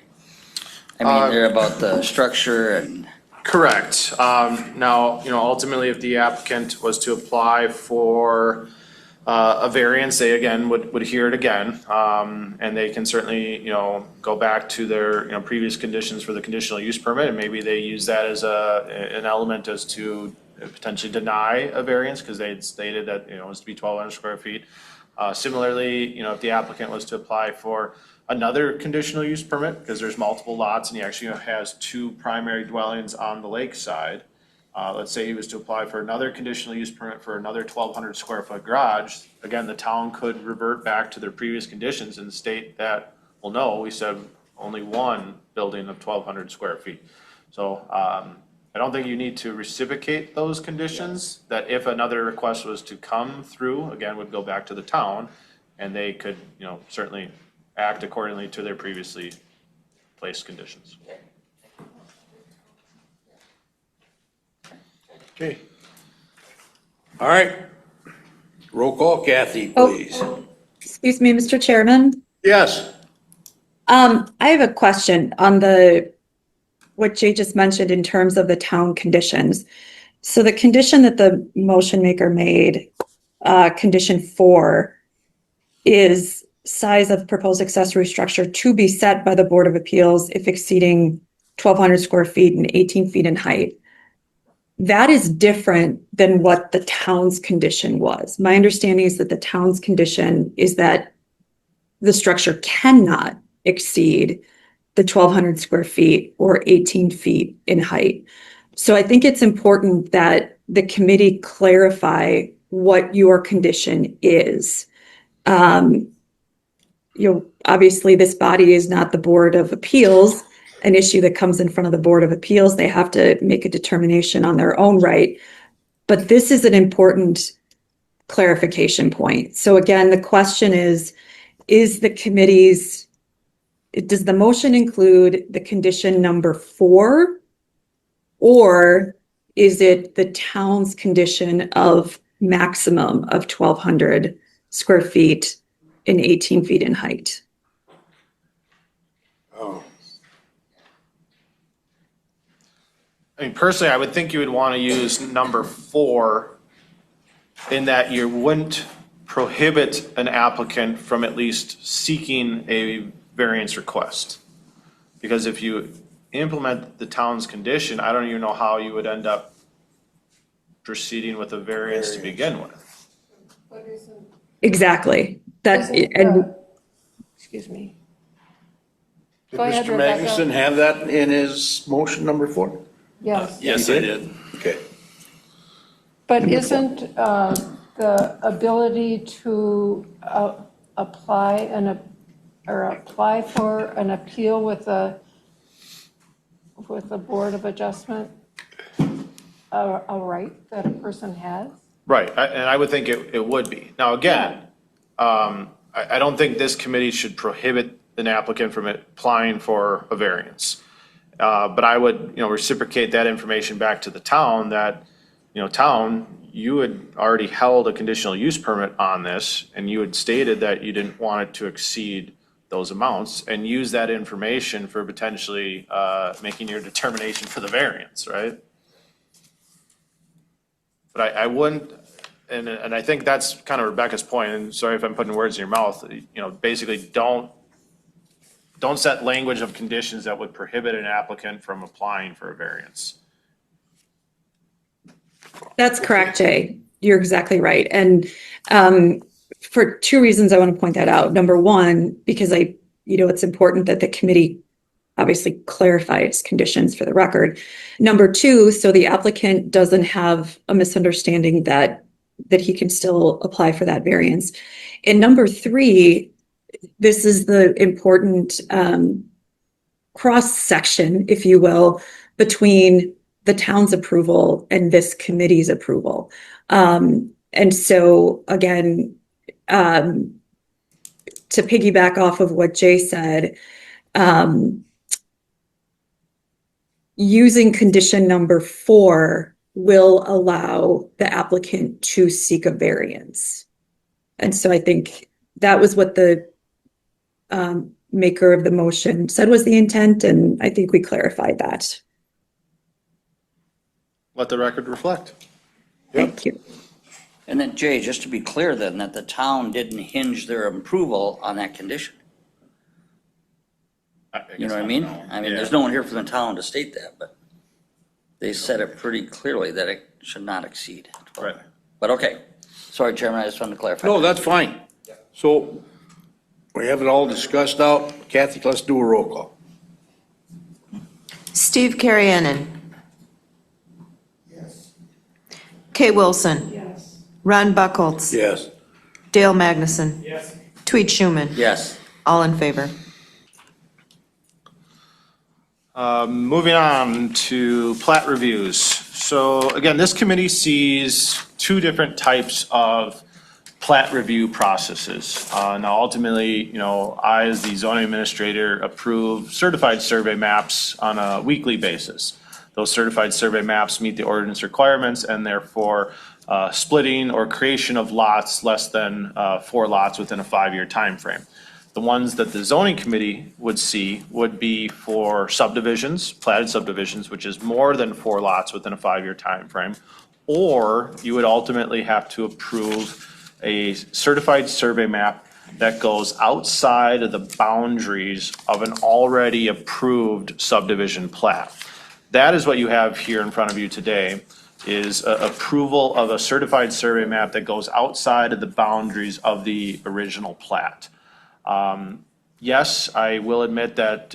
Speaker 8: I mean, they're about the structure and.
Speaker 1: Correct. Now, ultimately, if the applicant was to apply for a variance, they again would hear it again. And they can certainly, go back to their, previous conditions for the conditional use permit, and maybe they use that as an element as to potentially deny a variance because they had stated that, it was to be 1,200 square feet. Similarly, if the applicant was to apply for another conditional use permit, because there's multiple lots and he actually has 2 primary dwellings on the lake side. Let's say he was to apply for another conditional use permit for another 1,200 square foot garage. Again, the town could revert back to their previous conditions and state that, well, no, we said only one building of 1,200 square feet. So I don't think you need to reciprocate those conditions, that if another request was to come through, again, would go back to the town and they could, certainly act accordingly to their previously placed conditions.
Speaker 2: Okay. All right. Roll call, Kathy,
Speaker 6: Oh.
Speaker 2: please.
Speaker 6: Excuse me, Mr. Chairman.
Speaker 2: Yes.
Speaker 6: I have a question on what Jay just mentioned in terms of the town conditions. So the condition that the motion maker made, condition 4, is size of proposed accessory structure to be set by the Board of Appeals if exceeding 1,200 square feet and 18 feet in height. That is different than what the town's condition was. My understanding is that the town's condition is that the structure cannot exceed the 1,200 square feet or 18 feet in height. So I think it's important that the committee clarify what your condition is. obviously this body is not the Board of Appeals. An issue that comes in front of the Board of Appeals, they have to make a determination on their own right. But this is an important clarification point. So again, the question is the committee's, does the motion include the condition number 4? Or is it the town's condition of maximum of 1,200 square feet and 18 feet in height?
Speaker 1: I mean, personally, I would think you would want to use number 4 in that you wouldn't prohibit an applicant from at least seeking a variance request. Because if you implement the town's condition, I don't even know how you would end up proceeding with a variance to begin with.
Speaker 6: Exactly. That, and
Speaker 12: Excuse me.
Speaker 2: Did
Speaker 12: Go ahead,
Speaker 2: Mr.
Speaker 12: Rebecca.
Speaker 2: Magnuson have that in his motion number 4?
Speaker 12: Yes.
Speaker 21: Yes, I did.
Speaker 2: Okay.
Speaker 12: But isn't the ability to apply for an appeal with the Board of Adjustment a right that a person has?
Speaker 1: Right, and I would think it would be. Now, again, I don't think this committee should prohibit an applicant from applying for a variance. But I would, reciprocate that information back to the town that, town, you had already held a conditional use permit on this, and you had stated that you didn't want it to exceed those amounts, and use that information for potentially making your determination for the variance, right? But I wouldn't, and I think that's kind of Rebecca's point, and sorry if I'm putting words in your mouth, basically don't set language of conditions that would prohibit an applicant from applying for a variance.
Speaker 6: that's correct, Jay. You're exactly right. And for 2 reasons, I want to point that out. Number 1, because it's important that the committee obviously clarifies conditions for the record. Number 2, so the applicant doesn't have a misunderstanding that he can still apply for that variance. And number 3, this is the important cross-section, if you will, between the town's approval and this committee's approval. And so, again, to piggyback off of what Jay said, using condition number 4 will allow the applicant to seek a variance. And so I think that was what the maker of the motion said was the intent, and I think we clarified that.
Speaker 1: Let the record reflect.
Speaker 6: Thank you.
Speaker 8: And then Jay, just to be clear then, that the town didn't hinge their approval on that condition. You know what I mean? I mean, there's no one here from the town to state that, but they said it pretty clearly that it should not exceed 12.
Speaker 1: Right.
Speaker 8: But okay, sorry, Chairman, I just wanted to clarify.
Speaker 2: No, that's fine. So we have it all discussed out. Kathy, let's do a roll call.
Speaker 22: Steve Carrianen.
Speaker 14: Yes.
Speaker 22: Kay Wilson.
Speaker 12: Yes.
Speaker 22: Ron Buckholz.
Speaker 2: Yes.
Speaker 22: Dale Magnuson.
Speaker 21: Yes.
Speaker 22: Tweet Schuman.
Speaker 8: Yes.
Speaker 22: All in favor.
Speaker 1: Moving on to plat reviews. So again, this committee sees 2 different types of plat review processes. Now ultimately, I as the zoning administrator approve certified survey maps on a weekly basis. Those certified survey maps meet the ordinance requirements and therefore splitting or creation of lots less than 4 lots within a 5-year time frame. The ones that the zoning committee would see would be for subdivisions, platted subdivisions, which is more than 4 lots within a 5-year time frame. Or you would ultimately have to approve a certified survey map that goes outside of the boundaries of an already approved subdivision plat. That is what you have here in front of you today, is approval of a certified survey map that goes outside of the boundaries of the original plat. Yes, I will admit that,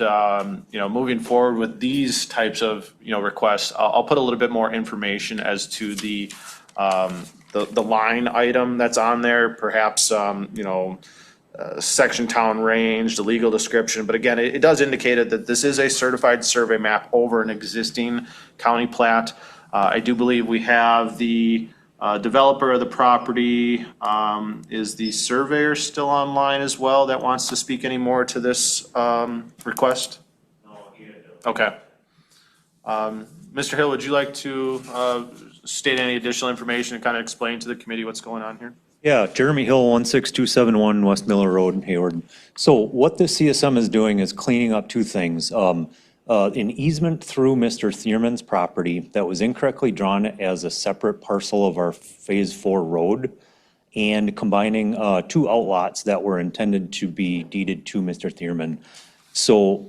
Speaker 1: moving forward with these types of, requests, I'll put a little bit more information as to the line item that's on there, perhaps, section town range, the legal description, but again, it does indicate that this is a certified survey map over an existing county plat. I do believe we have the developer of the property. Is the surveyor still online as well that wants to speak any more to this request? Okay. Mr. Hill, would you like to state any additional information and kind of explain to the committee what's going on here?
Speaker 15: Yeah, Jeremy Hill, 16271 West Miller Road in Hayward. So what the CSM is doing is cleaning up two things. An easement through Mr. Thierman's property that was incorrectly drawn as a separate parcel of our Phase 4 road, and combining two outlots that were intended to be deeded to Mr. Thierman. So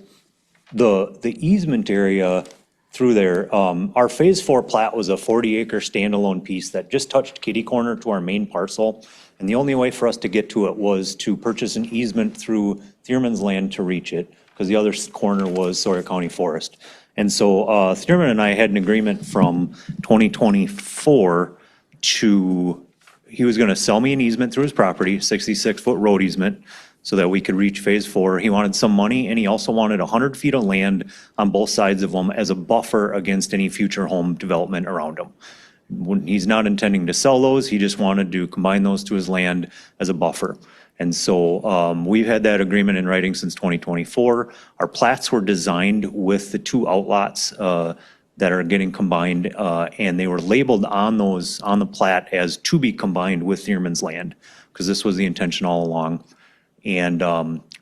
Speaker 15: the easement area through there, our Phase 4 plat was a 40-acre standalone piece that just touched kitty corner to our main parcel. And the only way for us to get to it was to purchase an easement through Thierman's land to reach it, because the other corner was Sawyer County Forest. And so Thierman and I had an agreement from 2024 to, he was going to sell me an easement through his property, 66-foot road easement, so that we could reach Phase 4. He wanted some money, and he also wanted 100 feet of land on both sides of them as a buffer against any future home development around him. He's not intending to sell those, he just wanted to combine those to his land as a buffer. And so we've had that agreement in writing since 2024. Our plats were designed with the two outlots that are getting combined, and they were labeled on the plat as to be combined with Thierman's land, because this was the intention all along. And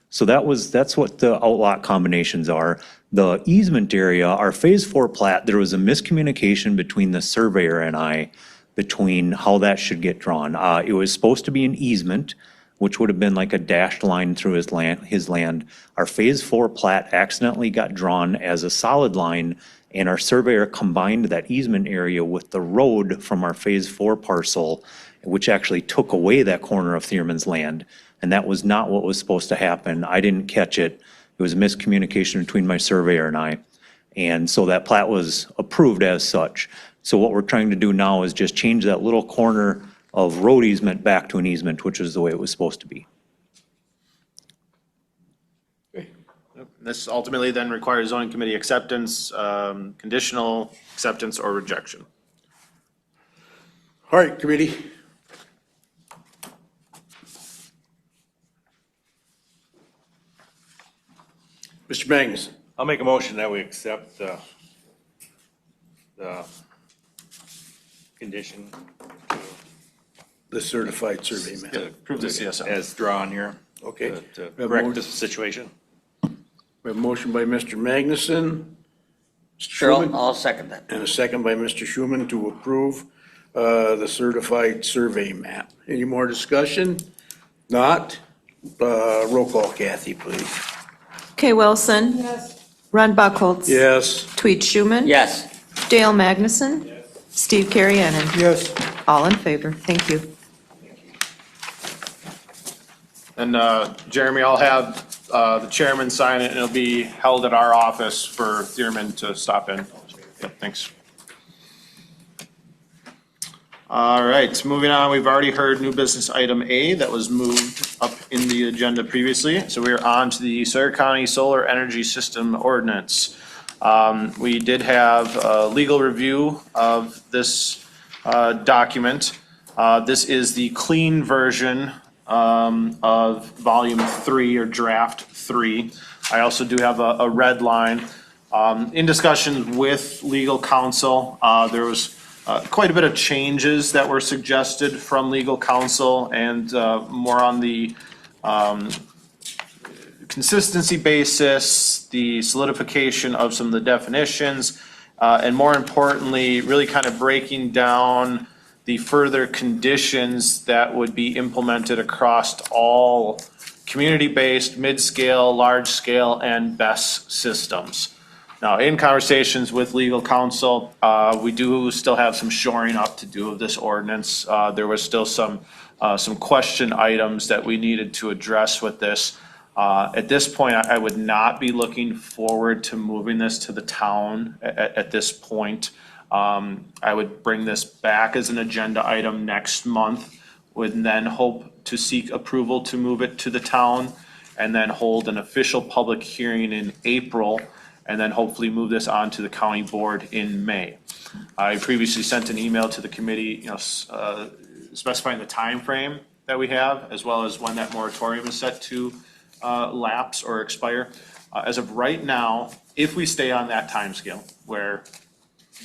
Speaker 15: so that's what the outlot combinations are. The easement area, our Phase 4 plat, there was a miscommunication between the surveyor and I between how that should get drawn. It was supposed to be an easement, which would have been like a dashed line through his land. Our Phase 4 plat accidentally got drawn as a solid line, and our surveyor combined that easement area with the road from our Phase 4 parcel, which actually took away that corner of Thierman's land. And that was not what was supposed to happen. I didn't catch it. It was a miscommunication between my surveyor and I. And so that plat was approved as such. So what we're trying to do now is just change that little corner of road easement back to an easement, which is the way it was supposed to be.
Speaker 1: This ultimately then requires zoning committee acceptance, conditional acceptance or rejection.
Speaker 2: All right, committee. Mr. Magnuson.
Speaker 21: I'll make a motion that we accept the condition
Speaker 2: The certified survey map.
Speaker 1: Approve the CSM.
Speaker 21: as drawn here.
Speaker 2: Okay.
Speaker 21: To
Speaker 2: We have
Speaker 21: correct
Speaker 2: mo-
Speaker 21: this situation.
Speaker 2: We have a motion by Mr. Magnuson. Mr.
Speaker 8: Sure,
Speaker 2: Schuman,
Speaker 8: I'll second that.
Speaker 2: and a second by Mr. Schuman to approve the certified survey map. Any more discussion? Not? Roll call, Kathy, please.
Speaker 22: Kay Wilson.
Speaker 12: Yes.
Speaker 22: Ron Buckholz.
Speaker 2: Yes.
Speaker 22: Tweet Schuman.
Speaker 8: Yes.
Speaker 22: Dale Magnuson. Steve Carriennen.
Speaker 14: Yes.
Speaker 22: All in favor. Thank you.
Speaker 1: And Jeremy, I'll have the chairman sign it, and it'll be held at our office for Thierman to stop in. Yeah, thanks. All right, moving on, we've already heard new business item A that was moved up in the agenda previously. So we are on to the Sawyer County Solar Energy System Ordinance. We did have a legal review of this document. This is the clean version of volume 3 or draft 3. I also do have a red line. In discussions with legal counsel, there was quite a bit of changes that were suggested from legal counsel, and more on the consistency basis, the solidification of some of the definitions, and more importantly, really kind of breaking down the further conditions that would be implemented across all community-based, mid-scale, large-scale, and BESS systems. Now, in conversations with legal counsel, we do still have some shoring up to do of this ordinance. There was still some question items that we needed to address with this. At this point, I would not be looking forward to moving this to the town at this point. I would bring this back as an agenda item next month would then hope to seek approval to move it to the town, and then hold an official public hearing in April, and then hopefully move this on to the county board in May. I previously sent an email to the committee, specifying the time frame that we have, as well as when that moratorium is set to lapse or expire. As of right now, if we stay on that timescale, where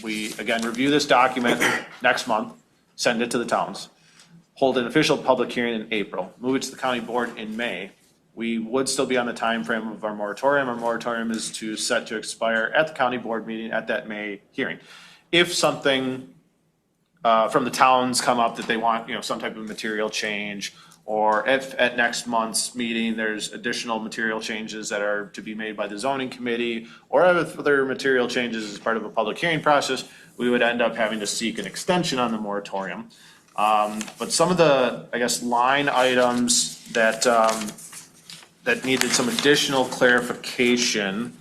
Speaker 1: we, again, review this document next month, send it to the towns, hold an official public hearing in April, move it to the county board in May, we would still be on the time frame of our moratorium. Our moratorium is set to expire at the county board meeting at that May hearing. If something from the towns come up that they want, some type of material change, or if at next month's meeting, there's additional material changes that are to be made by the zoning committee, or other material changes as part of a public hearing process, we would end up having to seek an extension on the moratorium. But some of the, I guess, line items that needed some additional clarification.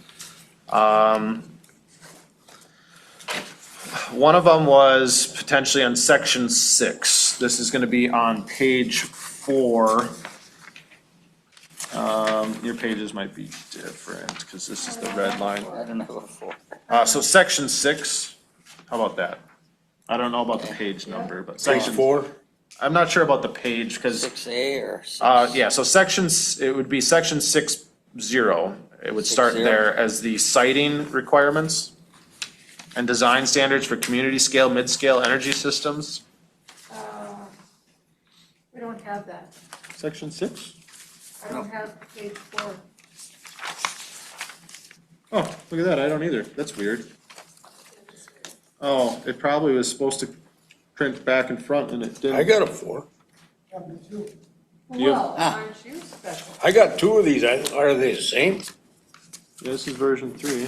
Speaker 1: One of them was potentially on section 6. This is gonna be on page 4. Your pages might be different, because this is the red line.
Speaker 8: I don't know before.
Speaker 1: So section 6, how about that? I don't know about the page number, but section.
Speaker 2: Page 4?
Speaker 1: I'm not sure about the page, because.
Speaker 8: 6A or 6?
Speaker 1: Yeah, so sections, it would be section 6.0. It would start
Speaker 8: 6.0.
Speaker 1: there as the siting requirements and design standards for community scale, mid-scale energy systems.
Speaker 12: We don't have that.
Speaker 1: Section 6?
Speaker 12: I don't have page 4.
Speaker 1: Oh, look at that, I don't either. That's weird. Oh, it probably was supposed to print back and front and it didn't.
Speaker 2: I got a 4.
Speaker 1: You have-
Speaker 12: Well, aren't you special?
Speaker 2: I got 2 of these. Are they the same?
Speaker 1: This is version 3.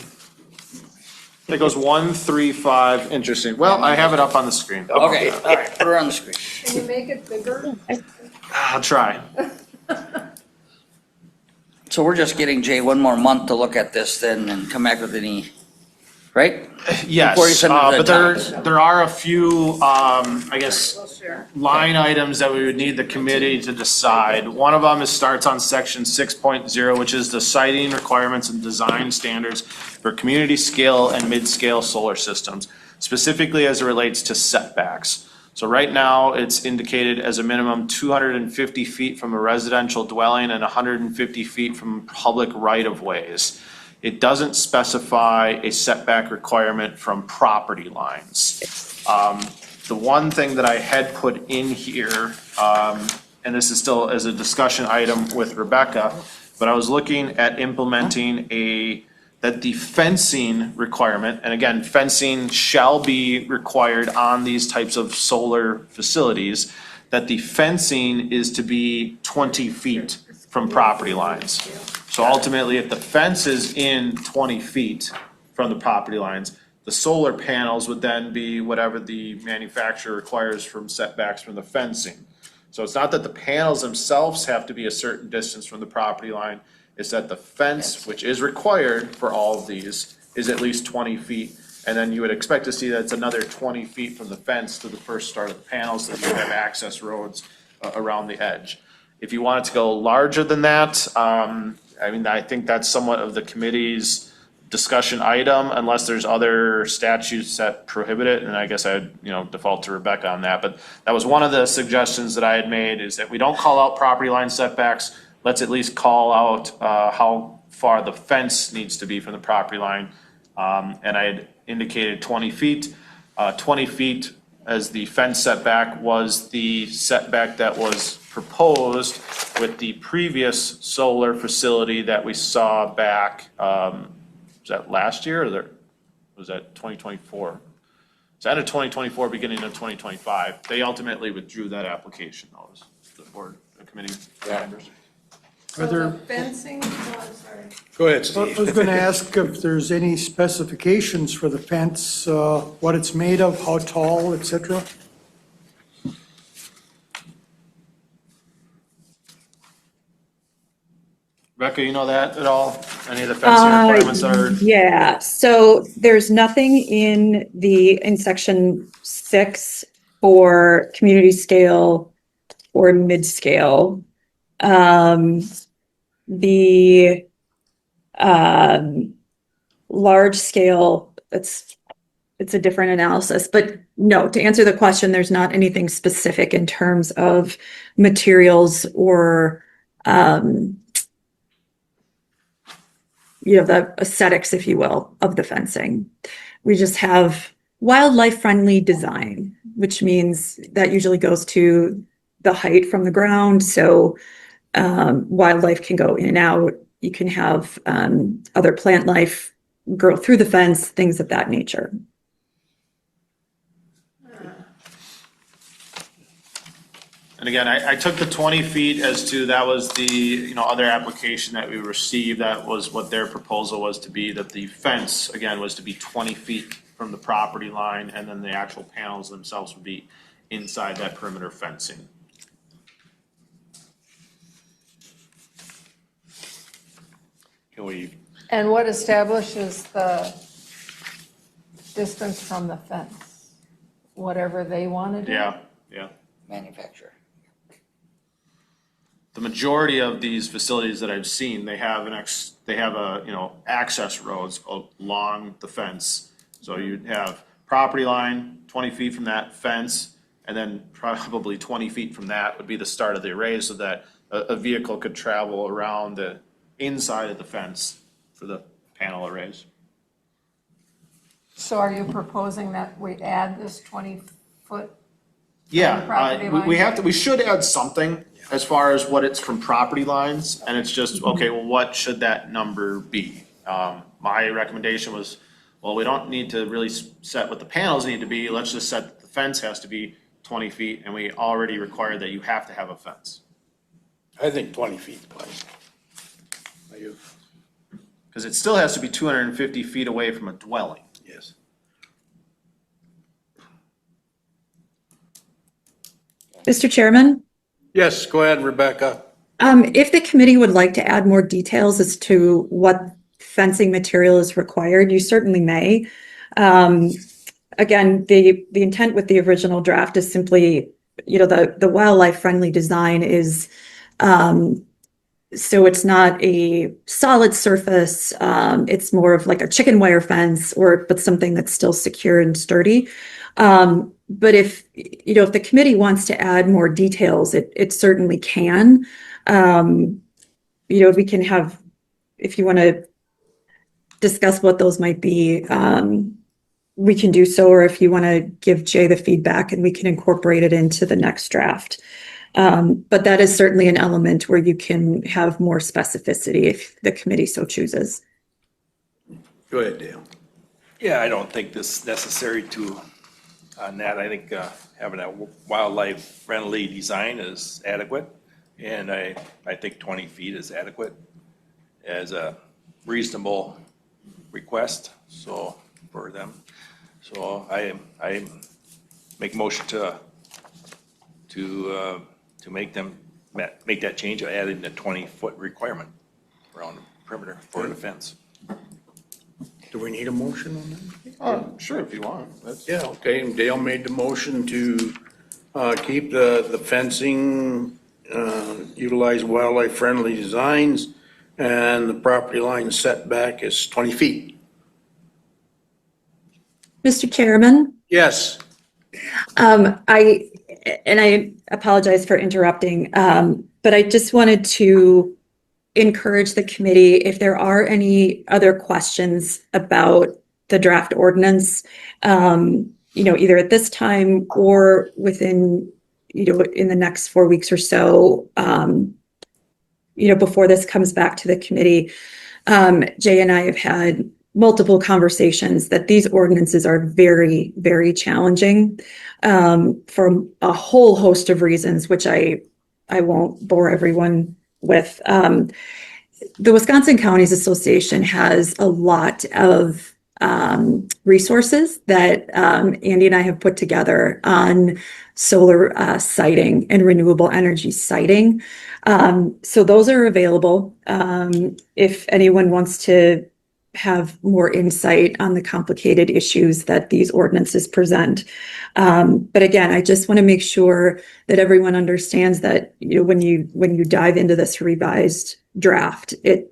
Speaker 1: It goes 1, 3, 5, interesting. Well, I have it up on the screen.
Speaker 8: Okay, all right, put her on the screen.
Speaker 12: Can you make it bigger?
Speaker 1: I'll try.
Speaker 8: So we're just getting, Jay, one more month to look at this then and come back with any, right?
Speaker 1: Yes,
Speaker 8: Before you send it to the
Speaker 1: but
Speaker 8: towns.
Speaker 1: there are a few, I guess,
Speaker 12: We'll share.
Speaker 1: line items that we would need the committee to decide. One of them starts on section 6.0, which is the siting requirements and design standards for community scale and mid-scale solar systems, specifically as it relates to setbacks. So right now, it's indicated as a minimum 250 feet from a residential dwelling and 150 feet from public right-of-ways. It doesn't specify a setback requirement from property lines. The one thing that I had put in here, and this is still as a discussion item with Rebecca, but I was looking at implementing that the fencing requirement, and again, fencing shall be required on these types of solar facilities, that the fencing is to be 20 feet from property lines. So ultimately, if the fence is in 20 feet from the property lines, the solar panels would then be whatever the manufacturer requires from setbacks from the fencing. So it's not that the panels themselves have to be a certain distance from the property line, it's that the fence, which is required for all of these, is at least 20 feet. And then you would expect to see that it's another 20 feet from the fence to the first start of the panels, that you have access roads around the edge. If you wanted to go larger than that, I think that's somewhat of the committee's discussion item, unless there's other statutes that prohibit it, and I guess I'd, default to Rebecca on that. But that was one of the suggestions that I had made, is that we don't call out property line setbacks. Let's at least call out how far the fence needs to be from the property line. And I had indicated 20 feet. 20 feet as the fence setback was the setback that was proposed with the previous solar facility that we saw back, was that last year, or was that 2024? It's end of 2024, beginning of 2025. They ultimately withdrew that application, though, the board, the committee members.
Speaker 12: So the fencing, I'm sorry.
Speaker 2: Go ahead,
Speaker 14: I
Speaker 2: Steve.
Speaker 14: was going to ask if there's any specifications for the fence, what it's made of, how tall, et cetera?
Speaker 1: Rebecca, you know that at all? Any of the fencing requirements are?
Speaker 6: Yeah, so there's nothing in section 6 for community scale or mid-scale. The large scale, it's a different analysis, but no, to answer the question, there's not anything specific in terms of materials or the aesthetics, if you will, of the fencing. We just have wildlife-friendly design, which means that usually goes to the height from the ground, so wildlife can go in and out. You can have other plant life grow through the fence, things of that nature.
Speaker 1: And again, I took the 20 feet as to, that was the, other application that we received. That was what their proposal was to be, that the fence, again, was to be 20 feet from the property line, and then the actual panels themselves would be inside that perimeter fencing.
Speaker 21: Can we,
Speaker 12: And what establishes the distance from the fence? Whatever they want to do?
Speaker 1: Yeah.
Speaker 8: Manufacturer.
Speaker 1: The majority of these facilities that I've seen, they have access roads along the fence. So you'd have property line, 20 feet from that fence, and then probably 20 feet from that would be the start of the array, so that a vehicle could travel around the inside of the fence for the panel arrays.
Speaker 12: So are you proposing that we add this 20-foot?
Speaker 1: Yeah,
Speaker 12: property
Speaker 1: we should add something as far as what it's from property lines, and it's just, okay, well, what should that number be? My recommendation was, well, we don't need to really set what the panels need to be, let's just set that the fence has to be 20 feet, and we already require that you have to have a fence.
Speaker 2: I think 20 feet, please.
Speaker 1: Because it still has to be 250 feet away from a dwelling.
Speaker 2: Yes.
Speaker 6: Mr. Chairman?
Speaker 2: Yes, go ahead, Rebecca.
Speaker 6: If the committee would like to add more details as to what fencing material is required, you certainly may. Again, the intent with the original draft is simply, the wildlife-friendly design is, so it's not a solid surface, it's more of like a chicken wire fence, but something that's still secure and sturdy. But if the committee wants to add more details, it certainly can. We can have, if you want to discuss what those might be, we can do so, or if you want to give Jay the feedback and we can incorporate it into the next draft. But that is certainly an element where you can have more specificity if the committee so chooses.
Speaker 2: Go ahead, Dale.
Speaker 5: Yeah, I don't think this is necessary on that. I think having a wildlife-friendly design is adequate, and I think 20 feet is adequate as a reasonable request, for them. So I make motion to make that change of adding the 20-foot requirement around the perimeter for the fence.
Speaker 2: Do we need a motion on that?
Speaker 1: Sure, if you want.
Speaker 2: Yeah, okay, and Dale made the motion to keep the fencing, utilize wildlife-friendly designs, and the property line setback is 20 feet.
Speaker 6: Mr. Chairman?
Speaker 2: Yes.
Speaker 6: I apologize for interrupting, but I just wanted to encourage the committee, if there are any other questions about the draft ordinance, either at this time or within, in the next 4 weeks or so, before this comes back to the committee, Jay and I have had multiple conversations that these ordinances are very, very challenging for a whole host of reasons, which I won't bore everyone with. The Wisconsin Counties Association has a lot of resources that Andy and I have put together on solar siting and renewable energy siting. So those are available if anyone wants to have more insight on the complicated issues that these ordinances present. But again, I just want to make sure that everyone understands that, when you dive into this revised draft, it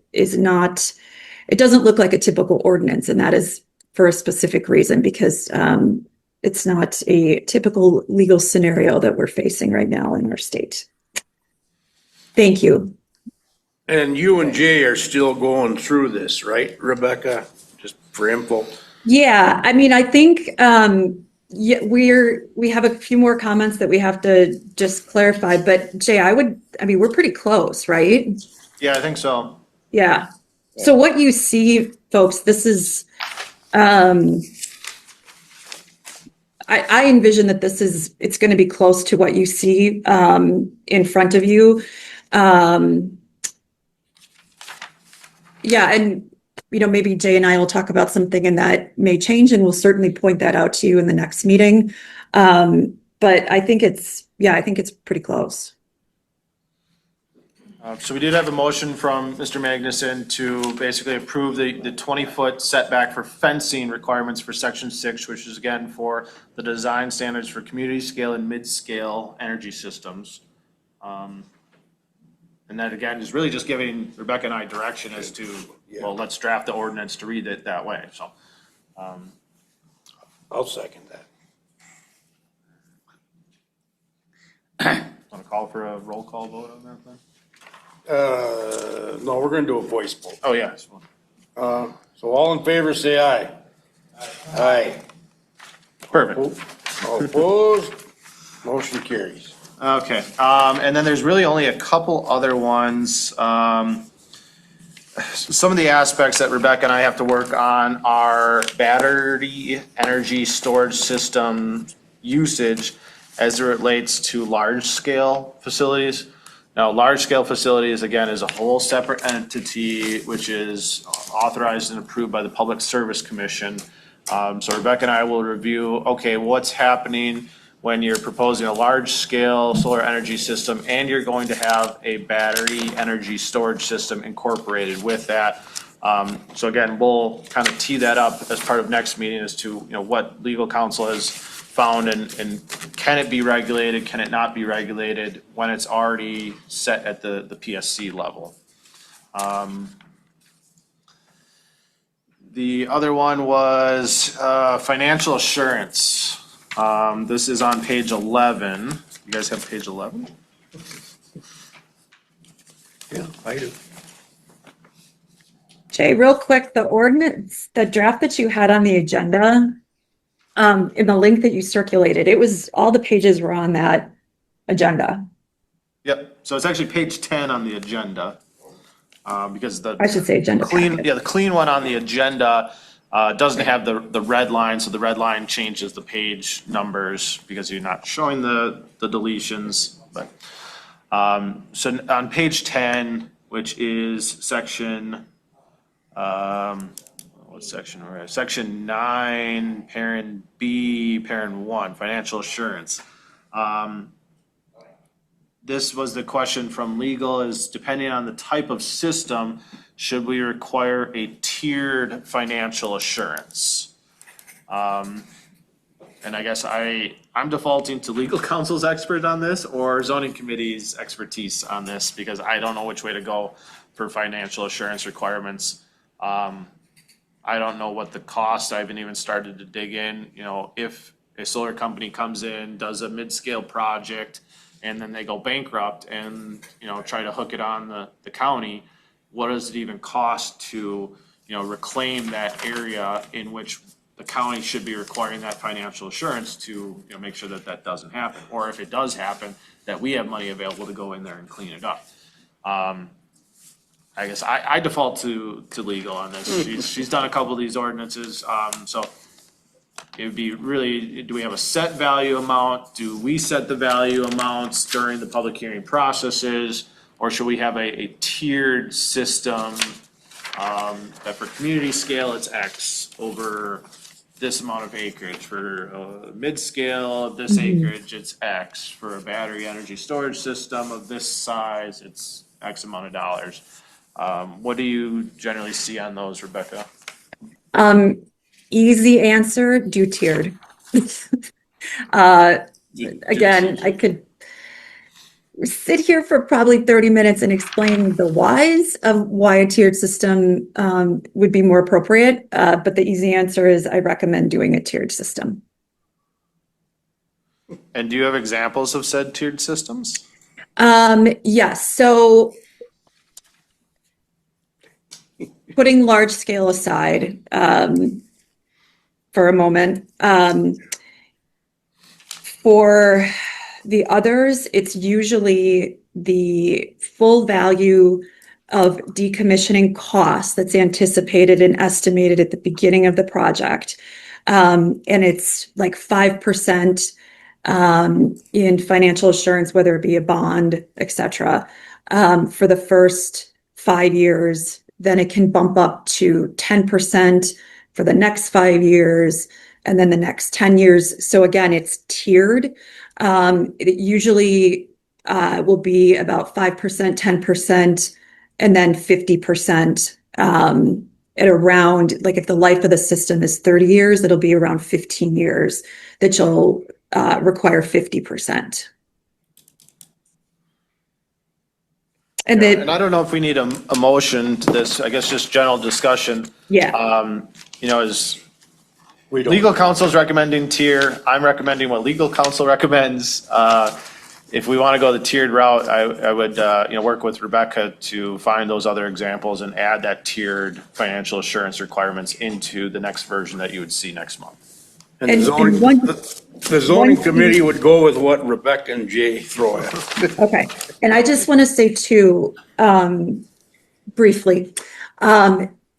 Speaker 6: doesn't look like a typical ordinance, and that is for a specific reason, because it's not a typical legal scenario that we're facing right now in our state. Thank you.
Speaker 2: And you and Jay are still going through this, right, Rebecca? Just for info.
Speaker 6: Yeah, I mean, I think we have a few more comments that we have to just clarify, but Jay, we're pretty close, right?
Speaker 1: Yeah, I think so.
Speaker 6: Yeah. So what you see, folks, this is, I envision that it's going to be close to what you see in front of you. Yeah, and maybe Jay and I will talk about something and that may change, and we'll certainly point that out to you in the next meeting. But I think it's pretty close.
Speaker 1: So we did have a motion from Mr. Magnuson to basically approve the 20-foot setback for fencing requirements for section 6, which is again for the design standards for community scale and mid-scale energy systems. And that again is really just giving Rebecca and I direction as to, well, let's draft the ordinance to read it that way, so.
Speaker 2: I'll second that.
Speaker 1: Want to call for a roll call vote on that then?
Speaker 2: No, we're gonna do a voice vote.
Speaker 1: Oh, yeah.
Speaker 2: So all in favor, say aye. Aye.
Speaker 1: Perfect.
Speaker 2: All opposed? Motion carries.
Speaker 1: Okay, and then there's really only a couple other ones. Some of the aspects that Rebecca and I have to work on are battery energy storage system usage as it relates to large-scale facilities. Now, large-scale facilities, again, is a whole separate entity which is authorized and approved by the Public Service Commission. So Rebecca and I will review, okay, what's happening when you're proposing a large-scale solar energy system and you're going to have a battery energy storage system incorporated with that. So again, we'll kind of tee that up as part of next meeting as to, what legal counsel has found and can it be regulated, can it not be regulated when it's already set at the PSC level. The other one was financial assurance. This is on page 11. You guys have page 11?
Speaker 2: Yeah, I do.
Speaker 6: Jay, real quick, the draft that you had on the agenda, in the link that you circulated, all the pages were on that agenda.
Speaker 1: Yep, so it's actually page 10 on the agenda. Because
Speaker 6: I should say agenda packet.
Speaker 1: the clean one on the agenda doesn't have the red line, so the red line changes the page numbers because you're not showing the deletions. But so on page 10, which is section, what section we're at? Section 9, parent B, parent 1, financial assurance. This was the question from legal is depending on the type of system, should we require a tiered financial assurance? And I guess I'm defaulting to legal counsel's expert on this or zoning committee's expertise on this because I don't know which way to go for financial assurance requirements. I don't know what the cost, I haven't even started to dig in, if a solar company comes in, does a mid-scale project, and then they go bankrupt and, try to hook it on the county, what does it even cost to, reclaim that area in which the county should be requiring that financial assurance to, make sure that doesn't happen? Or if it does happen, that we have money available to go in there and clean it up. I guess I default to legal on this. She's done a couple of these ordinances, so it would be really, do we have a set value amount? Do we set the value amounts during the public hearing processes? Or should we have a tiered system that for community scale it's X over this amount of acreage? For mid-scale of this acreage it's X. For a battery energy storage system of this size it's X amount of dollars. What do you generally see on those, Rebecca?
Speaker 6: Easy answer, do tiered. Again, I could sit here for probably 30 minutes and explain the whys of why a tiered system would be more appropriate. But the easy answer is I recommend doing a tiered system.
Speaker 1: And do you have examples of said tiered systems?
Speaker 6: Yes, so putting large scale aside for a moment, for the others, it's usually the full value of decommissioning costs that's anticipated and estimated at the beginning of the project. And it's like 5% in financial assurance, whether it be a bond, et cetera, for the first 5 years. Then it can bump up to 10% for the next 5 years, and then the next 10 years. So again, it's tiered. It usually will be about 5%, 10%, and then 50% at around, like if the life of the system is 30 years, it'll be around 15 years that you'll require 50%. And then,
Speaker 1: And I don't know if we need a motion to this, I guess just general discussion.
Speaker 6: yeah,
Speaker 1: You know, is legal counsel's recommending tier, I'm recommending what legal counsel recommends. If we want to go the tiered route, I would, work with Rebecca to find those other examples and add that tiered financial assurance requirements into the next version that you would see next month.
Speaker 2: And
Speaker 6: And-
Speaker 2: the zoning,
Speaker 6: and one-
Speaker 2: the zoning
Speaker 6: one-
Speaker 2: committee would go with what Rebecca and Jay throw at us.
Speaker 6: okay. And I just want to say too, briefly,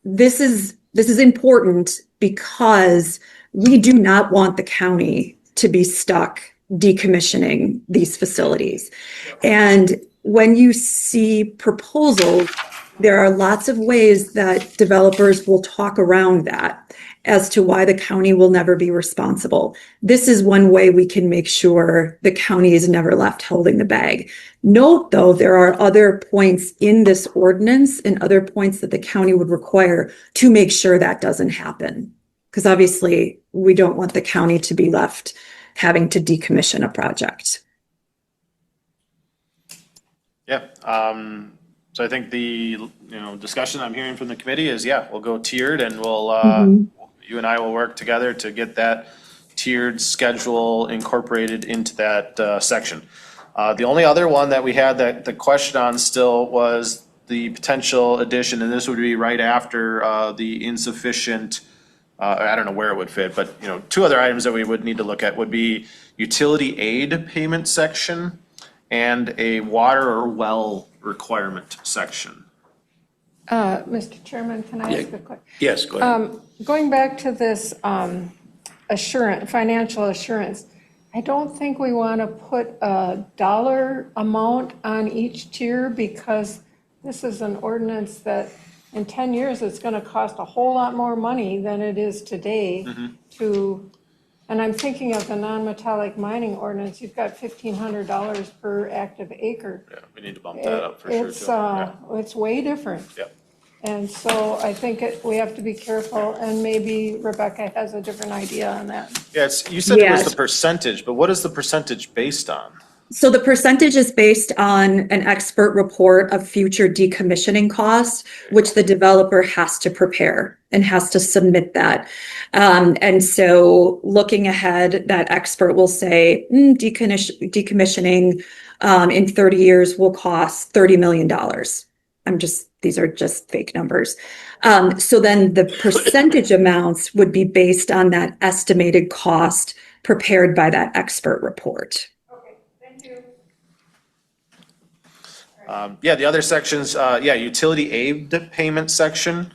Speaker 6: this is important because we do not want the county to be stuck decommissioning these facilities. And when you see proposals, there are lots of ways that developers will talk around that as to why the county will never be responsible. This is one way we can make sure the county is never left holding the bag. Note, though, there are other points in this ordinance and other points that the county would require to make sure that doesn't happen. Because obviously, we don't want the county to be left having to decommission a project.
Speaker 1: Yeah, so I think the, discussion I'm hearing from the committee is, yeah, we'll go tiered and we'll, you and I will work together to get that tiered schedule incorporated into that section. The only other one that we had that the question on still was the potential addition, and this would be right after the insufficient, I don't know where it would fit, but, two other items that we would need to look at would be utility aid payment section and a water or well requirement section.
Speaker 12: Mr. Chairman, can I ask a question?
Speaker 2: Yes, go ahead.
Speaker 12: Going back to this assurance, financial assurance, I don't think we want to put a dollar amount on each tier because this is an ordinance that in 10 years, it's going to cost a whole lot more money than it is today to, and I'm thinking of the non-metallic mining ordinance, you've got $1,500 per active acre.
Speaker 1: Yeah, we need to bump that up for sure too.
Speaker 12: It's way different.
Speaker 1: Yep.
Speaker 12: And so I think we have to be careful, and maybe Rebecca has a different idea on that.
Speaker 1: Yeah, you said it was
Speaker 6: Yes.
Speaker 1: the percentage, but what is the percentage based on?
Speaker 6: So the percentage is based on an expert report of future decommissioning costs, which the developer has to prepare and has to submit that. And so looking ahead, that expert will say, decommissioning in 30 years will cost $30 million. These are just fake numbers. So then the percentage amounts would be based on that estimated cost prepared by that expert report.
Speaker 1: The other sections, utility aid payment section,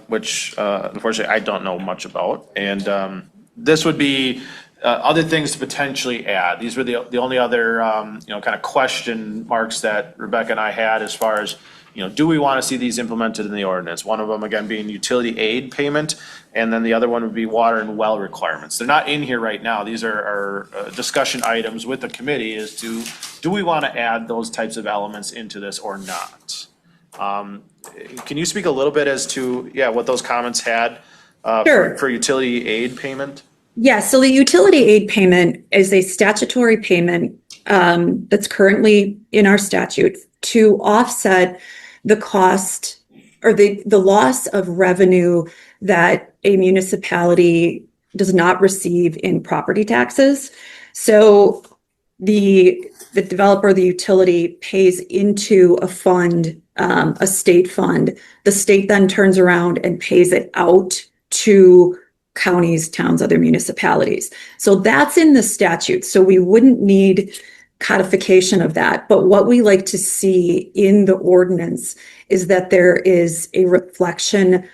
Speaker 1: which unfortunately I don't know much about. And this would be other things to potentially add. These were the only other, kind of question marks that Rebecca and I had as far as, do we want to see these implemented in the ordinance? One of them, again, being utility aid payment, and then the other one would be water and well requirements. They're not in here right now. These are discussion items with the committee as to, do we want to add those types of elements into this or not? Can you speak a little bit as to, what those comments had
Speaker 6: Sure.
Speaker 1: For utility aid payment?
Speaker 6: Yeah, so the utility aid payment is a statutory payment that's currently in our statute to offset the cost or the loss of revenue that a municipality does not receive in property taxes. So the developer, the utility pays into a fund, a state fund. The state then turns around and pays it out to counties, towns, other municipalities. So that's in the statute. So we wouldn't need codification of that. But what we like to see in the ordinance is that there is a reflection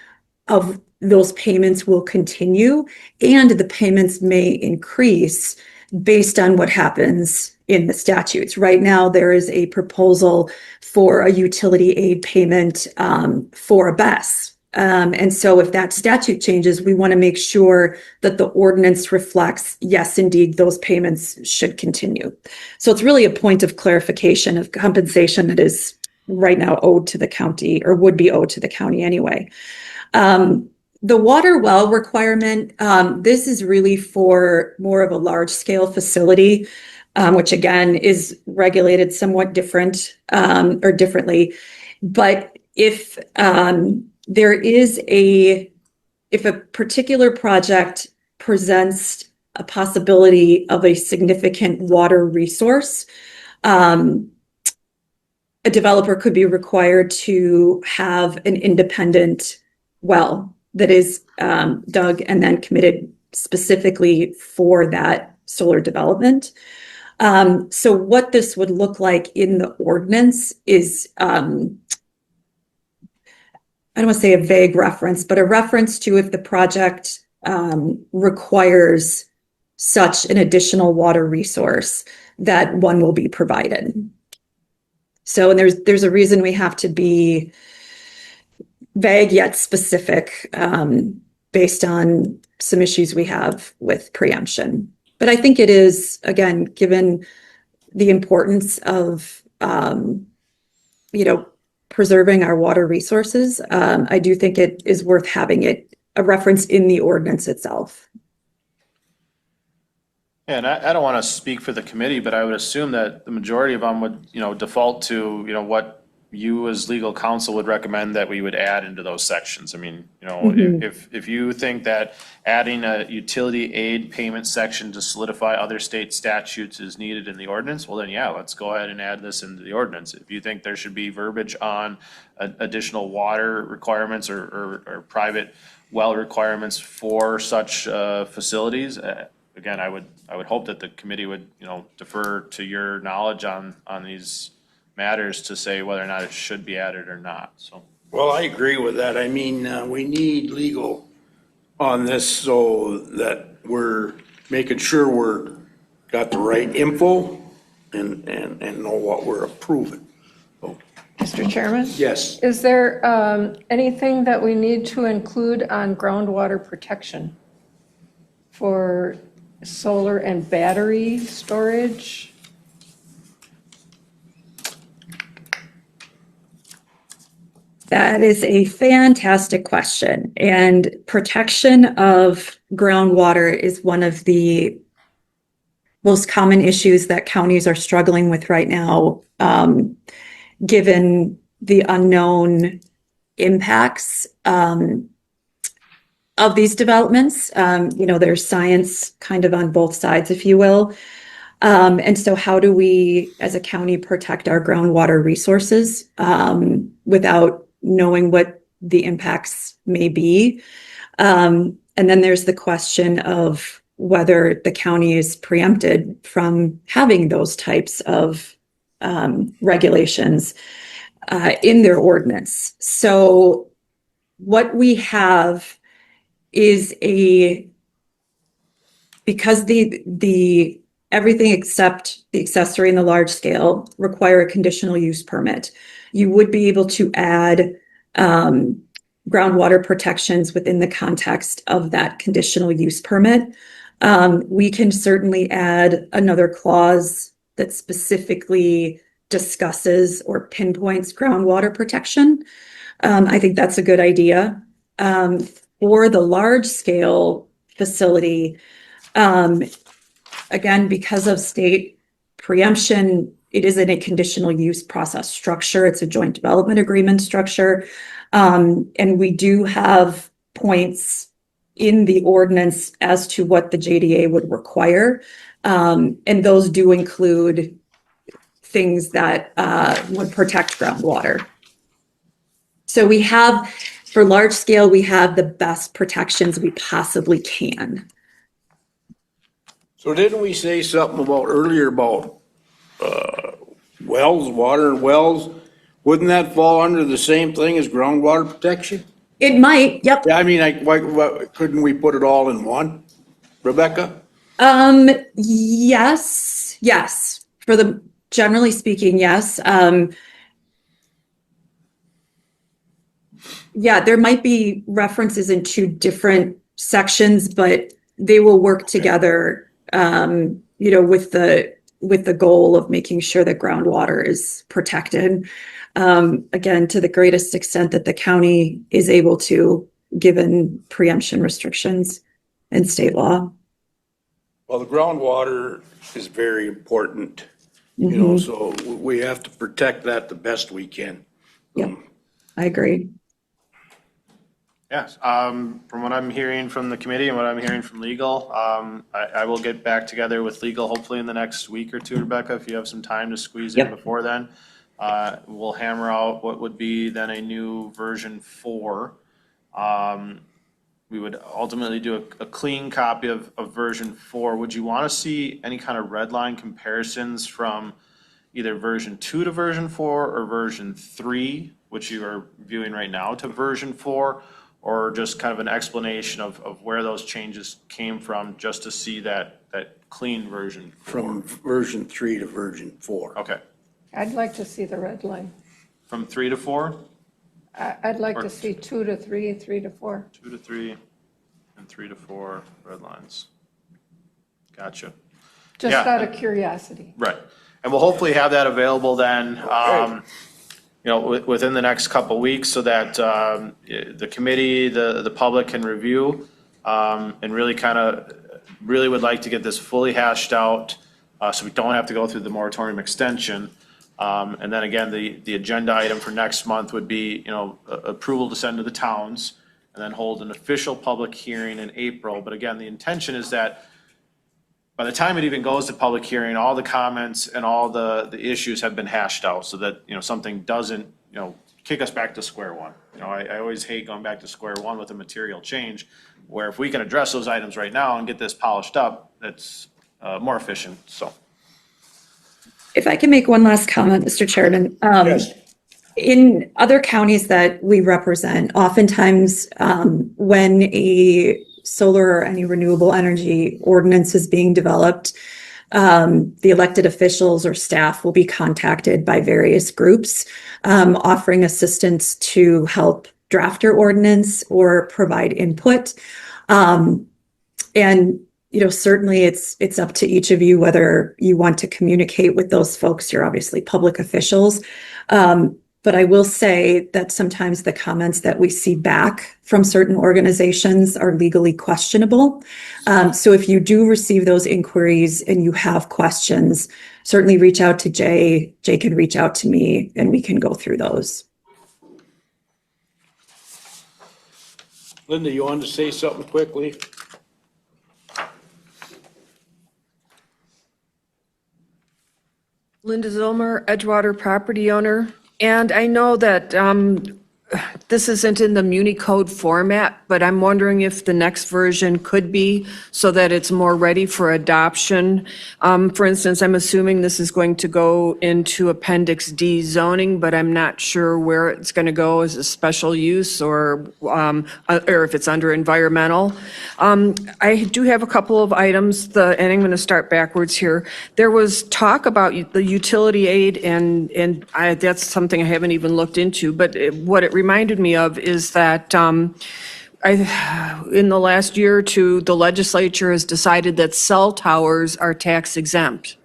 Speaker 6: of those payments will continue and the payments may increase based on what happens in the statutes. Right now, there is a proposal for a utility aid payment for a BES. And so if that statute changes, we want to make sure that the ordinance reflects, yes, indeed, those payments should continue. So it's really a point of clarification of compensation that is right now owed to the county or would be owed to the county anyway. The water well requirement, this is really for more of a large scale facility, which again is regulated somewhat different or differently. But if if a particular project presents a possibility of a significant water resource, a developer could be required to have an independent well that is dug and then committed specifically for that solar development. So what this would look like in the ordinance is, I don't want to say a vague reference, but a reference to if the project requires such an additional water resource, that one will be provided. So, and there's a reason we have to be vague yet specific based on some issues we have with preemption. But I think it is, again, given the importance of, preserving our water resources, I do think it is worth having a reference in the ordinance itself.
Speaker 1: Yeah, and I don't want to speak for the committee, but I would assume that the majority of them would, default to, what you as legal counsel would recommend that we would add into those sections. I mean, if you think that adding a utility aid payment section to solidify other state statutes is needed in the ordinance, well then, yeah, let's go ahead and add this into the ordinance. If you think there should be verbiage on additional water requirements or private well requirements for such facilities, again, I would hope that the committee would, defer to your knowledge on these matters to say whether or not it should be added or not, so.
Speaker 2: Well, I agree with that. I mean, we need legal on this so that we're making sure we're got the right info and know what we're approving.
Speaker 12: Mr. Chairman?
Speaker 2: Yes.
Speaker 12: Is there anything that we need to include on groundwater protection for solar and battery storage?
Speaker 6: That is a fantastic question. And protection of groundwater is one of the most common issues that counties are struggling with right now, given the unknown impacts of these developments. There's science kind of on both sides, if you will. And so how do we, as a county, protect our groundwater resources without knowing what the impacts may be? And then there's the question of whether the county is preempted from having those types of regulations in their ordinance. So what we have is because the everything except the accessory and the large scale require a conditional use permit, you would be able to add groundwater protections within the context of that conditional use permit. We can certainly add another clause that specifically discusses or pinpoints groundwater protection. I think that's a good idea. for the large-scale facility, again, because of state preemption, it isn't a conditional use process structure. It's a joint development agreement structure. And we do have points in the ordinance as to what the JDA would require. And those do include things that would protect groundwater. So we have, for large scale, we have the best protections we possibly can.
Speaker 2: So didn't we say something about earlier about wells, water and wells? Wouldn't that fall under the same thing as groundwater protection?
Speaker 6: It might, yep.
Speaker 2: Yeah, I mean, why couldn't we put it all in one? Rebecca?
Speaker 6: Yes. Generally speaking, yes. Yeah, there might be references in two different sections, but they will work together, with the goal of making sure that groundwater is protected. Again, to the greatest extent that the county is able to, given preemption restrictions in state law.
Speaker 2: Well, the groundwater is very important, so we have to protect that the best we can.
Speaker 6: Yep, I agree.
Speaker 1: Yes, from what I'm hearing from the committee and what I'm hearing from legal, I will get back together with legal hopefully in the next week or two, Rebecca, if you have some time to squeeze in before then. We'll hammer out what would be then a new version 4. We would ultimately do a clean copy of version 4. Would you want to see any kind of red line comparisons from either version 2 to version 4 or version 3, which you are viewing right now, to version 4? Or just kind of an explanation of where those changes came from, just to see that clean version?
Speaker 2: From version 3 to version 4.
Speaker 1: Okay,
Speaker 12: I'd like to see the red line.
Speaker 1: from 3 to 4?
Speaker 12: I'd like to see 2 to 3, 3 to 4.
Speaker 1: 2 to 3, and 3 to 4 red lines. Gotcha.
Speaker 12: Just
Speaker 1: Yeah.
Speaker 12: out of curiosity.
Speaker 1: Right, and we'll hopefully have that available then, within the next couple weeks, so that the committee, the public can review, and really would like to get this fully hashed out, so we don't have to go through the moratorium extension. And then again, the agenda item for next month would be, approval to send to the towns, and then hold an official public hearing in April. But again, the intention is that by the time it even goes to public hearing, all the comments and all the issues have been hashed out, so that, something doesn't, kick us back to square one. I always hate going back to square one with a material change, where if we can address those items right now and get this polished up, it's more efficient, so.
Speaker 6: If I can make one last comment, Mr. Chairman.
Speaker 2: Yes.
Speaker 6: In other counties that we represent, oftentimes when a solar or any renewable energy ordinance is being developed, the elected officials or staff will be contacted by various groups offering assistance to help draft your ordinance or provide input. And certainly it's up to each of you whether you want to communicate with those folks. You're obviously public officials. But I will say that sometimes the comments that we see back from certain organizations are legally questionable. So if you do receive those inquiries and you have questions, certainly reach out to Jay. Jay can reach out to me and we can go through those.
Speaker 2: Linda, you wanted to say something quickly?
Speaker 7: Linda Zilmer, Edgewater property owner. And I know that this isn't in the Muni Code format, but I'm wondering if the next version could be so that it's more ready for adoption. For instance, I'm assuming this is going to go into Appendix D zoning, but I'm not sure where it's going to go as a special use or if it's under environmental. I do have a couple of items, and I'm going to start backwards here. There was talk about the utility aid, and that's something I haven't even looked into, but what it reminded me of is that in the last year or two, the legislature has decided that cell towers are tax exempt.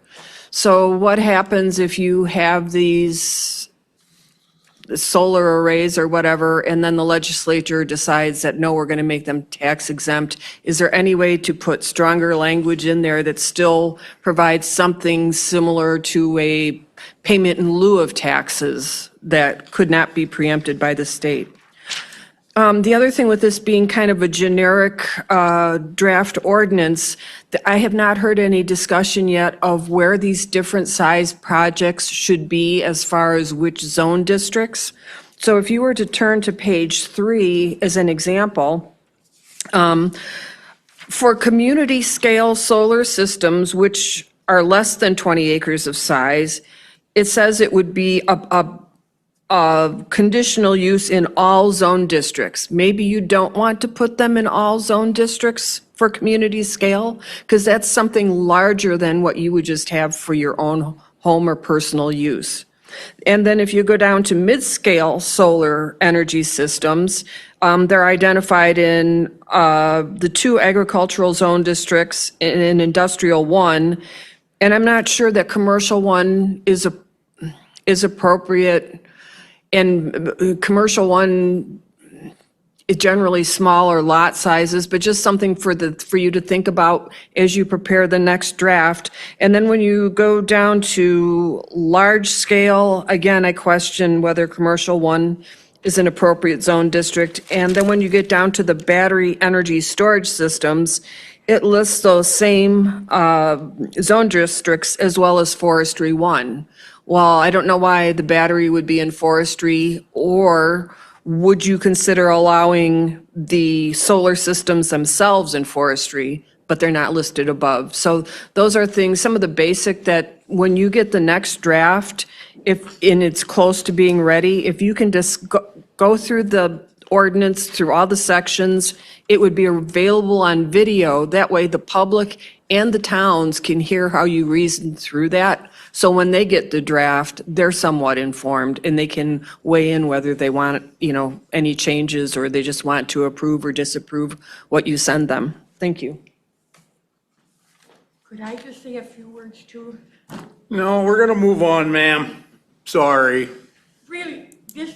Speaker 7: So what happens if you have these solar arrays or whatever, and then the legislature decides that, no, we're going to make them tax exempt. Is there any way to put stronger language in there that still provides something similar to a payment in lieu of taxes that could not be preempted by the state? The other thing with this being kind of a generic draft ordinance, I have not heard any discussion yet of where these different size projects should be as far as which zone districts. So if you were to turn to page 3 as an example, for community scale solar systems, which are less than 20 acres of size, it says it would be a conditional use in all zone districts. Maybe you don't want to put them in all zone districts for community scale, because that's something larger than what you would just have for your own home or personal use. And then if you go down to mid-scale solar energy systems, they're identified in the 2 agricultural zone districts in industrial 1. And I'm not sure that commercial 1 is appropriate. And commercial 1 is generally smaller lot sizes, but just something for you to think about as you prepare the next draft. And then when you go down to large scale, again, I question whether commercial 1 is an appropriate zone district. And then when you get down to the battery energy storage systems, it lists those same zone districts as well as forestry 1. Well, I don't know why the battery would be in forestry, or would you consider allowing the solar systems themselves in forestry, but they're not listed above? So those are things, some of the basic that when you get the next draft, and it's close to being ready, if you can just go through the ordinance, through all the sections, it would be available on video. That way the public and the towns can hear how you reason through that. So when they get the draft, they're somewhat informed and they can weigh in whether they want, any changes, or they just want to approve or disapprove what you send them. Thank you.
Speaker 16: Could I just say a few words too?
Speaker 2: No, we're gonna move on, ma'am. Sorry.
Speaker 16: Really, this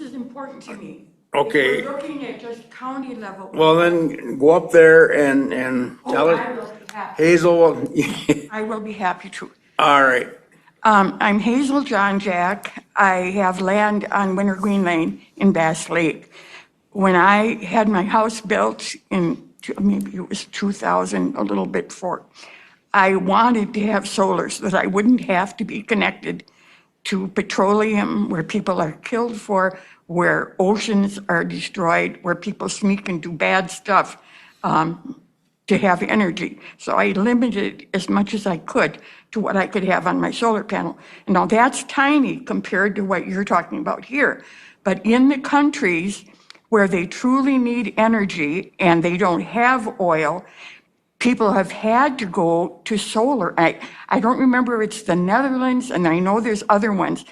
Speaker 16: is important to me.
Speaker 2: Okay.
Speaker 16: If we're looking at just county level.
Speaker 2: Well, then go up there and tell
Speaker 16: I
Speaker 2: us.
Speaker 16: will be happy.
Speaker 2: Hazel,
Speaker 16: I will be happy to.
Speaker 2: all right.
Speaker 16: I'm Hazel John Jack. I have land on Winter Green Lane in Bass Lake. When I had my house built maybe it was 2000, a little bit before, I wanted to have solar so that I wouldn't have to be connected to petroleum, where people are killed for, where oceans are destroyed, where people sneak and do bad stuff to have energy. So I limited as much as I could to what I could have on my solar panel. And now that's tiny compared to what you're talking about here. But in the countries where they truly need energy and they don't have oil, people have had to go to solar. I don't remember if it's the Netherlands, and I know there's other ones.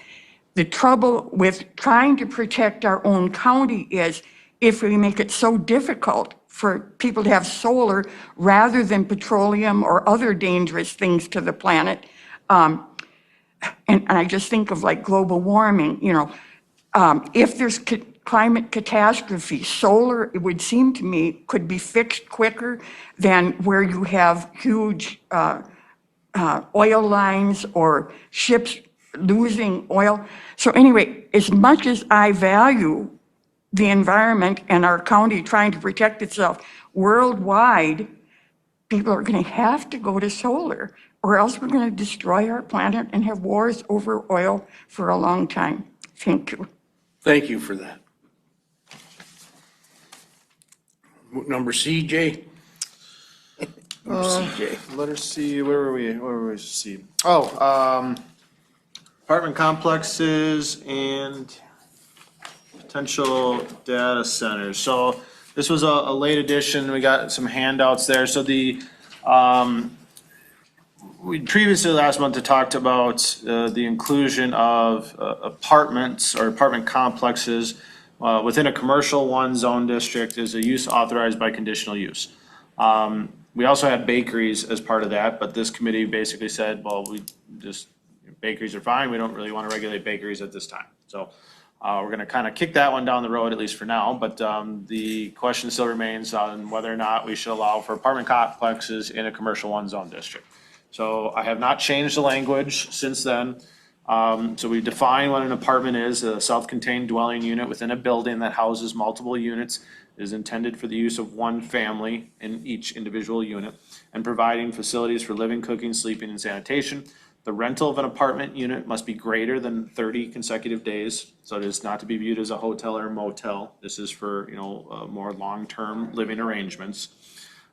Speaker 16: The trouble with trying to protect our own county is if we make it so difficult for people to have solar rather than petroleum or other dangerous things to the planet. And I just think of like global warming, if there's climate catastrophe, solar, it would seem to me, could be fixed quicker than where you have huge oil lines or ships losing oil. So anyway, as much as I value the environment and our county trying to protect itself worldwide, people are going to have to go to solar, or else we're going to destroy our planet and have wars over oil for a long time. Thank you.
Speaker 2: Thank you for that. Number CJ? CJ.
Speaker 1: Letter C, where were we, C? Oh, apartment complexes and potential data centers. So this was a late addition. We got some handouts there. So we previously last month had talked about the inclusion of apartments or apartment complexes within a commercial 1 zone district is a use authorized by conditional use. We also had bakeries as part of that, but this committee basically said, well, we just Bakeries are fine, we don't really want to regulate bakeries at this time. So we're going to kind of kick that one down the road, at least for now, but the question still remains on whether or not we should allow for apartment complexes in a commercial one zone district. So I have not changed the language since then. So we define what an apartment is: a self-contained dwelling unit within a building that houses multiple units, is intended for the use of one family in each individual unit, and providing facilities for living, cooking, sleeping, and sanitation. The rental of an apartment unit must be greater than 30 consecutive days, so it is not to be viewed as a hotel or motel. This is for, more long-term living arrangements.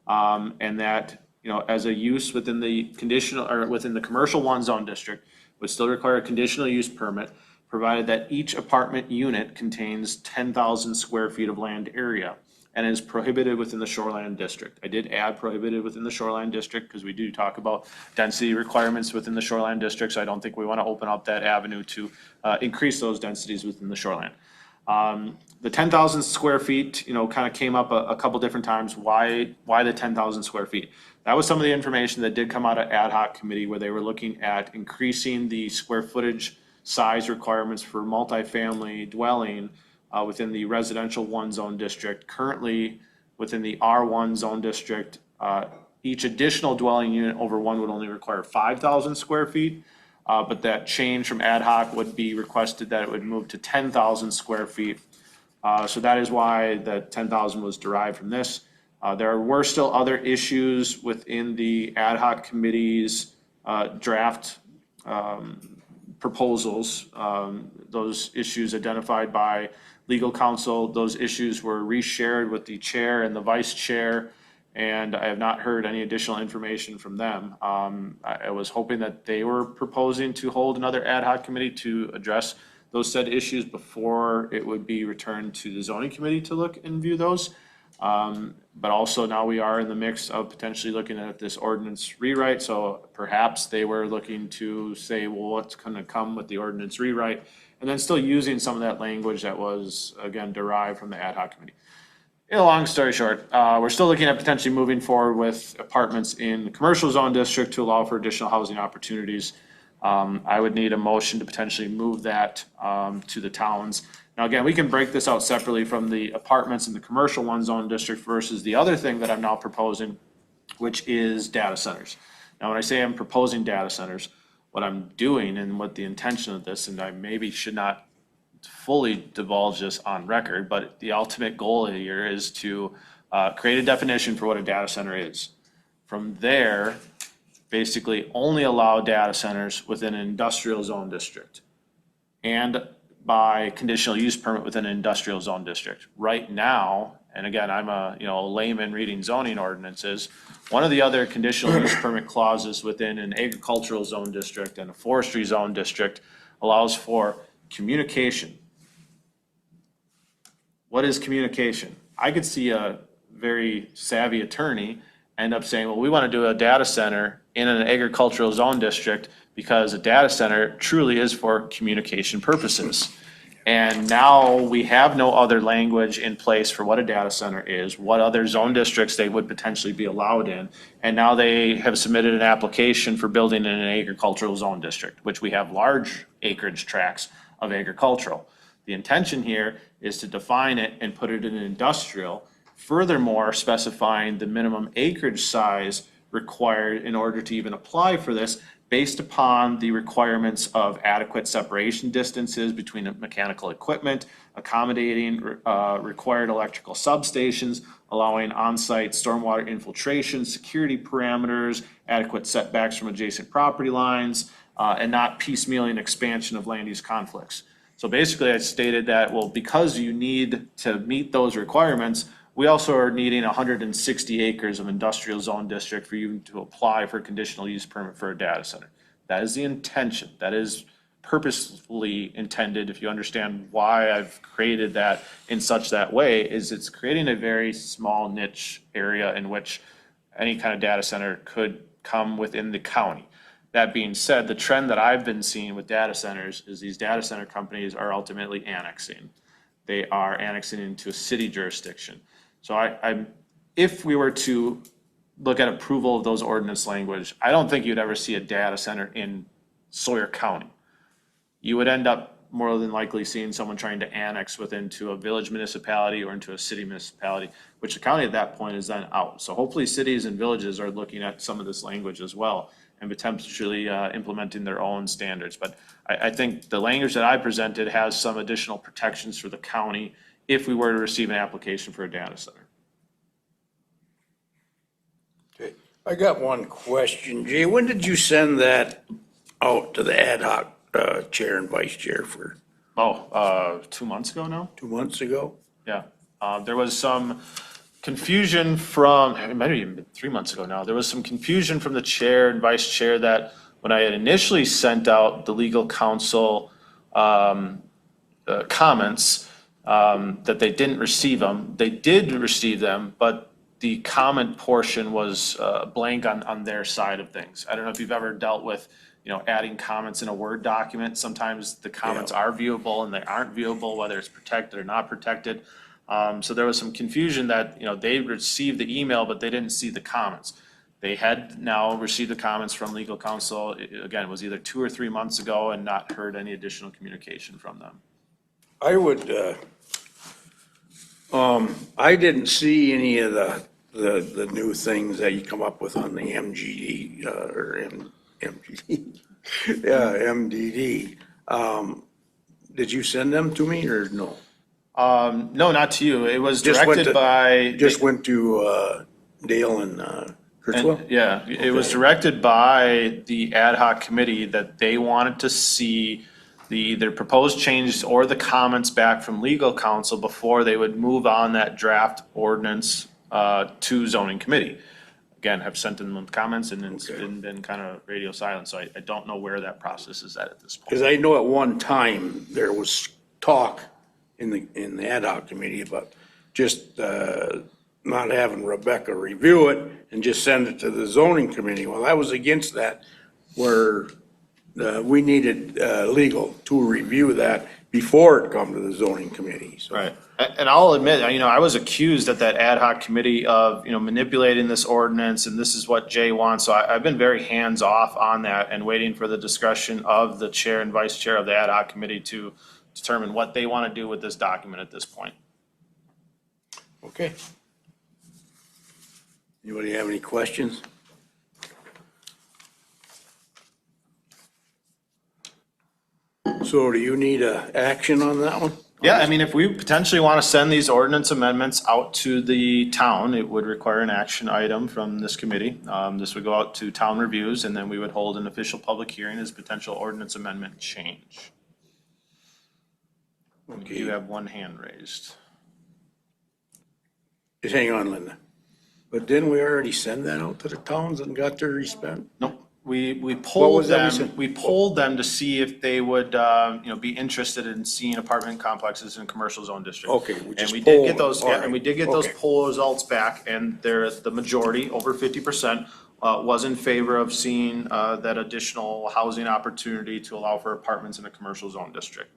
Speaker 1: And that, as a use within the conditional, or within the commercial one zone district, would still require a conditional use permit, provided that each apartment unit contains 10,000 square feet of land area and is prohibited within the shoreline district. I did add prohibited within the shoreline district because we do talk about density requirements within the shoreline district, so I don't think we want to open up that avenue to increase those densities within the shoreline. The 10,000 square feet, kind of came up a couple different times. Why the 10,000 square feet? That was some of the information that did come out of ad hoc committee, where they were looking at increasing the square footage size requirements for multifamily dwelling within the residential one zone district. Currently, within the R1 zone district, each additional dwelling unit over one would only require 5,000 square feet. But that change from ad hoc would be requested that it would move to 10,000 square feet. So that is why the 10,000 was derived from this. There were still other issues within the ad hoc committee's draft proposals. Those issues identified by legal counsel, those issues were reshared with the chair and the vice chair, and I have not heard any additional information from them. I was hoping that they were proposing to hold another ad hoc committee to address those said issues before it would be returned to the zoning committee to look and view those. But also now we are in the mix of potentially looking at this ordinance rewrite, so perhaps they were looking to say, well, what's gonna come with the ordinance rewrite? And then still using some of that language that was, again, derived from the ad hoc committee. Long story short, we're still looking at potentially moving forward with apartments in the commercial zone district to allow for additional housing opportunities. I would need a motion to potentially move that to the towns. Now, again, we can break this out separately from the apartments in the commercial one zone district versus the other thing that I'm now proposing, which is data centers. Now, when I say I'm proposing data centers, what I'm doing and what the intention of this, and I maybe should not fully divulge this on record, but the ultimate goal here is to create a definition for what a data center is. From there, basically only allow data centers within an industrial zone district and by conditional use permit within an industrial zone district. Right now, and again, I'm a layman reading zoning ordinances, one of the other conditional use permit clauses within an agricultural zone district and a forestry zone district allows for communication. What is communication? I could see a very savvy attorney end up saying, well, we want to do a data center in an agricultural zone district because a data center truly is for communication purposes. And now we have no other language in place for what a data center is, what other zone districts they would potentially be allowed in. And now they have submitted an application for building in an agricultural zone district, which we have large acreage tracts of agricultural. The intention here is to define it and put it in an industrial, furthermore specifying the minimum acreage size required in order to even apply for this, based upon the requirements of adequate separation distances between mechanical equipment, accommodating required electrical substations, allowing on-site stormwater infiltration, security parameters, adequate setbacks from adjacent property lines, and not piecemealing expansion of land use conflicts. So basically I stated that, well, because you need to meet those requirements, we also are needing 160 acres of industrial zone district for you to apply for a conditional use permit for a data center. That is the intention. That is purposefully intended, if you understand why I've created that in such that way, is it's creating a very small niche area in which any kind of data center could come within the county. That being said, the trend that I've been seeing with data centers is these data center companies are ultimately annexing. They are annexing into a city jurisdiction. So if we were to look at approval of those ordinance language, I don't think you'd ever see a data center in Sawyer County. You would end up more than likely seeing someone trying to annex into a village municipality or into a city municipality, which the county at that point is then out. So hopefully cities and villages are looking at some of this language as well and potentially implementing their own standards. But I think the language that I presented has some additional protections for the county if we were to receive an application for a data center.
Speaker 2: Okay, I got one question. Jay, when did you send that out to the ad hoc chair and vice chair for?
Speaker 1: 2 months ago now?
Speaker 2: 2 months ago?
Speaker 1: Yeah. There was some confusion from, it might have even been 3 months ago now. There was some confusion from the chair and vice chair that when I had initially sent out the legal counsel comments, that they didn't receive them. They did receive them, but the comment portion was blank on their side of things. I don't know if you've ever dealt with, adding comments in a Word document. Sometimes the comments are viewable and they aren't viewable, whether it's protected or not protected. So there was some confusion that, they received the email, but they didn't see the comments. They had now received the comments from legal counsel. Again, it was either 2 or 3 months ago and not heard any additional communication from them.
Speaker 2: I would, I didn't see any of the new things that you come up with on the MGD, MGD, yeah, MDD. Did you send them to me or no?
Speaker 1: No, not to you. It was
Speaker 2: Just went
Speaker 1: directed
Speaker 2: to-
Speaker 1: by.
Speaker 2: Just went to Dale and Kurtzwell?
Speaker 1: Yeah, it was
Speaker 2: Okay.
Speaker 1: directed by the ad hoc committee that they wanted to see the either proposed changes or the comments back from legal counsel before they would move on that draft ordinance to zoning committee. Again, have sent in them comments and it's been kind of radio silent, so I don't know where that process is at this point.
Speaker 2: Because I know at one time there was talk in the ad hoc committee about just not having Rebecca review it and just send it to the zoning committee. Well, I was against that, where we needed legal to review that before it come to the zoning committee, so.
Speaker 1: Right, and I'll admit, I was accused at that ad hoc committee of, manipulating this ordinance, and this is what Jay wants, so I've been very hands-off on that and waiting for the discretion of the chair and vice chair of the ad hoc committee to determine what they want to do with this document at this point.
Speaker 2: Okay. Anybody have any questions? So do you need action on that one?
Speaker 1: Yeah, if we potentially want to send these ordinance amendments out to the town, it would require an action item from this committee. This would go out to town reviews, and then we would hold an official public hearing as potential ordinance amendment change.
Speaker 2: Okay.
Speaker 1: You have one hand raised.
Speaker 2: Just hang on, Linda. But didn't we already send that out to the towns and got their response?
Speaker 1: Nope, we
Speaker 2: What
Speaker 1: polled
Speaker 2: was that we
Speaker 1: them,
Speaker 2: said?
Speaker 1: we polled them to see if they would, be interested in seeing apartment complexes in commercial zone districts.
Speaker 2: Okay, we just
Speaker 1: And we did
Speaker 2: polled
Speaker 1: get those,
Speaker 2: them.
Speaker 1: yeah, and we did get those
Speaker 2: Okay.
Speaker 1: poll results back, and the majority, over 50%, was in favor of seeing, that additional housing opportunity to allow for apartments in a commercial zone district.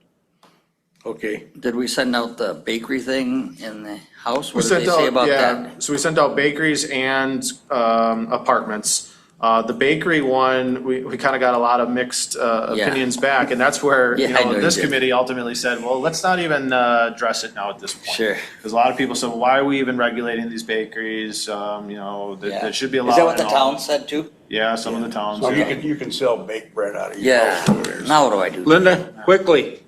Speaker 2: Okay.
Speaker 8: Did we send out the bakery thing in the house?
Speaker 1: We
Speaker 8: What did they
Speaker 1: sent
Speaker 8: say
Speaker 1: out,
Speaker 8: about
Speaker 1: yeah,
Speaker 8: that?
Speaker 1: so we sent out bakeries and apartments. The bakery one, we kind of got a lot of mixed opinions back, and that's where,
Speaker 8: Yeah, I know you
Speaker 1: this
Speaker 8: did.
Speaker 1: committee ultimately said, well, let's not even address it now at this point.
Speaker 8: Sure.
Speaker 1: Because a lot of people said, well, why are we even regulating these bakeries? That should be allowed.
Speaker 8: Is that what the
Speaker 1: in all.
Speaker 8: town said too?
Speaker 1: Yeah, some of the towns.
Speaker 2: So
Speaker 1: yeah.
Speaker 2: you can sell baked bread out of your
Speaker 8: Yeah,
Speaker 2: house over there.
Speaker 8: now what do I do?
Speaker 2: Linda, quickly.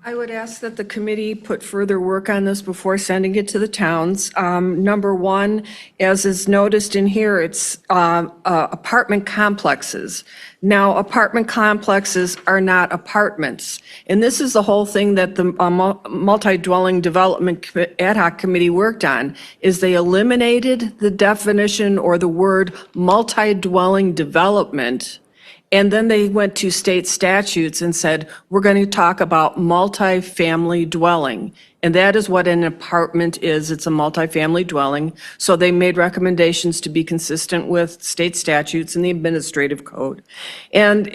Speaker 7: I would ask that the committee put further work on this before sending it to the towns. Number one, as is noticed in here, it's apartment complexes. Now, apartment complexes are not apartments. And this is the whole thing that the multi-dwelling development ad hoc committee worked on, is they eliminated the definition or the word multi-dwelling development. And then they went to state statutes and said, we're going to talk about multifamily dwelling. And that is what an apartment is. It's a multifamily dwelling. So they made recommendations to be consistent with state statutes and the administrative code. And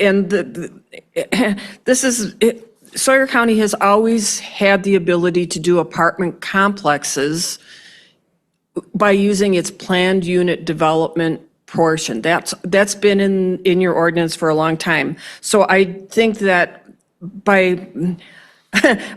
Speaker 7: Sawyer County has always had the ability to do apartment complexes by using its planned unit development portion. That's been in your ordinance for a long time. So I think that by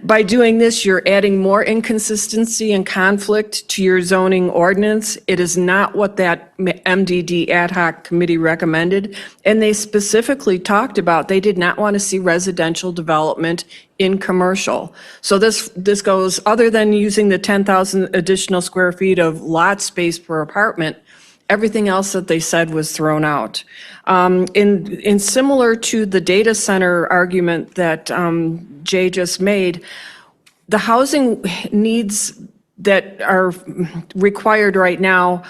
Speaker 7: by doing this, you're adding more inconsistency and conflict to your zoning ordinance. It is not what that MDD ad hoc committee recommended. And they specifically talked about, they did not want to see residential development in commercial. So this goes, other than using the 10,000 additional square feet of lot space per apartment, everything else that they said was thrown out. In similar to the data center argument that Jay just made, the housing needs that are required right now,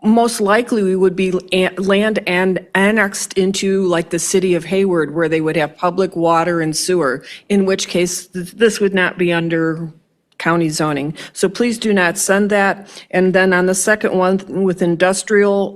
Speaker 7: most likely we would be land and annexed into like the city of Hayward, where they would have public water and sewer, in which case this would not be under county zoning. So please do not send that. And then on the second one, with industrial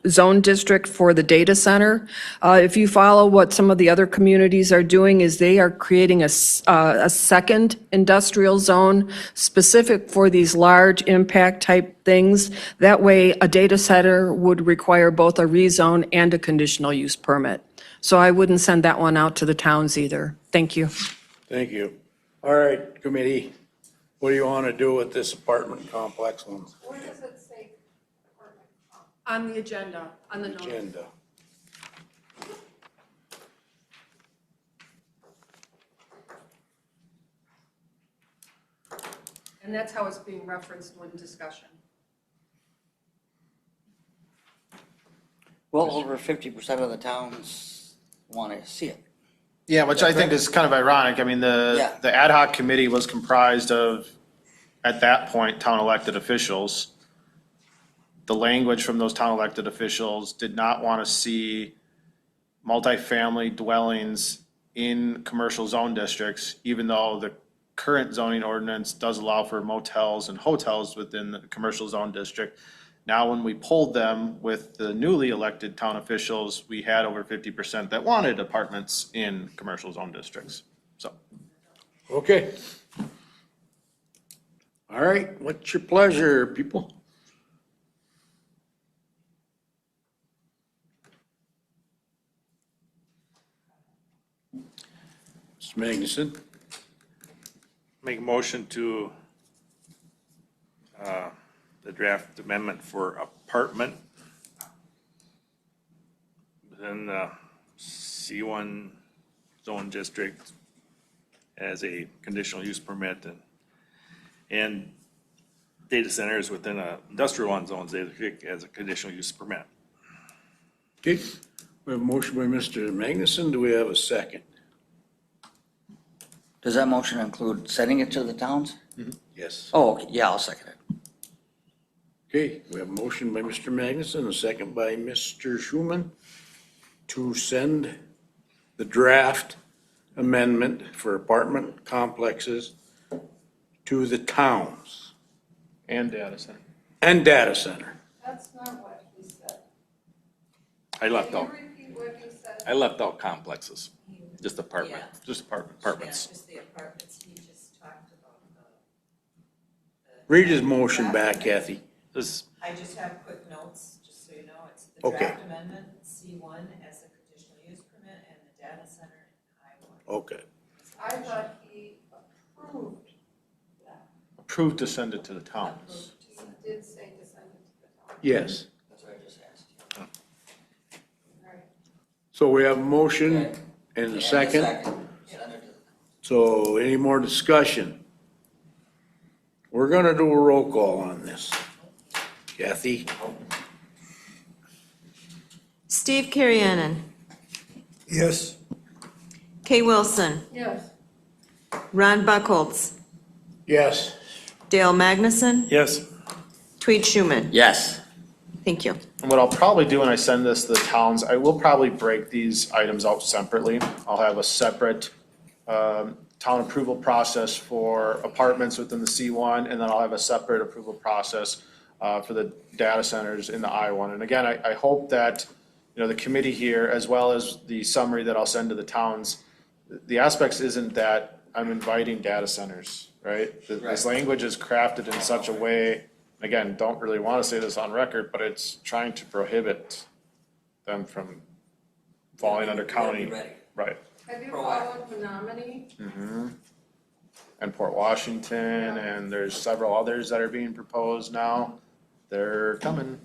Speaker 7: zone district for the data center, if you follow what some of the other communities are doing, is they are creating a second industrial zone specific for these large impact type things. That way, a data center would require both a rezone and a conditional use permit. So I wouldn't send that one out to the towns either. Thank you.
Speaker 2: Thank you. All right, committee, what do you want to do with this apartment complex one?
Speaker 12: Where does it say?
Speaker 7: On the agenda, on the
Speaker 2: Agenda.
Speaker 7: And that's how it's being referenced when discussion.
Speaker 8: Well, over 50% of the towns want to see it.
Speaker 1: Yeah, which I think is kind of ironic. I mean,
Speaker 8: Yeah.
Speaker 1: the ad hoc committee was comprised of, at that point, town elected officials. The language from those town elected officials did not want to see multifamily dwellings in commercial zone districts, even though the current zoning ordinance does allow for motels and hotels within the commercial zone district. Now, when we polled them with the newly elected town officials, we had over 50% that wanted apartments in commercial zone districts, so.
Speaker 2: Okay. All right, what's your pleasure, people? Mr. Magnuson?
Speaker 5: Make a motion to the draft amendment for apartment within the C1 zone district as a conditional use permit and data centers within a industrial one zone district as a conditional use permit.
Speaker 2: Okay, we have a motion by Mr. Magnuson. Do we have a second?
Speaker 8: Does that motion include sending it to the towns?
Speaker 2: Yes.
Speaker 8: Oh, okay. Yeah, I'll second it.
Speaker 2: Okay, we have a motion by Mr. Magnuson, a second by Mr. Schuman to send the draft amendment for apartment complexes to the towns
Speaker 1: And data center.
Speaker 2: and data center.
Speaker 12: That's not what he said.
Speaker 5: I left
Speaker 12: Can
Speaker 5: out,
Speaker 12: you repeat what he said?
Speaker 5: I left out complexes, just apartment, just apartments.
Speaker 3: Just the apartments, he just talked about
Speaker 2: Read his motion back, Kathy.
Speaker 5: This,
Speaker 3: I just have quick notes, just so you know, it's the
Speaker 2: Okay.
Speaker 3: draft amendment, C1 as a conditional use permit, and the data center in I1.
Speaker 2: Okay.
Speaker 12: I thought he approved that.
Speaker 1: Approved to send it to the towns.
Speaker 12: He did say to send it to the town.
Speaker 2: Yes.
Speaker 8: That's what I just asked.
Speaker 12: Right.
Speaker 2: So we have a motion and a second.
Speaker 8: Send it to the
Speaker 2: So any more discussion? We're gonna do a roll call on this. Kathy?
Speaker 3: Steve Carriennen,
Speaker 14: Yes.
Speaker 3: Kay Wilson,
Speaker 12: Yes.
Speaker 3: Ron Buckholz,
Speaker 2: Yes.
Speaker 3: Dale Magnuson,
Speaker 5: yes,
Speaker 3: Tweed Schuman.
Speaker 8: Yes.
Speaker 3: Thank you.
Speaker 1: And what I'll probably do when I send this to the towns, I will probably break these items out separately. I'll have a separate town approval process for apartments within the C1, and then I'll have a separate approval process for the data centers in the I1. And again, I hope that, you know, the committee here, as well as the summary that I'll send to the towns, the aspects isn't that I'm inviting data centers, right? This language is crafted in such a way again, don't really want to say this on record, but it's trying to prohibit them from falling under county.
Speaker 8: Ready.
Speaker 1: Right.
Speaker 12: Have you followed Menominee?
Speaker 1: And Port Washington, and there's several others that are being proposed now. They're coming.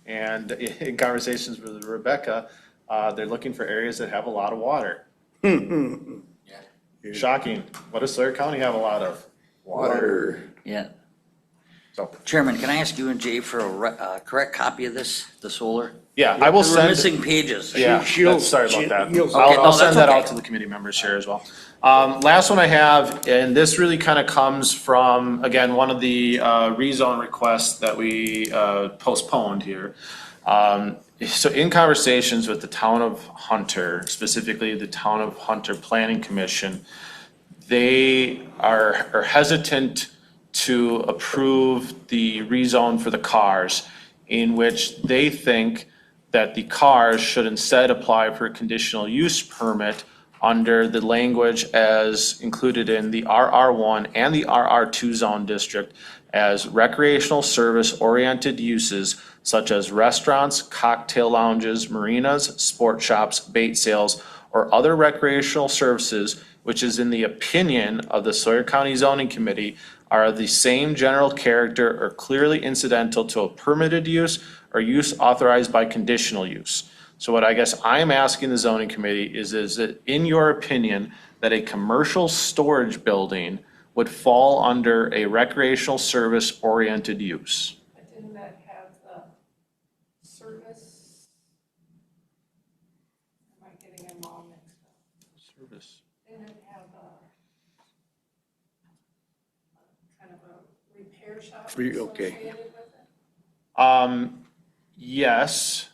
Speaker 1: And in conversations with Rebecca, they're looking for areas that have a lot of water. Shocking. What does Sawyer County have a lot of? Water.
Speaker 8: Yeah.
Speaker 1: So,
Speaker 8: Chairman, can I ask you and Jay for a correct copy of this, the solar?
Speaker 1: yeah, I will
Speaker 8: There were
Speaker 1: send.
Speaker 8: missing pages.
Speaker 1: Yeah,
Speaker 2: She'll-
Speaker 1: sorry about that.
Speaker 2: she'll-
Speaker 8: Okay,
Speaker 1: I'll
Speaker 8: no,
Speaker 1: send
Speaker 8: that's
Speaker 1: that
Speaker 8: okay.
Speaker 1: out to the committee members here as well. Last one I have, and this really kind of comes from, again, one of the rezone requests that we postponed here. So in conversations with the town of Hunter, specifically the town of Hunter Planning Commission, they are hesitant to approve the rezone for the cars, in which they think that the cars should instead apply for a conditional use permit under the language as included in the RR1 and the RR2 zone district as recreational service-oriented uses such as restaurants, cocktail lounges, marinas, sport shops, bait sales, or other recreational services, which is in the opinion of the Sawyer County Zoning Committee, are of the same general character or clearly incidental to a permitted use or use authorized by conditional use. So what I guess I'm asking the zoning committee is it in your opinion that a commercial storage building would fall under a recreational service oriented use?
Speaker 12: But didn't that have the service? Am I getting them all mixed up?
Speaker 1: Service.
Speaker 12: Didn't it have a kind of a repair shop
Speaker 2: Okay.
Speaker 12: associated with it?
Speaker 1: Yes,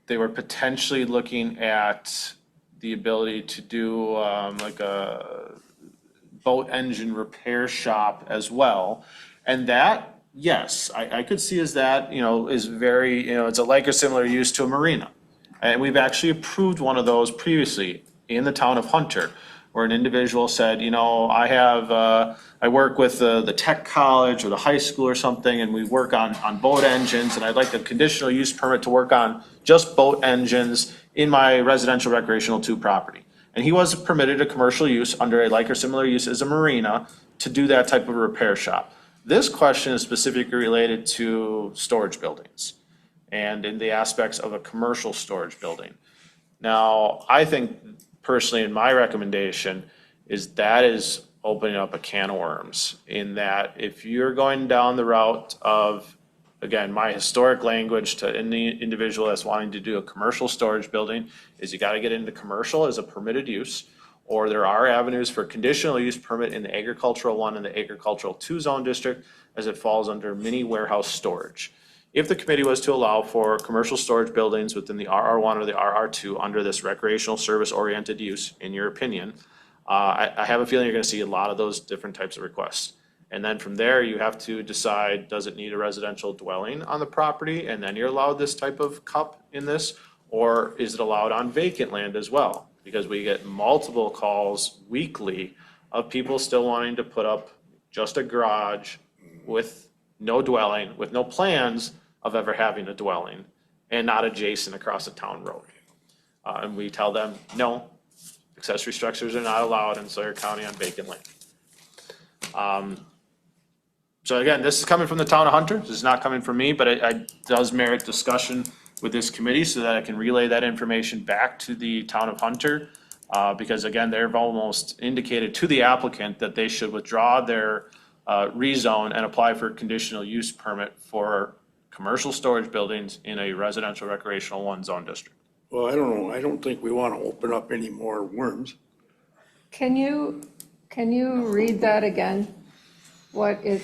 Speaker 1: they were potentially looking at the ability to do, like a boat engine repair shop as well. And that, yes, I could see as that, is very, it's a like or similar use to a marina. And we've actually approved one of those previously in the town of Hunter, where an individual said, I work with the tech college or the high school or something, and we work on boat engines, and I'd like a conditional use permit to work on just boat engines in my residential recreational 2 property. And he was permitted a commercial use under a like or similar use as a marina to do that type of repair shop. This question is specifically related to storage buildings and in the aspects of a commercial storage building. Now, I think personally, in my recommendation, is opening up a can of worms, in that if you're going down the route of, again, my historic language to any individual that's wanting to do a commercial storage building, is you gotta get into commercial as a permitted use, or there are avenues for conditional use permit in the agricultural 1 and the agricultural 2 zone district, as it falls under mini warehouse storage. If the committee was to allow for commercial storage buildings within the RR1 or the RR2 under this recreational service-oriented use, in your opinion, I have a feeling you're gonna see a lot of those different types of requests. And then from there, you have to decide, does it need a residential dwelling on the property? And then you're allowed this type of cup in this, or is it allowed on vacant land as well? Because we get multiple calls weekly of people still wanting to put up just a garage with no dwelling, with no plans of ever having a dwelling, and not adjacent across a town road. And we tell them, no, accessory structures are not allowed in Sawyer County on vacant land. So again, this is coming from the town of Hunter. This is not coming from me, but it does merit discussion with this committee so that I can relay that information back to the town of Hunter. Because again, they've almost indicated to the applicant that they should withdraw their rezone and apply for a conditional use permit for commercial storage buildings in a residential recreational 1 zone district.
Speaker 2: Well, I don't know. I don't think we want to open up any more worms.
Speaker 12: Can you read that again? What is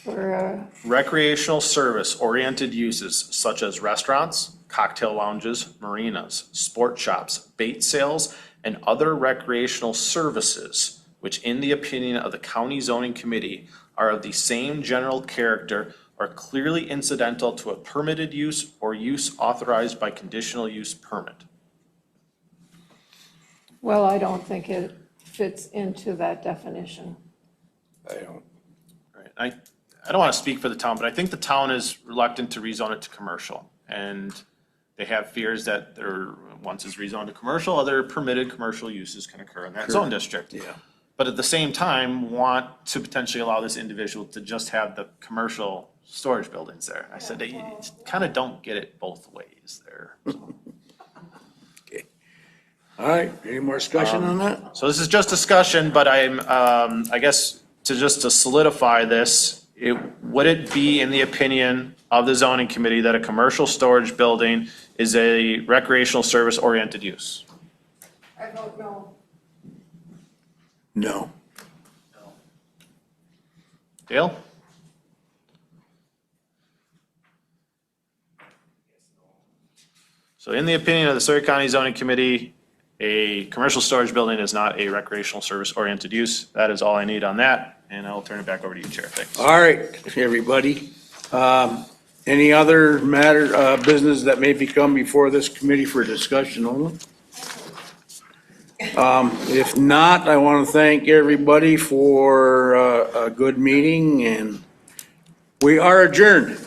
Speaker 12: for,
Speaker 1: Recreational service-oriented uses such as restaurants, cocktail lounges, marinas, sport shops, bait sales, and other recreational services, which in the opinion of the county zoning committee are of the same general character or clearly incidental to a permitted use or use authorized by conditional use permit.
Speaker 12: well, I don't think it fits into that definition.
Speaker 2: I don't.
Speaker 1: Right, I don't want to speak for the town, but I think the town is reluctant to rezone it to commercial. And they have fears that once it's rezoned to commercial, other permitted commercial uses can occur in that zone district.
Speaker 2: Yeah.
Speaker 1: But at the same time, want to potentially allow this individual to just have the commercial storage buildings there. I said, you kind of don't get it both ways there.
Speaker 2: All right, any more discussion on that?
Speaker 1: So this is just discussion, but I guess to solidify this, would it be in the opinion of the zoning committee that a commercial storage building is a recreational service oriented use?
Speaker 12: I vote no.
Speaker 2: No.
Speaker 1: Dale? So in the opinion of the Sawyer County Zoning Committee, a commercial storage building is not a recreational service oriented use. That is all I need on that, and I'll turn it back over to you, Chair. Thanks.
Speaker 2: All right, everybody. Any other business that may become before this committee for discussion only? If not, I want to thank everybody for a good meeting, and we are adjourned.